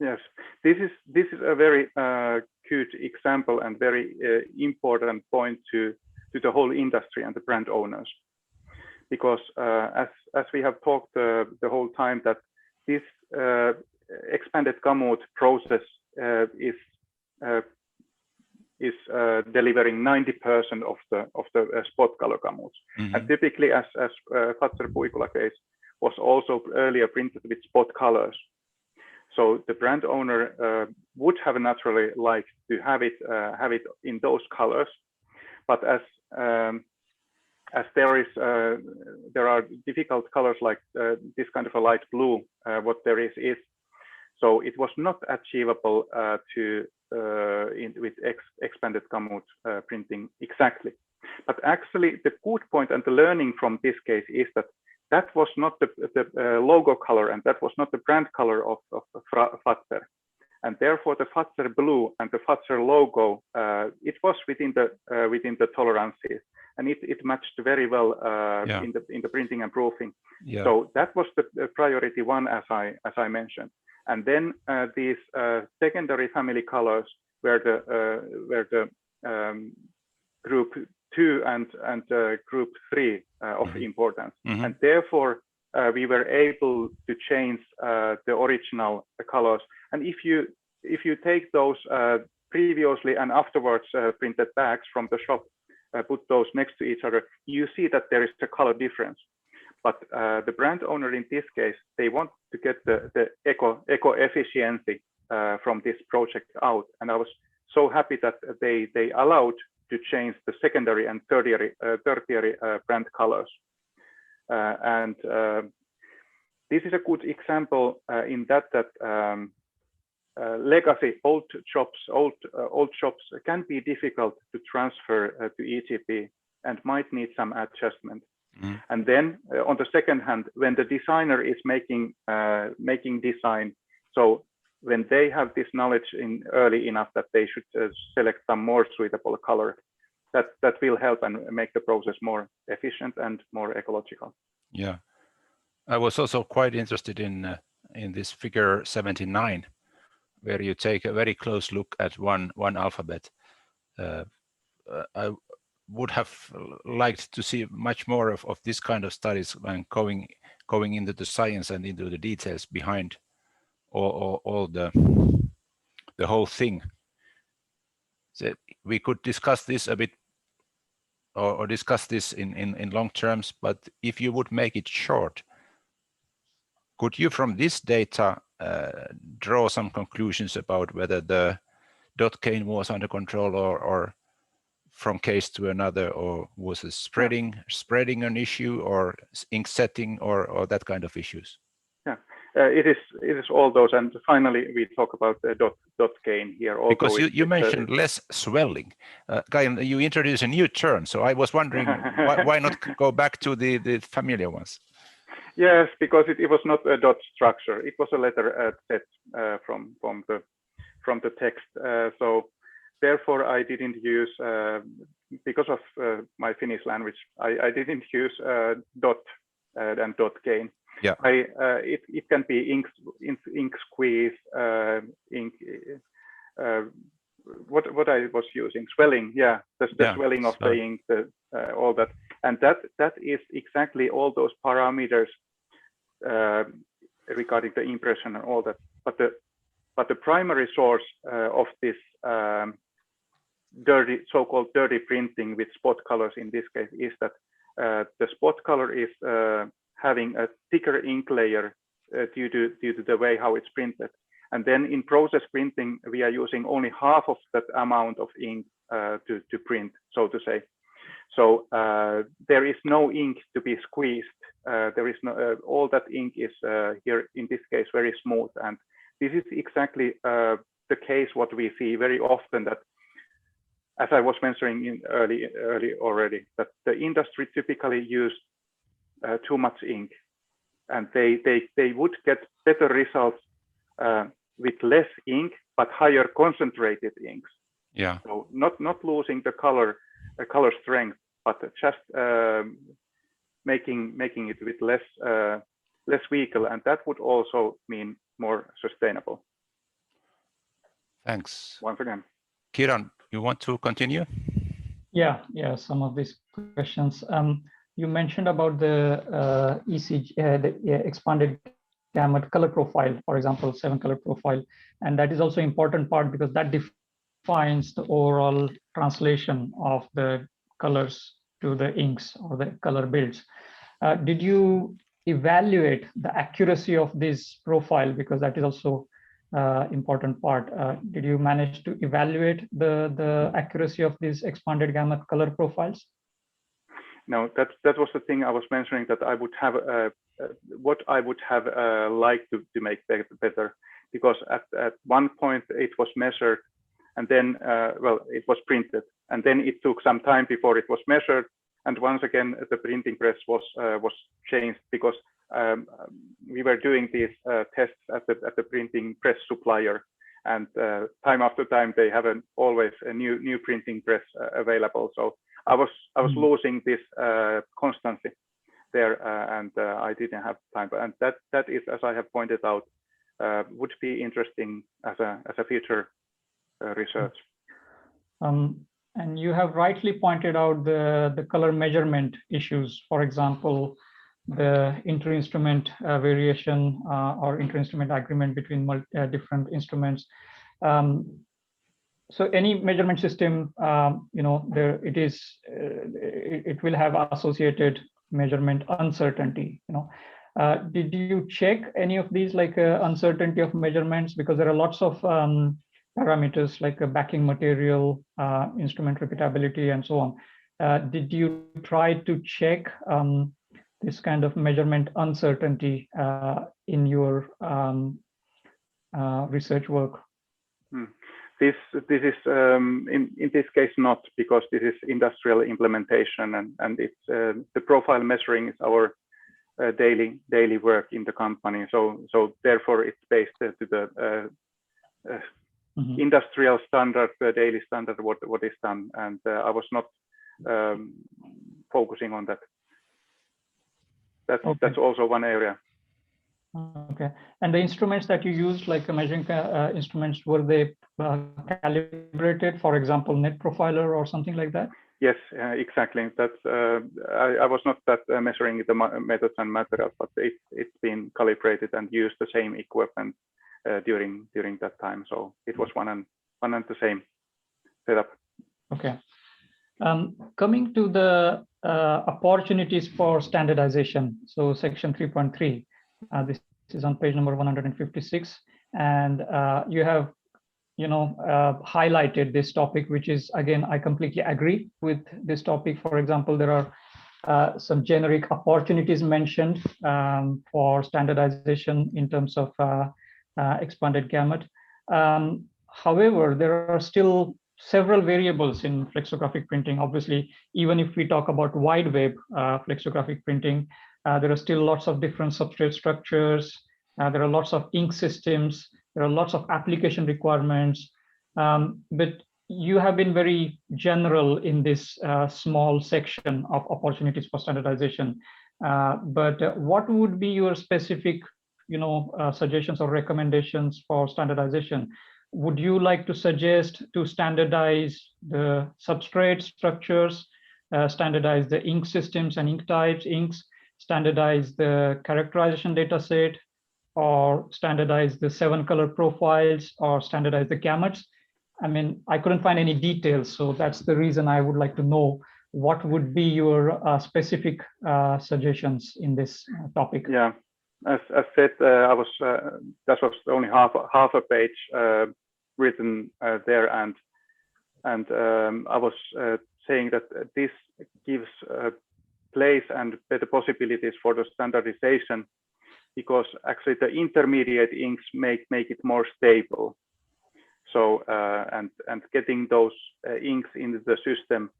Yes, this is a very good example and very important point to the whole industry and the brand owners, because as we have talked the whole time, that this expanded Gamut process is delivering 90% of the spot color Gamuts, and typically as Fazer-Puikula case was also earlier printed with spot colors. So the brand owner would have naturally liked to have it in those colors, but as there are difficult colors like this kind of a light blue, what there is. So it was not achievable with expanded Gamut printing exactly. But actually, the good point and the learning from this case is that was not the logo color, and that was not the brand color of Fazer. And therefore, the Fazer blue and the Fazer logo, it was within the tolerances, and it matched very well in the printing and proofing. Yeah. So that was the priority one, as I mentioned. And then these secondary family colors were the group 2 and group 3 of importance, and therefore we were able to change the original colors. And if you take those previously and afterwards printed bags from the shop, put those next to each other, you see that there is a color difference. but the brand owner in this case, they want to get the eco efficiency from this project out. And I was so happy that they allowed to change the secondary and tertiary brand colors. And this is a good example in that legacy old shops can be difficult to transfer to EGP and might need some adjustment. Mm. And then on the second hand, when the designer is making design, so when they have this knowledge in early enough that they should select some more suitable color, that will help and make the process more efficient and more ecological. Yeah, I was also quite interested in this figure 79, where you take a very close look at one alphabet. I would have liked to see much more of this kind of studies and going into the science and into the details behind all the whole thing. So we could discuss this a bit or discuss this in long terms, but if you would make it short, could you from this data draw some conclusions about whether the dot gain was under control or from case to another, or was it spreading an issue, or ink setting, or that kind of issues? Yeah, it is all those. And finally, we talk about the dot gain here. Because you mentioned less swelling. Guy, you introduced a new term, so I was wondering why not go back to the familiar ones? Yes, because it was not a dot structure; it was a letter set from the text. So therefore, I didn't use because of my Finnish language. I didn't use dot and dot gain. Yeah. It can be ink squeeze, ink. What I was using, swelling. Yeah, the swelling of the ink, all that, and that is exactly all those parameters regarding the impression and all that. But the primary source of this so-called dirty printing with spot colors in this case is that the spot color is having a thicker ink layer due to the way how it's printed. And then in process printing, we are using only half of that amount of ink to print, so to say. So there is no ink to be squeezed. There is no, all that ink is here in this case very smooth. And this is exactly the case what we see very often, that, as I was mentioning in early already, that the industry typically use too much ink, and they would get better results with less ink but higher concentrated inks. Yeah. So not losing the color strength, but just making it with less vehicle, and that would also mean more sustainable. Thanks. Once again. Kiran, you want to continue? Yeah, some of these questions. You mentioned about the ECG, the expanded gamut color profile, for example, 7-color profile, and that is also important part because that defines the overall translation of the colors to the inks or the color builds. Did you evaluate the accuracy of this profile, because that is also important part? Did you manage to evaluate the accuracy of these expanded gamut color profiles? No, that was the thing I was mentioning, that I would have what I would have liked to make better, because at one point it was measured, and then it was printed, and then it took some time before it was measured, and once again the printing press was changed, because we were doing these tests at the printing press supplier, and time after time they have always a new printing press available. So I was losing this constantly there, and I didn't have time. And that is, as I have pointed out, would be interesting as a future research. And you have rightly pointed out the color measurement issues. For example, the inter-instrument variation or inter-instrument agreement between different instruments. So any measurement system, it will have associated measurement uncertainty. Did you check any of these, like uncertainty of measurements? Because there are lots of parameters like backing material, instrument repeatability, and so on. Did you try to check this kind of measurement uncertainty in your research work? This is in this case not, because this is industrial implementation, and it's the profile measuring is our daily work in the company. So therefore it's based to the industrial standard, the daily standard, what is done, and I was not focusing on that. That's also one area. Okay, and the instruments that you used, like measuring instruments, were they calibrated, for example, net profiler or something like that? Yes, exactly. That's I was not that measuring the methods and materials, but it's been calibrated and used the same equipment during that time. So it was one and the same setup. Okay. Coming to the opportunities for standardization. So section 3.3. This is on page number 156, and you have highlighted this topic, which is, again, I completely agree with this topic. For example, there are some generic opportunities mentioned for standardization in terms of expanded gamut. However, there are still several variables in flexographic printing. Obviously, even if we talk about wide web flexographic printing, there are still lots of different substrate structures. There are lots of ink systems. There are lots of application requirements. But you have been very general in this small section of opportunities for standardization. But what would be your specific, suggestions or recommendations for standardization? Would you like to suggest to standardize the substrate structures, standardize the ink systems and ink types, inks, standardize the characterization data set, or standardize the 7 color profiles, or standardize the gamuts? I mean, I couldn't find any details, so that's the reason I would like to know what would be your specific suggestions in this topic. Yeah, as said, that was only half a page written there, and I was saying that this gives place and better possibilities for the standardization, because actually the intermediate inks make it more stable. So and getting those inks into the system,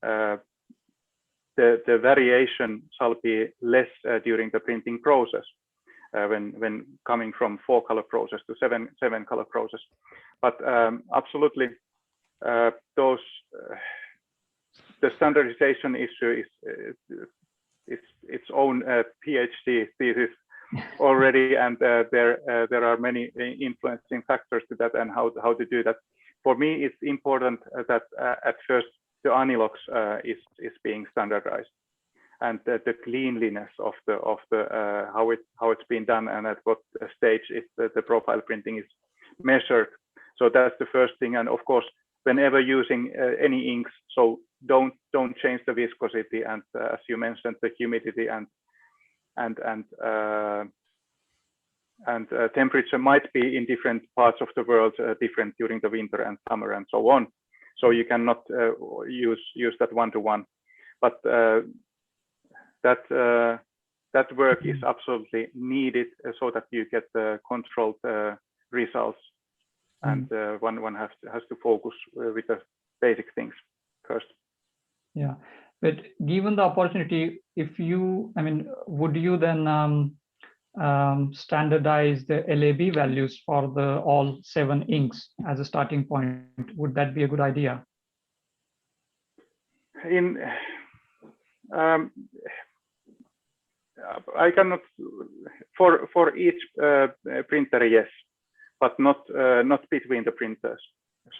the variation shall be less during the printing process when coming from 4 color process to 7 color process. But absolutely, the standardization issue is its own PhD thesis already, and there are many influencing factors to that and how to do that. For me, it's important that at first the analogs is being standardized, and the cleanliness of the how it's been done and at what stage the profile printing is measured. So that's the first thing. And of course, whenever using any inks, so don't change the viscosity, and as you mentioned, the humidity and temperature might be in different parts of the world different during the winter and summer and so on. So you cannot use that one-to-one. But that work is absolutely needed so that you get the controlled results, and one has to focus with the basic things first. Yeah, but given the opportunity, would you then standardize the LAB values for the all 7 inks as a starting point? Would that be a good idea? I cannot for each printer, yes, but not between the printers.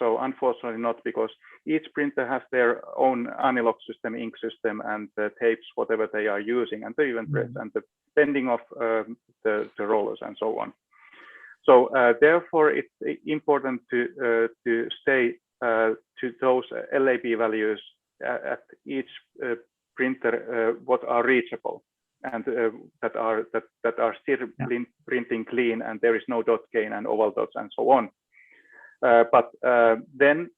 So unfortunately not, because each printer has their own analog system, ink system, and the tapes, whatever they are using, and the event press and the bending of the rollers and so on. So therefore, it's important to stay to those LAB values at each printer printer what are reachable and that are still printing clean, and there is no dot gain and oval dots and so on. But then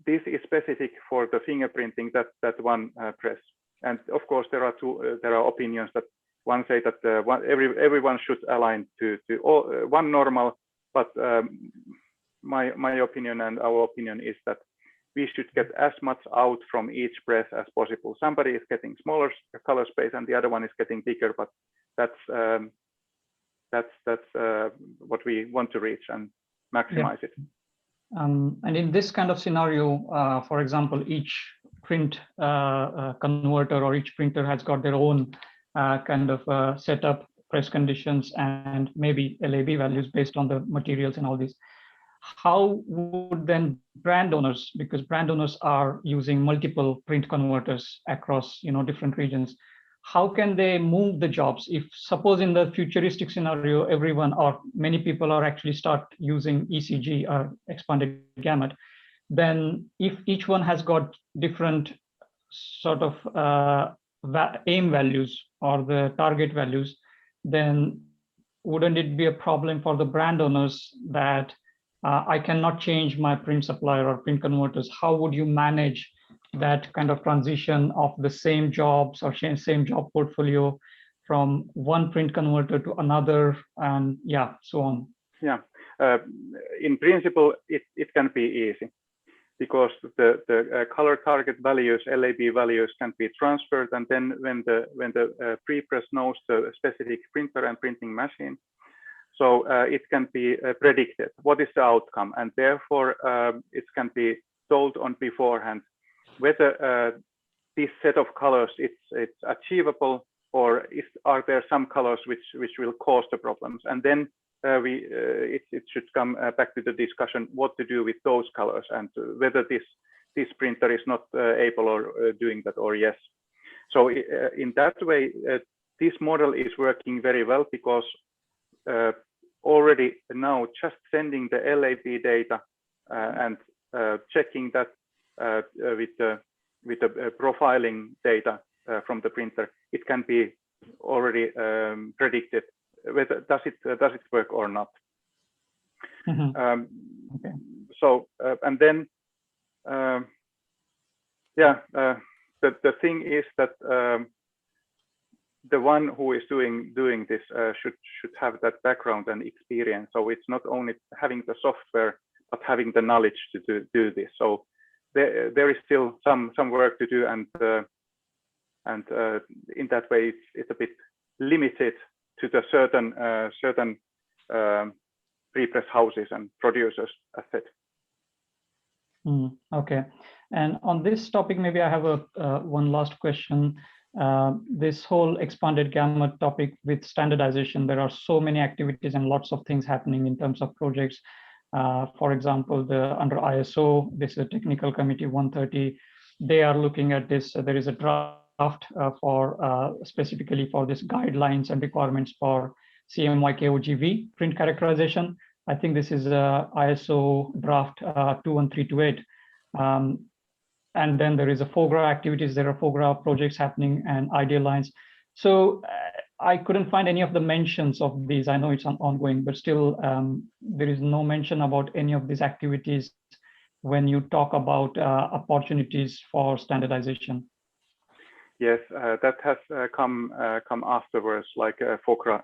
this is specific for the fingerprinting, that one press. And of course, there are opinions that one say that everyone should align to one normal, but my opinion and our opinion is that we should get as much out from each press as possible. Somebody is getting smaller color space and the other one is getting bigger, but that's what we want to reach and maximize it. And in this kind of scenario, for example, each print converter or each printer has got their own kind of setup, press conditions, and maybe LAB values based on the materials and all this. How would then brand owners, because brand owners are using multiple print converters across different regions, how can they move the jobs? If suppose in the futuristic scenario, everyone or many people are actually start using ECG or expanded gamut, then if each one has got different sort of aim values or the target values, then wouldn't it be a problem for the brand owners that I cannot change my print supplier or print converters? How would you manage that kind of transition of the same jobs or same job portfolio from one print converter to another, and so on? Yeah, in principle, it can be easy because the color target values, LAB values, can be transferred, and then when the prepress knows the specific printer and printing machine, so it can be predicted what is the outcome, and therefore it can be told on beforehand whether this set of colors it's achievable, or are there some colors which will cause the problems, and then it should come back to the discussion what to do with those colors and whether this printer is not able or doing that or yes. So in that way, this model is working very well because already now just sending the LAB data and checking that with the profiling data from the printer, it can be already predicted whether does it work or not. Mm-hmm. Okay. So and then the thing is that the one who is doing this should have that background and experience. So it's not only having the software but having the knowledge to do this. So there is still some work to do, and in that way it's a bit limited to the certain prepress houses and producers, as said. Okay, and on this topic, maybe I have one last question. This whole expanded gamut topic with standardization, there are so many activities and lots of things happening in terms of projects. For example, under ISO, this is a technical committee 130. They are looking at this. There is a draft for specifically for this guidelines and requirements for CMYK OGV print characterization. I think this is ISO draft 21328. And then there is a FOGRA activities. There are FOGRA projects happening and ideal lines. So I couldn't find any of the mentions of these. I know it's ongoing, but still there is no mention about any of these activities when you talk about opportunities for standardization. Yes, that has come afterwards, like FOGRA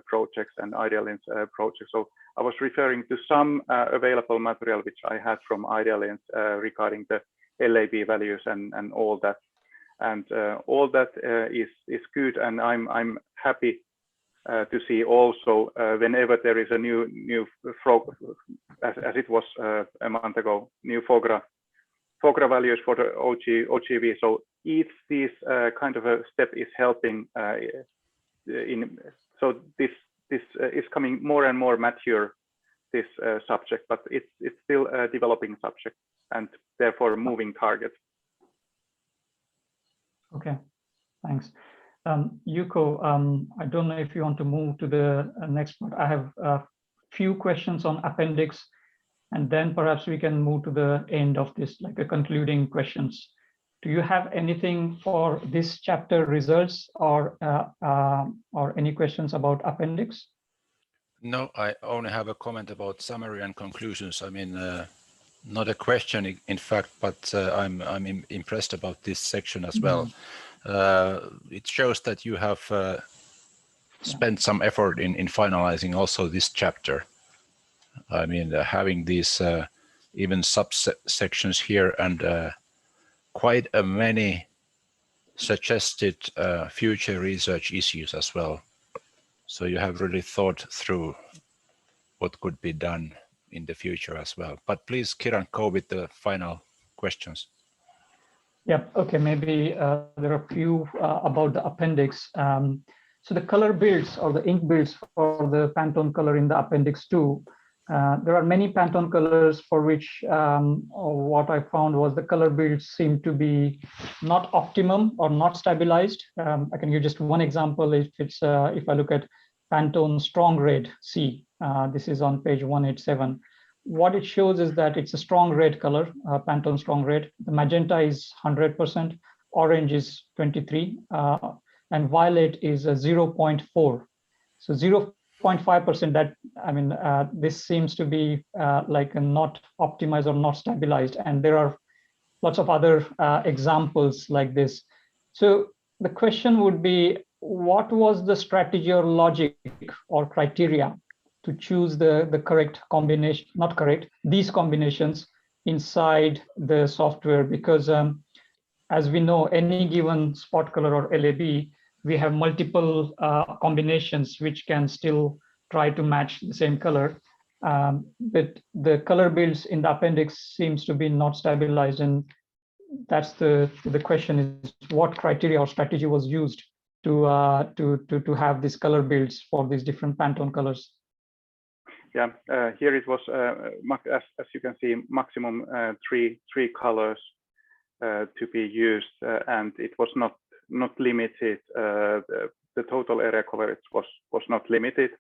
projects and IdeaLens projects. So I was referring to some available material which I had from IdeaLens regarding the LAB values and all that. And all that is good, and I'm happy to see also whenever there is a new as it was a month ago, new FOGRA values for the OGV. So each this kind of a step is helping so this is coming more and more mature, this subject, but it's still a developing subject and therefore a moving target. Okay, thanks. Jouko, I don't know if you want to move to the next part. I have a few questions on appendix, and then perhaps we can move to the end of this, like a concluding questions. Do you have anything for this chapter results or any questions about appendix? No, I only have a comment about summary and conclusions. I mean, not a question, in fact, but I'm impressed about this section as well. It shows that you have spent some effort in finalizing also this chapter. I mean, having these even subsections here and quite many suggested future research issues as well. So you have really thought through what could be done in the future as well. But please, Kiran, go with the final questions. Yeah, okay, maybe there are a few about the appendix. So the color builds or the ink builds for the Pantone color in the appendix 2. There are many Pantone colors for which what I found was the color builds seem to be not optimum or not stabilized. I can give just one example. If I look at Pantone Strong Red C, this is on page 187. What it shows is that it's a strong red color, Pantone Strong Red. The magenta is 100%, orange is 23, and violet is 0.4. So 0.5%, that, I mean, this seems to be like a not optimized or not stabilized. And there are lots of other examples like this. So the question would be, what was the strategy or logic or criteria to choose the correct combination, not correct, these combinations inside the software? Because as we know, any given spot color or LAB, we have multiple combinations which can still try to match the same color. But the color builds in the appendix seems to be not stabilized. And that's the question is, what criteria or strategy was used to have these color builds for these different Pantone colors? Yeah, here it was, as you can see, maximum three colors to be used, and it was not limited. The total area coverage was not limited,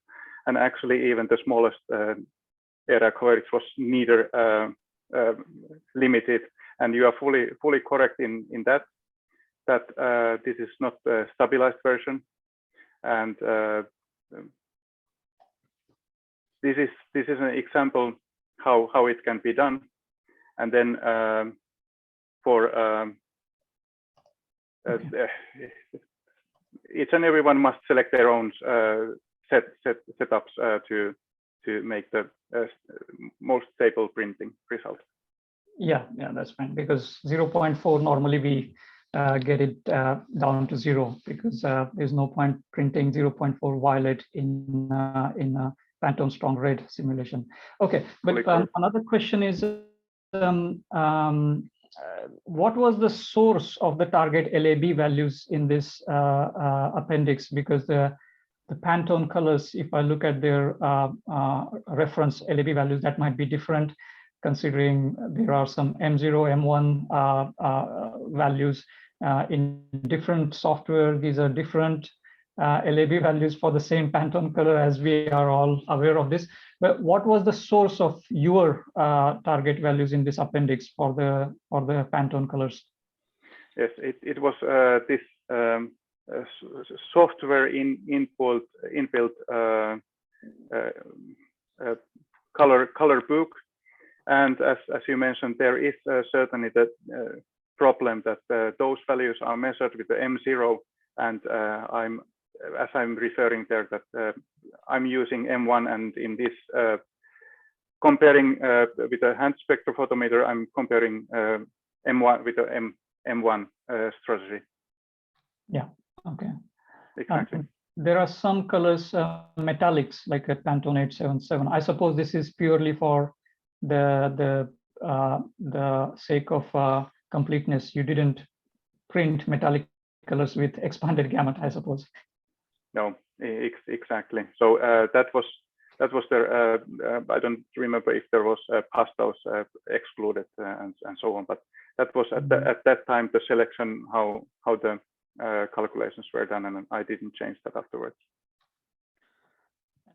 and actually even the smallest area coverage was neither limited. And you are fully correct in that this is not a stabilized version, and this is an example how it can be done. And then for each and everyone must select their own setups to make the most stable printing result. Yeah, that's fine, because 0.4 normally we get it down to 0, because there's no point printing 0.4 violet in a Pantone Strong Red simulation. Okay, but another question is, what was the source of the target LAB values in this appendix? Because the Pantone colors, if I look at their reference LAB values, that might be different, considering there are some M0, M1 values in different software. These are different LAB values for the same Pantone color, as we are all aware of this. But what was the source of your target values in this appendix for the Pantone colors? Yes, it was this software inbuilt color book, and as you mentioned, there is certainly the problem that those values are measured with the M0, and as I'm referring there, that I'm using M1, and in this comparing with a hand spectrophotometer, I'm comparing M1 with the M1 strategy. Yeah. Okay. Exactly. There are some colors, metallics, like a Pantone 877. I suppose this is purely for the sake of completeness. You didn't print metallic colors with expanded gamut, I suppose. No, exactly. So that was there. I don't remember if there was pastels excluded and so on, but that was at that time the selection, how the calculations were done, and I didn't change that afterwards.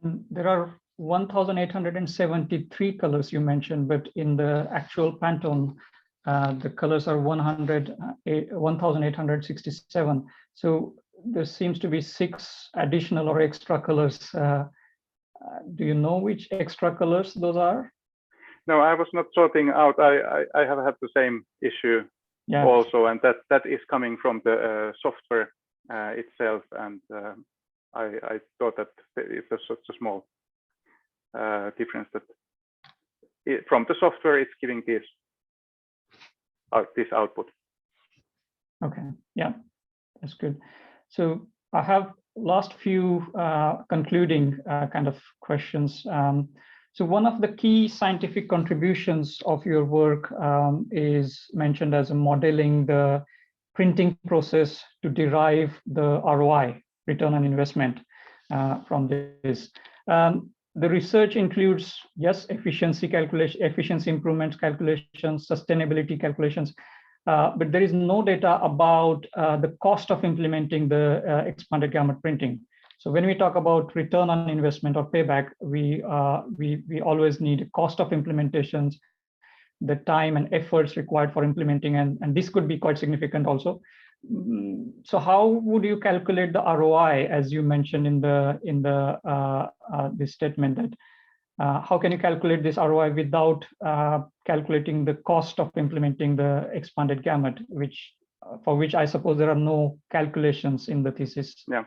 And there are 1,873 colors you mentioned, but in the actual Pantone the colors are 1,867. So there seems to be 6 additional or extra colors. Do you know which extra colors those are? No, I was not sorting out. I have had the same issue also, and that is coming from the software itself. And I thought that it was such a small difference that from the software it's giving this output. Okay, yeah, that's good. So I have last few concluding kind of questions. So one of the key scientific contributions of your work is mentioned as modeling the printing process to derive the ROI, return on investment, from this. The research includes, yes, efficiency calculation, efficiency improvements calculations, sustainability calculations, but there is no data about the cost of implementing the expanded gamut printing. So when we talk about return on investment or payback, we always need cost of implementations, the time and efforts required for implementing, and this could be quite significant also. So how would you calculate the ROI, as you mentioned in this statement, that how can you calculate this ROI without calculating the cost of implementing the expanded gamut, for which I suppose there are no calculations in the thesis? Yeah,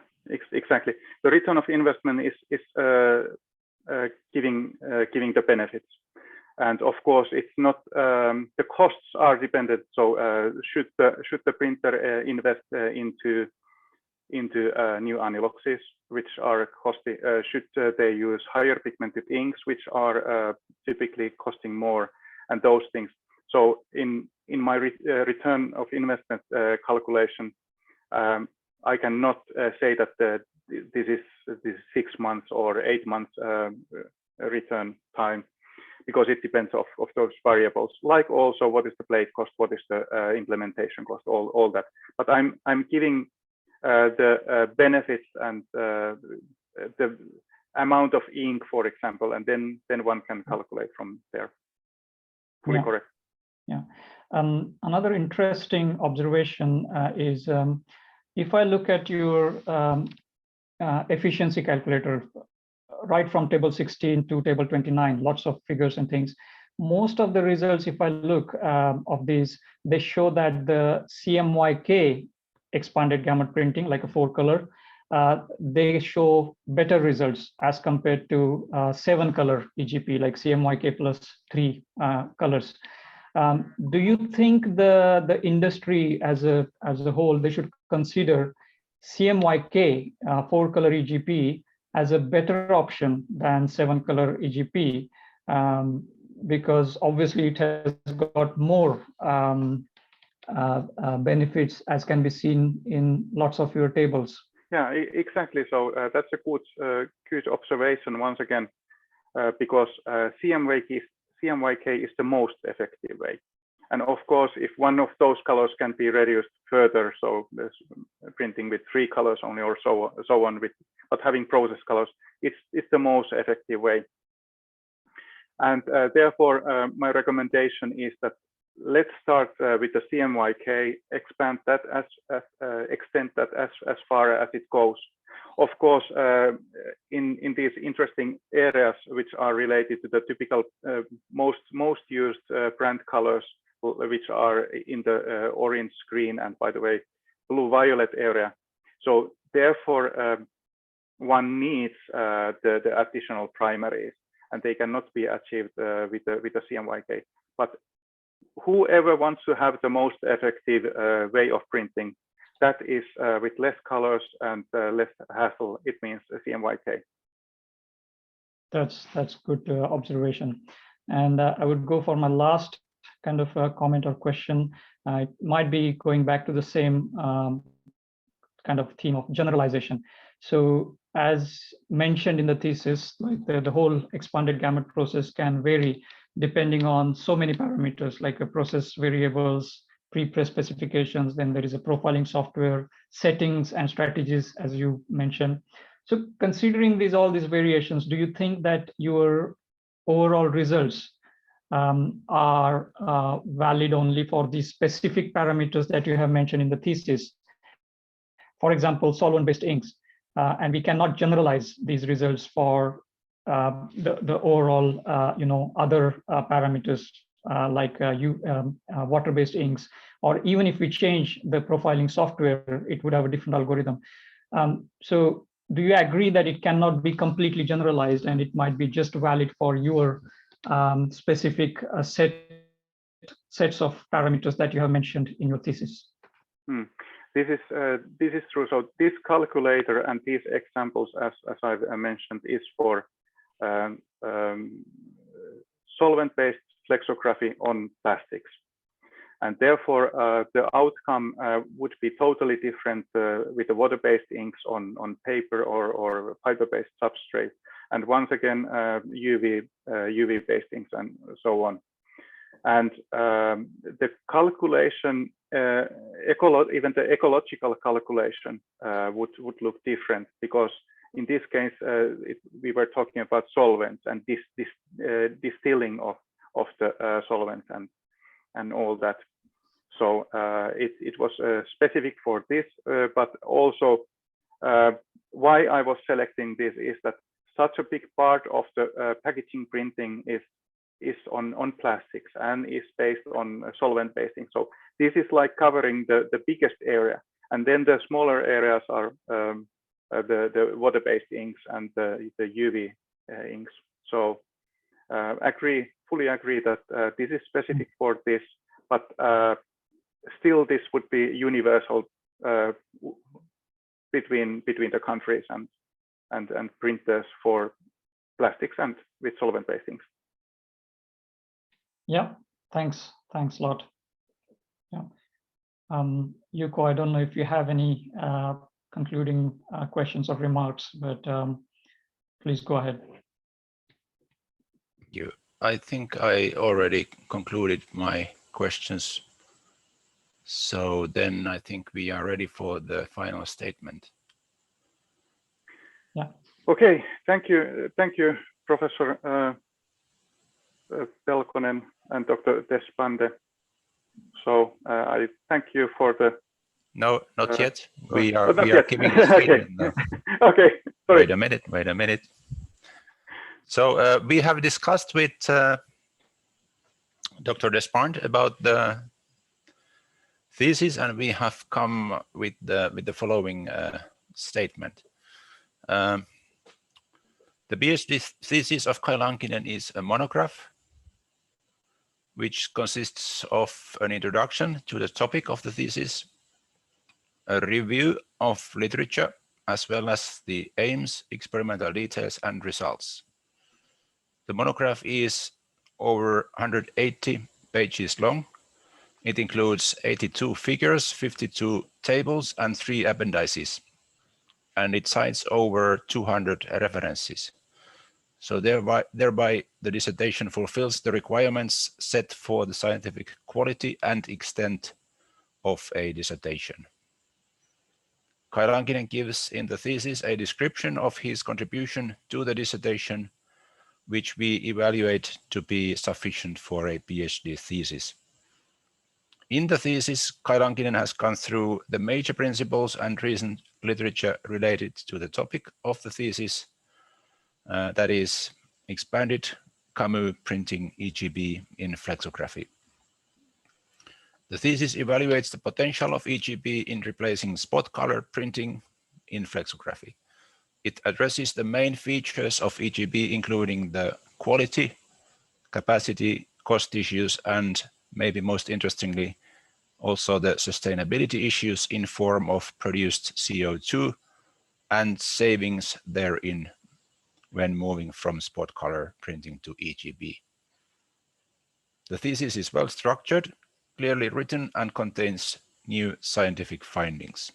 exactly. The return of investment is giving the benefits, and of course it's not the costs are dependent. So should the printer invest into new aniloxes, which are costly? Should they use higher pigmented inks, which are typically costing more, and those things. So in my return of investment calculation, I cannot say that this is 6 months or 8 months return time, because it depends of those variables, like also what is the plate cost, what is the implementation cost, all that. But I'm giving the benefits and the amount of ink, for example, and then one can calculate from there. Fully correct. Yeah. Another interesting observation is if I look at your efficiency calculator, right from table 16 to table 29, lots of figures and things. Most of the results, if I look of these, they show that the CMYK expanded gamut printing, like a 4-color, they show better results as compared to 7-color EGP, like CMYK plus 3 colors. Do you think the industry as a whole, they should consider CMYK 4-color EGP as a better option than 7-color EGP, because obviously it has got more benefits, as can be seen in lots of your tables? Yeah, exactly. So that's a good observation once again, because CMYK is the most effective way. And of course, if one of those colors can be reduced further, so there's printing with 3 colors only, or so on, but having process colors, it's the most effective way. And therefore, my recommendation is that let's start with the CMYK, extend that as far as it goes. Of course, in these interesting areas which are related to the typical most used brand colors, which are in the orange, green, and by the way, blue-violet area. So therefore, one needs the additional primaries, and they cannot be achieved with the CMYK. But whoever wants to have the most effective way of printing, that is with less colors and less hassle, it means CMYK. That's good observation. And I would go for my last kind of comment or question. It might be going back to the same kind of theme of generalization. So as mentioned in the thesis, like the whole expanded gamut process can vary depending on so many parameters, like a process variables, pre-press specifications, then there is a profiling software, settings and strategies, as you mentioned. So considering all these variations, do you think that your overall results are valid only for the specific parameters that you have mentioned in the thesis. For example, solvent-based inks, and we cannot generalize these results for the overall, other parameters like water-based inks, or even if we change the profiling software, it would have a different algorithm. So do you agree that it cannot be completely generalized and it might be just valid for your specific sets of parameters that you have mentioned in your thesis? This is true. So this calculator and these examples, as I've mentioned, is for solvent-based flexography on plastics, and therefore the outcome would be totally different with the water-based inks on paper or fiber-based substrate, and once again UV-based inks and so on. And the calculation, even the ecological calculation would look different, because in this case we were talking about solvents and this distilling of the solvents and all that. So it was specific for this, but also why I was selecting this is that such a big part of the packaging printing is on plastics and is based on solvent-based ink. So this is like covering the biggest area, and then the smaller areas are the water-based inks and the UV inks. So fully agree that this is specific for this, but still this would be universal between the countries and printers for plastics and with solvent-based inks. Yeah, thanks a lot. Yeah, Jouko, I don't know if you have any concluding questions or remarks, but please go ahead. Thank you. I think I already concluded my questions. So then I think we are ready for the final statement. Yeah. Okay, thank you, Professor Peltonen and Dr. Deshpande. So I thank you for the. No, not yet. We are giving the statement okay. now. Okay. Sorry. Wait a minute. So we have discussed with Dr. Deshpande about the thesis, and we have come with the following statement. The PhD thesis of Kai Lankinen is a monograph, which consists of an introduction to the topic of the thesis, a review of literature, as well as the aims, experimental details, and results. The monograph is over 180 pages long. It includes 82 figures, 52 tables, and 3 appendices, and it cites over 200 references. So thereby the dissertation fulfills the requirements set for the scientific quality and extent of a dissertation. Kai Lankinen gives in the thesis a description of his contribution to the dissertation, which we evaluate to be sufficient for a PhD thesis. In the thesis, Kai Lankinen has gone through the major principles and recent literature related to the topic of the thesis, that is expanded Gamut printing EGP in flexography. The thesis evaluates the potential of EGP in replacing spot color printing in flexography. It addresses the main features of EGP, including the quality, capacity, cost issues, and maybe most interestingly, also the sustainability issues in form of produced CO2 and savings therein when moving from spot color printing to EGP. The thesis is well structured, clearly written, and contains new scientific findings.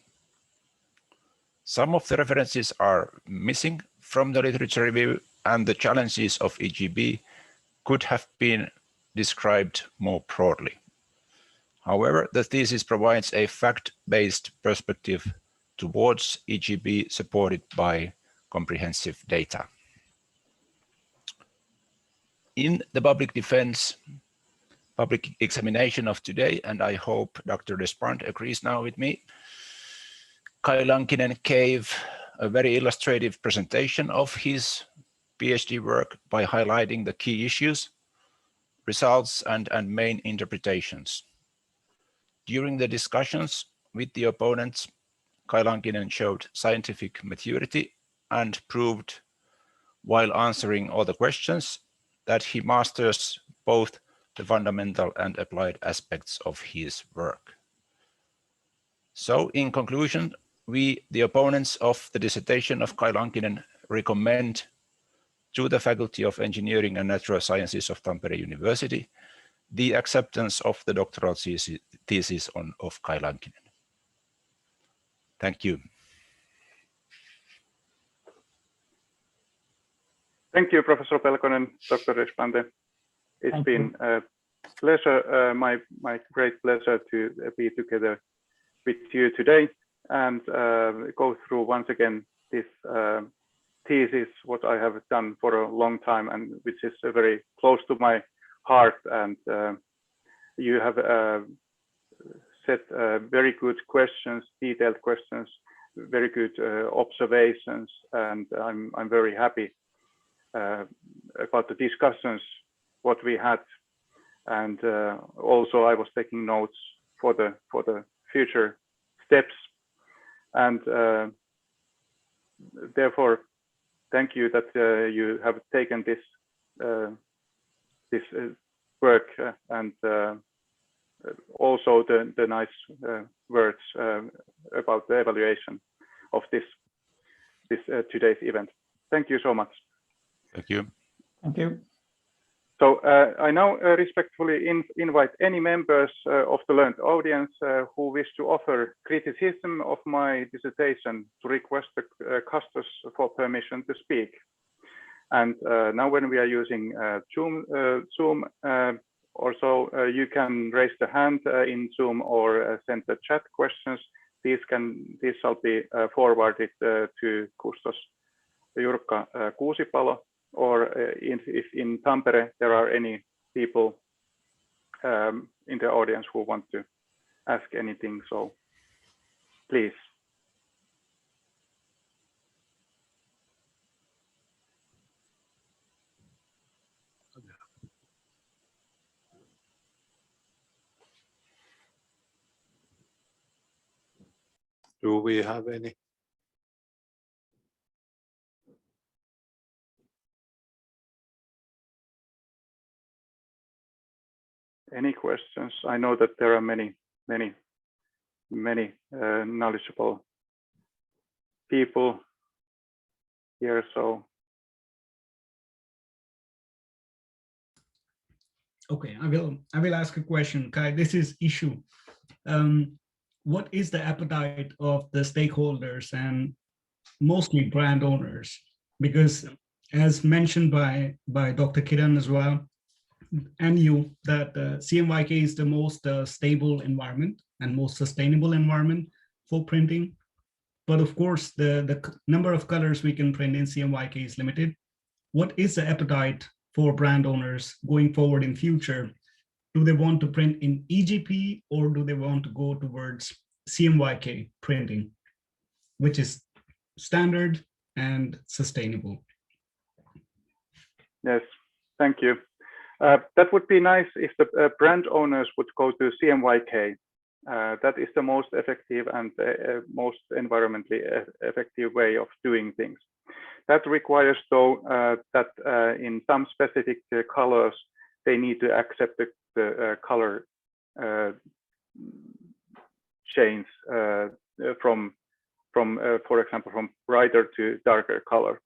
Some of the references are missing from the literature review, and the challenges of EGP could have been described more broadly. However, the thesis provides a fact-based perspective towards EGP supported by comprehensive data. In the public defense, public examination of today, and I hope Dr. Deshpande agrees now with me, Kai Lankinen gave a very illustrative presentation of his PhD work by highlighting the key issues, results, and main interpretations. During the discussions with the opponents, Kai Lankinen showed scientific maturity and proved, while answering all the questions, that he masters both the fundamental and applied aspects of his work. So, in conclusion, we, the opponents of the dissertation of Kai Lankinen, recommend to the Faculty of Engineering and Natural Sciences of Tampere University the acceptance of the doctoral thesis of Kai Lankinen. Thank you. Thank you, Professor Peltonen, Dr. Deshpande. It's been a pleasure, my great pleasure to be together with you today and go through once again this thesis, what I have done for a long time and which is very close to my heart. And you have set very good questions, detailed questions, very good observations, and I'm very happy about the discussions what we had, and also I was taking notes for the future steps, and therefore thank you that you have taken this work and also the nice words about the evaluation of this today's event. Thank you so much. Thank you. Thank you. So I now respectfully invite any members of the learned audience who wish to offer criticism of my dissertation to request the custos for permission to speak. And now when we are using Zoom or so, you can raise the hand in Zoom or send the chat questions. These shall be forwarded to Kustos Jurkka Kuusipalo, or if in Tampere there are any people in the audience who want to ask anything, so please. Do we have any? Any questions? I know that there are many knowledgeable people here, so. Okay, I will ask a question. Kai, this is issue. What is the appetite of the stakeholders and mostly brand owners? Because as mentioned by Dr. Kiran as well, and you, that CMYK is the most stable environment and most sustainable environment for printing. But of course, the number of colors we can print in CMYK is limited. What is the appetite for brand owners going forward in future? Do they want to print in EGP or do they want to go towards CMYK printing, which is standard and sustainable? Yes, thank you. That would be nice if the brand owners would go to CMYK. That is the most effective and most environmentally effective way of doing things. That requires, though, that in some specific colors, they need to accept the color change from, for example, from brighter to darker color.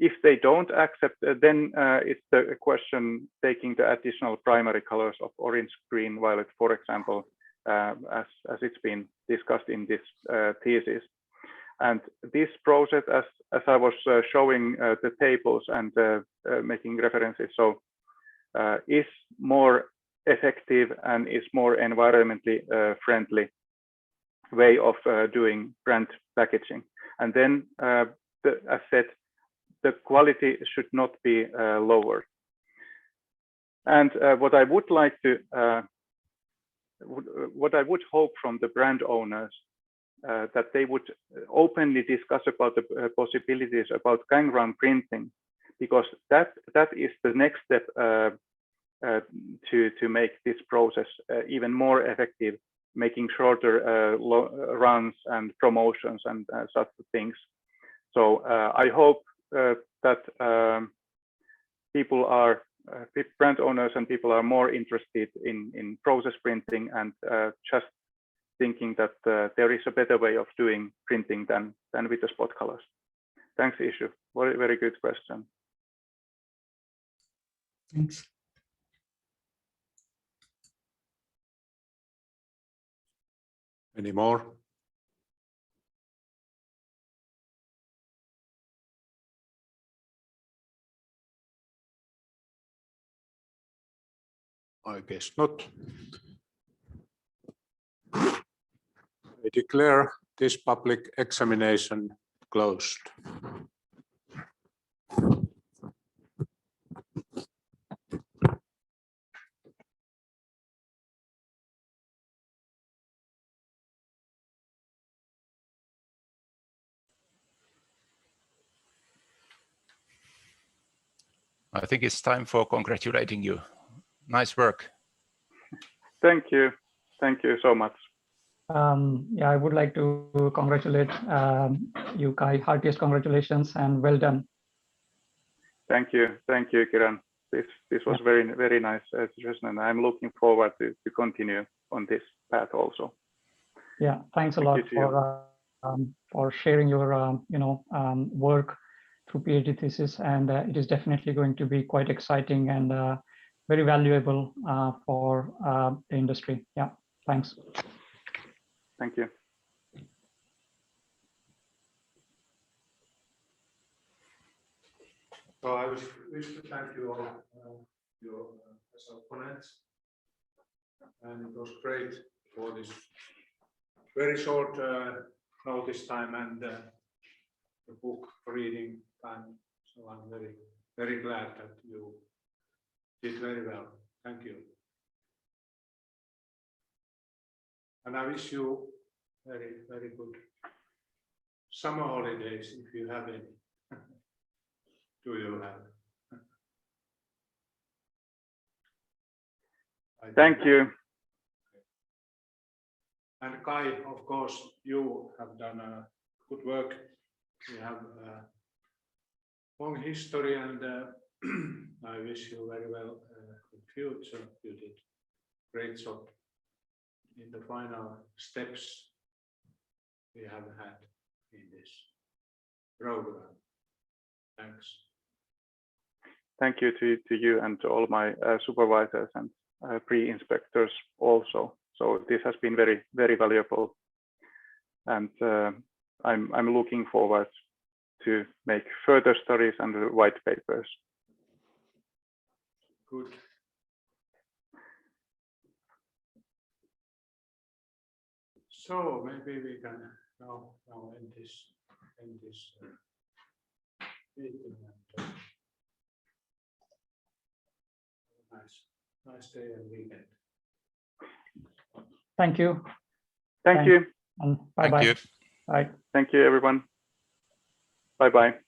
If they don't accept, then it's the question taking the additional primary colors of orange, green, violet, for example, as it's been discussed in this thesis. And this process, as I was showing the tables and making references, so is more effective and is more environmentally friendly way of doing brand packaging. And then, as said, the quality should not be lowered. And what I would like to, what I would hope from the brand owners, that they would openly discuss about the possibilities about gangram printing, because that is the next step to make this process even more effective, making shorter runs and promotions and such things. So I hope that people are, brand owners and people are more interested in process printing and just thinking that there is a better way of doing printing than with the spot colors. Thanks, Ishu. Very, very good question. Thanks. Any more? I guess not. I declare this public examination closed. I think it's time for congratulating you. Nice work. Thank you. Thank you so much. Yeah, I would like to congratulate you, Kai. Heartiest congratulations and well done. Thank you, Kiran. This was very nice suggestion, and I'm looking forward to continue on this path also. Yeah, thanks a lot for sharing your work through PhD thesis, and it is definitely going to be quite exciting and very valuable for the industry. Yeah, thanks. Thank you. So I wish to thank you all, your opponents, and it was great for this very short notice time and the book reading time. So I'm very glad that you did very well. Thank you. And I wish you very good summer holidays if you have any. Do you have? Thank you. And Kai, of course, you have done good work. You have a long history, and I wish you very well in future. You did great job in the final steps we have had in this program. Thanks. Thank you to you and to all my supervisors and pre-inspectors also. So this has been very valuable, and I'm looking forward to make further studies and white papers. Good. So maybe we can now end this meeting. And, nice day and weekend. Thank you. Thank you. And bye-bye. Thank you. Bye. Thank you, everyone. Bye-bye.